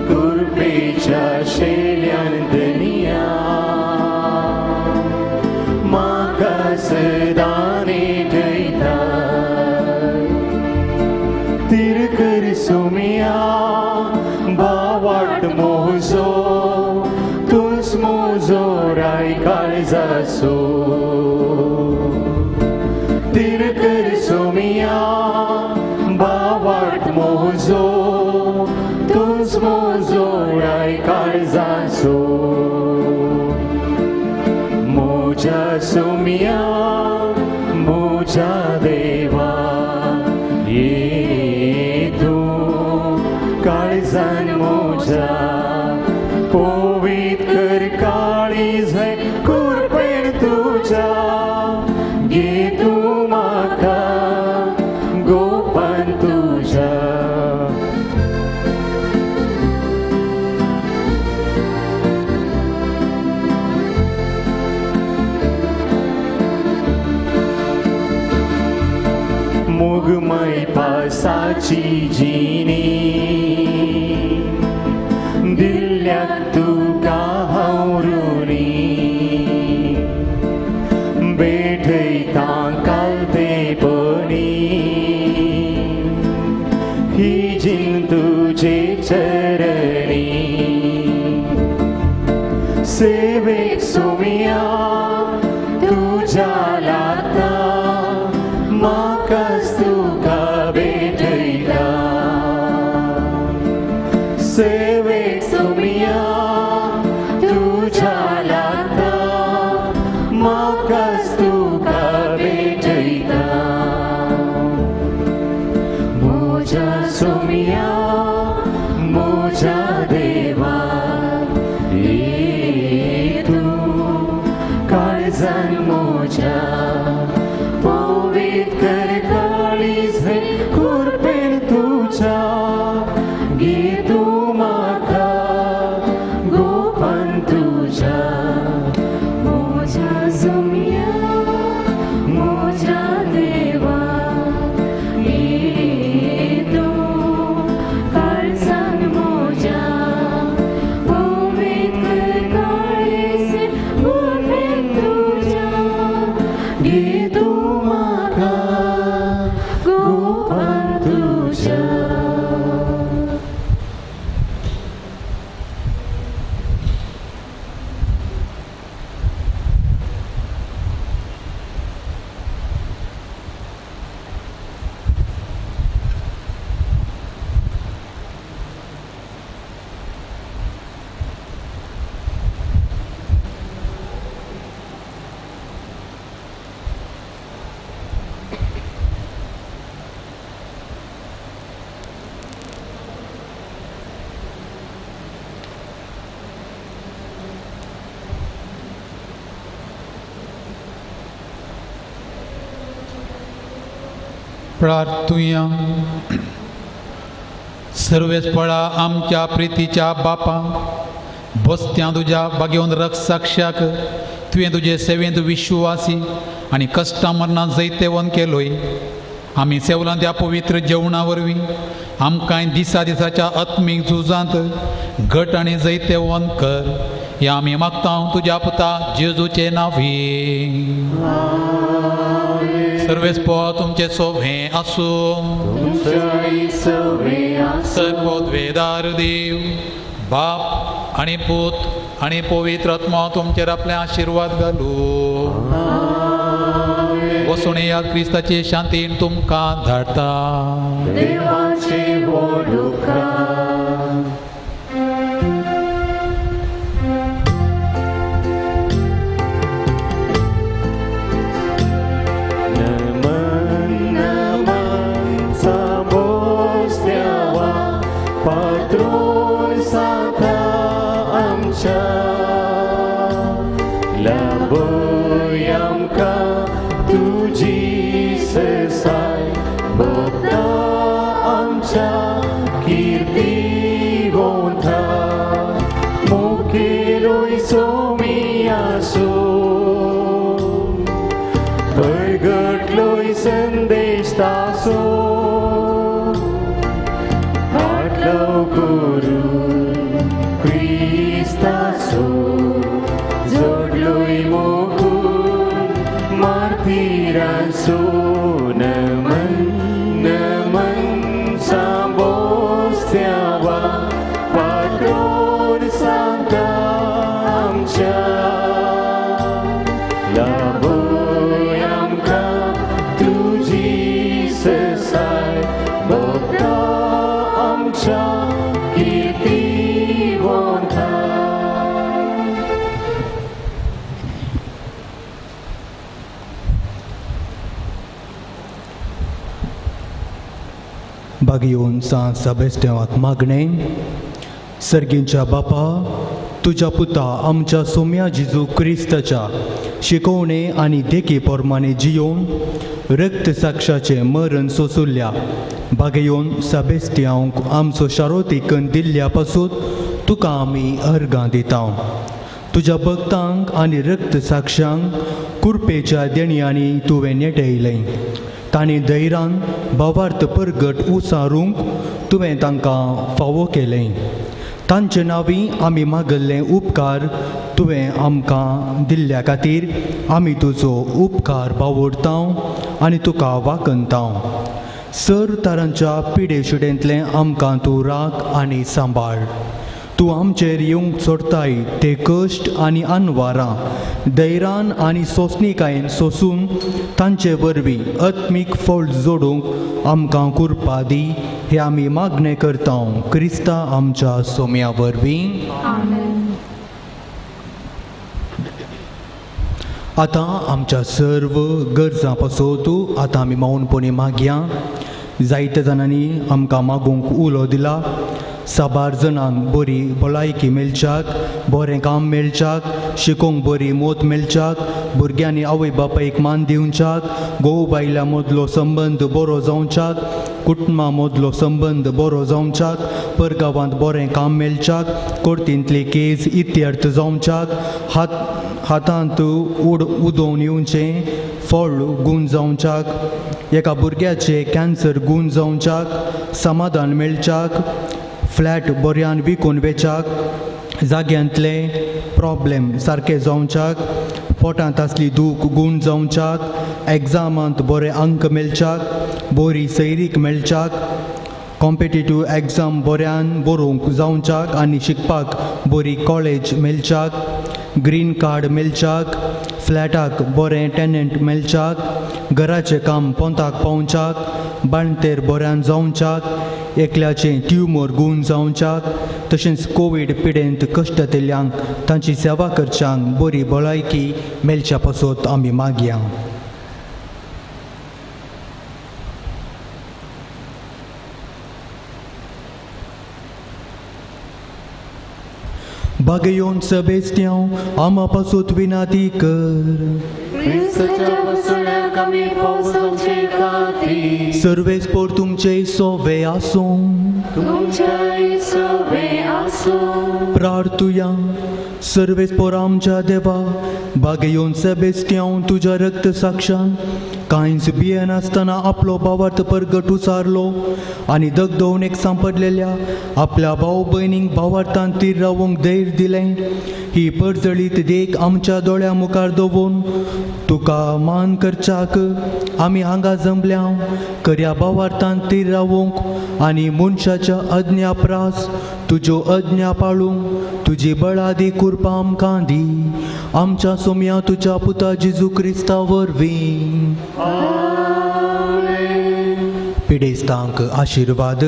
I: कुरपेच्या शेल्यान दनिया म्हाका सदां न्हेटयता तिरकर सुमिया बावाट मोजो तूंच मोजो राय काळजाचो तिरकर सुमिया बावाट मोजो तूंच मोजो राय काळजाचो मोजा सुमिया मोजा देवा ये तूं काळजान मोजा पवित्र काळीज कुरपेण तुझ्या घे तूं म्हाका गोपान तुझ्या मोगमय पासाची जिणी दिल्ल्याक तुका हावरुनी बेठयता कालतेपणी ही जीण तुजे चरणी सेवेक सुमिया तुज्या लाता म्हाकाच तुका बेठयता सेवेक सुमिया तुज्या लाता म्हाकाच तुका बेठयता मोजा सुमिया मोजा देवा ये तूं काळजान मोजा पवित्र काळीज कुरपेण तुझ्या घे तूं म्हाका गोपान तुझ्या मोजा सुमिया मोजा देवा ये तूं काळजान मोजा पवित्र काळीज कुरपेण तुझ्या
F: प्रार्थुया. सर्वेस्पळा आमच्या प्रितीच्या बापा, बसत्या तुझ्या बागेवन रक्षसाक्षाक तुवें तुजे सेवेंत विश्वासी आनी कश्टां मरणां जैतेवन केलोय. आमी सेवलां त्या पवित्र जेवणा वरवीं आमकां दिसा दिसाच्या आत्मीक झुजांत घट आनी जैतेवन कर. हें आमी मागता तुज्या पुता जेजूचे नांवी. सर्वेस्पो तुमचे सोभें आसूं. सर्वोद्वेदार देव बाप आनी पूत आनी पवित्र आत्मा तुमचेर आपले आशिर्वाद घालूं. वसून या क्रिस्ताचे शांतीन तुमकां धाडटा.
L: बागेवन सांत सबेस्टियांत मागणे. सर्गींच्या बापा, तुझ्या पुता आमच्या सोम्या जेजू क्रिस्ताच्या शिकवणे आनी देखे पोरमाने जियोन रक्त साक्षाचे मरण सोसुल्ल्या बागेवन सबेस्टियांक आमचो शारोती कन दिल्ल्या पासून तुका आमी अर्गां दिता. तुज्या भक्तांक आनी रक्त साक्षांक कुरपेच्या देणयांनी तुवें नेटयलें. तांणी धैर्यान भावार्थ परगट उसारूंक तुवें तांकां फावो केलें. तांचे नांवी आमी मागल्ले उपकार तुवें आमकां दिल्ल्या खातीर आमी तुजो उपकार बावोरता आनी तुका वाकनता. सर तरांच्या पिडेशिडेंतलें आमकां तूं राख आनी सांबाळ. तूं आमचेर येवंक सोडताय ते कश्ट आनी आनवारां धैर्यान आनी सोंसणिकायेन सोंसून तांचे वरवीं आत्मीक फळ जोडूंक आमकां कुरपा दी. हे आमी मागणें करता क्रिस्ता आमच्या सोम्या वरवीं. आतां आमच्या सर्व गरजां पासून तूं आतां आमी मौनपणी मागया. जायत्या जाणांनी आमकां मागूंक उलो दिला. साबार जाणांक बरी भलायकी मेळच्याक, बरें काम मेळच्याक, शिकोवंक बरी मोत मेळच्याक, भुरग्यांनी आवय बापायक मान दिवच्याक, घोव बायल्या मदलो संबंद बरो जावच्याक, कुटुंबा मदलो संबंद बरो जावच्याक, परगांवांत बरें काम मेळच्याक, कोर्टींतली केस इत्यर्थ जावच्याक, हातांत उदोवन येवचें फळ गूण जावच्याक, एका भुरग्याचे कॅन्सर गूण जावच्याक, समाधान मेळच्याक, फ्लॅट बऱ्यान विकून वेचाक, जाग्यांतले प्रॉब्लेम सारके जावच्याक, पोटांत आसली दूख गूण जावच्याक, एग्जामांत बरे अंक मेळच्याक, बरी सैरीक मेळच्याक, कॉम्पिटिटीव एग्जाम बऱ्यान बरोवंक जावच्याक आनी शिकपाक बरी कॉलेज मेळच्याक, ग्रीन कार्ड मेळच्याक, फ्लॅटाक बरें टेनंट मेळच्याक, घराचें काम पोंताक पावच्याक, बाणतेर बऱ्यान जावच्याक, एकल्याचें ट्युमर गूण जावच्याक, तशेंच कोवीड पिडेंत कश्टतल्यांक तांची सेवा करच्यांक बरी भलायकी मेळच्या पासून आमी मागया. Bagayón Sebastião, ama pasot विनाती कर
I: ख्रिस्ताच्या बसण्याक आमी पावसाचे खातीर
L: सर्वेस पोर तुमचे सोवे आसूं
I: तुमच्या सवे आसूं
L: प्रार्थुया सर्वेस पोर आमच्या देवा बागेयोन सेबेस्टियान तुझ्या रक्त साक्षान कांयच बिये नासतना आपलो भावार्थ परगट उसारलो आनी दगदवणेक सांपडलेल्या आपल्या भाव भयणींक भावार्थान तीर रावंक धैर्य दिलें ही परजळीत देख आमच्या दोळ्या मुखार दवरून तुका मान करच्याक आमी हांगा जमल्या खऱ्या भावार्थान तीर रावंक आनी मनशाच्या अज्ञा प्रास तुज्यो अज्ञा पाळूंक तुजी बळादी कृपा आमकां दी आमच्या सोम्या तुज्या पुता जेजू क्रिस्ता वरवीं पिडेस्तांक आशिर्वाद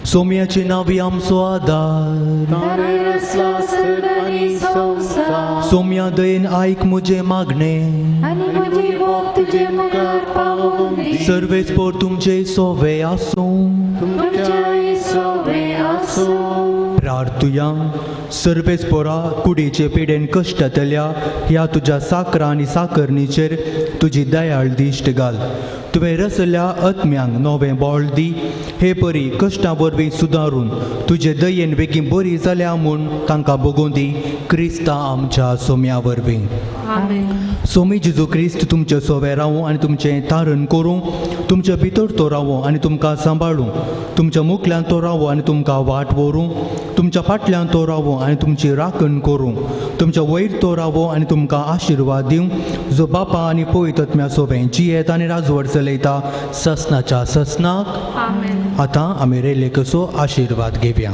L: सोम्याचे नावी आमचो आदार सोम्या दयेन आयक मुजे मागणे सर्वेच पोर तुमचे सोवे आसूं प्रार्थुया सर्वेच पोरा कुडीचे पिडेन कश्टातल्या ह्या तुज्या साकरा आनी साकरणीचेर तुजी दयाळ दिश्ट घाल तुवें रचल्या आत्म्यांक नवें बोळ दी हे परी कश्टां वरवीं सुदारून तुजे दयेन बेगीन बरी जाल्या म्हूण तांकां बगून दी क्रिस्ता आमच्या सोम्या वरवीं सोमी जेजू क्रिस्त तुमचे सोवे रावूं आनी तुमचें तारण करूं तुमच्या भितर तो रावो आनी तुमकां सांबाळूं तुमच्या मुखल्यान तो रावो आनी तुमकां वाट व्हरूं तुमच्या फाटल्यान तो रावो आनी तुमची राखण करूं तुमच्या वयर तो रावो आनी तुमकां आशिर्वाद दिवं जो बापा आनी पवित्र आत्म्या सोबें जियेत आनी राजवट चलयता ससनाच्या ससनाक आतां आमी रेलेकचो आशिर्वाद घेवया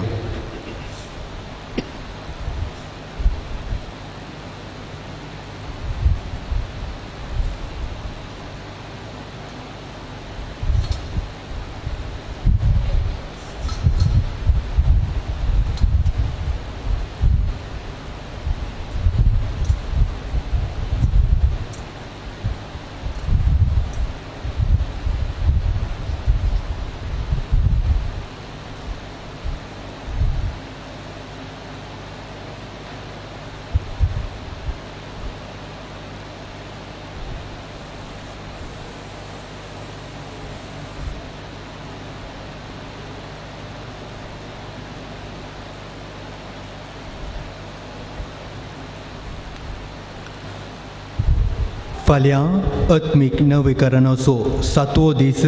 L: फाल्यां आत्मीक नवीकरणाचो 7वो दीस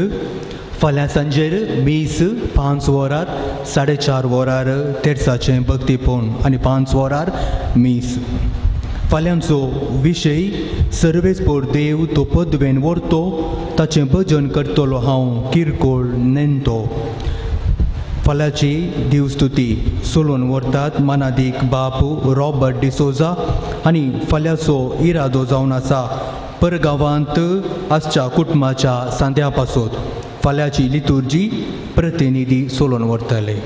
L: फाल्यां सांजेर मीस 5 वरार 4:30 वरार तेर्साचें भक्तीपूण आनी 5 वरार मीस फाल्यांचो विशय सर्वेस पोर देव तो पदवेन व्हरतो ताचें भजन करतलो हांव किरकोळ नेणतो फाल्यांची दिवस्तुती सोलोवन व्हरतात मानादीक बाप रॉबर्ट डिसोजा आनी फाल्यांचो इरादो जावन आसा परगांवांत आसच्या कुटुंबाच्या सांद्या पासत फाल्यांची लितुर्जी प्रतिनिधी सोलोवन व्हरतले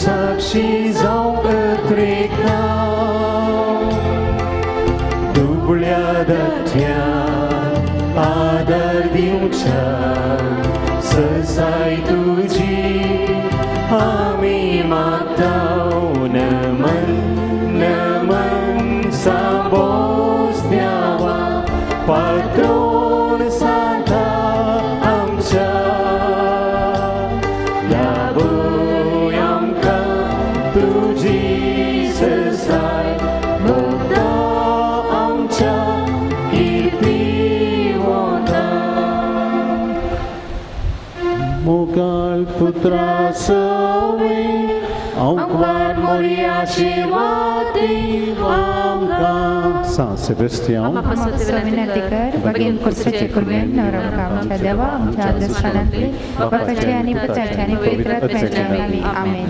I: साक्षी जावंक त्रेका दुबळ्या दत्यान आदर दिवच्या ससाय तुजी आमी मागताव नमन नमन साबोस द्यावा पात्रोन साधा आमच्या तुझी ससाय भोगता आमच्या कीर्ती वोता मोगाळ पुत्रा सवे आमकां मोरी आशिर्वादी आमकां
G: San Sebastião,
E: बगेन कुर्सीचे कुर्वेन नवरम आमच्या देवा आमच्या आदर्शांतले बापाचे आनी पुताचे आनी पवित्र आत्म्याचे नावी आमेन.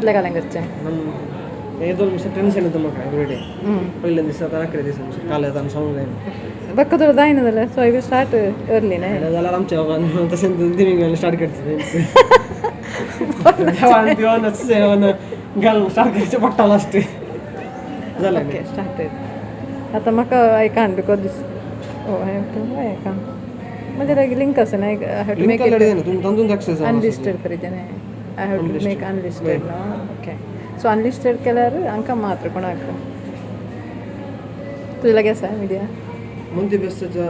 M: मधल्या काल्यां करचें
N: हे 2 दिवस टेन्शन येतं म्हाका एवरीडे पयल्या दिसा आतां 11 दिसा काल आतां सांगूंक जायना
M: बक्क तुला जायना जाल्यार so I will start early न्हय
N: जाल्यार आमच्या गांवांत तशें दिमी घालून स्टार्ट करचें देवान दिवानच घालून स्टार्ट करचें पडटा लास्ट जालें
M: ओके स्टार्टेड आतां म्हाका I can't because this I can't म्हणजे लायक लिंक आसा न्हय आय हॅव टू मेक
N: तुमी तातूंत एक्सेस
M: अनलिस्टेड करीत न्हय I have to make unlisted न्हू ओके सो अनलिस्टेड केल्यार हांकां मात्र कोणाक तुजे लागीं आसा मिडिया
N: मंदी बेस्ताच्या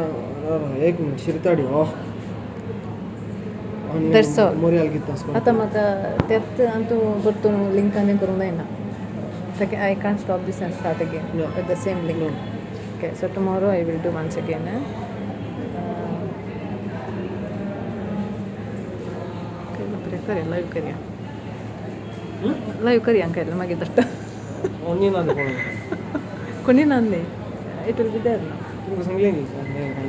N: एक मिनट शिरताडी
M: That's all.
N: मोरियाल गीत
M: आतां म्हाका तेच आनी तूं परतून लिंक आनी करूंक जायना ताका I can't stop this and start again with the same link okay so tomorrow I will do once again करया लायव्ह करया हांकां मागीर धाडटा कोणी ना न्ही इट वील बी देर ना
N: तुमकां सांगलें न्ही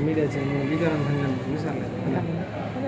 N: मिडियाचें विचारान सांगलें विचारलें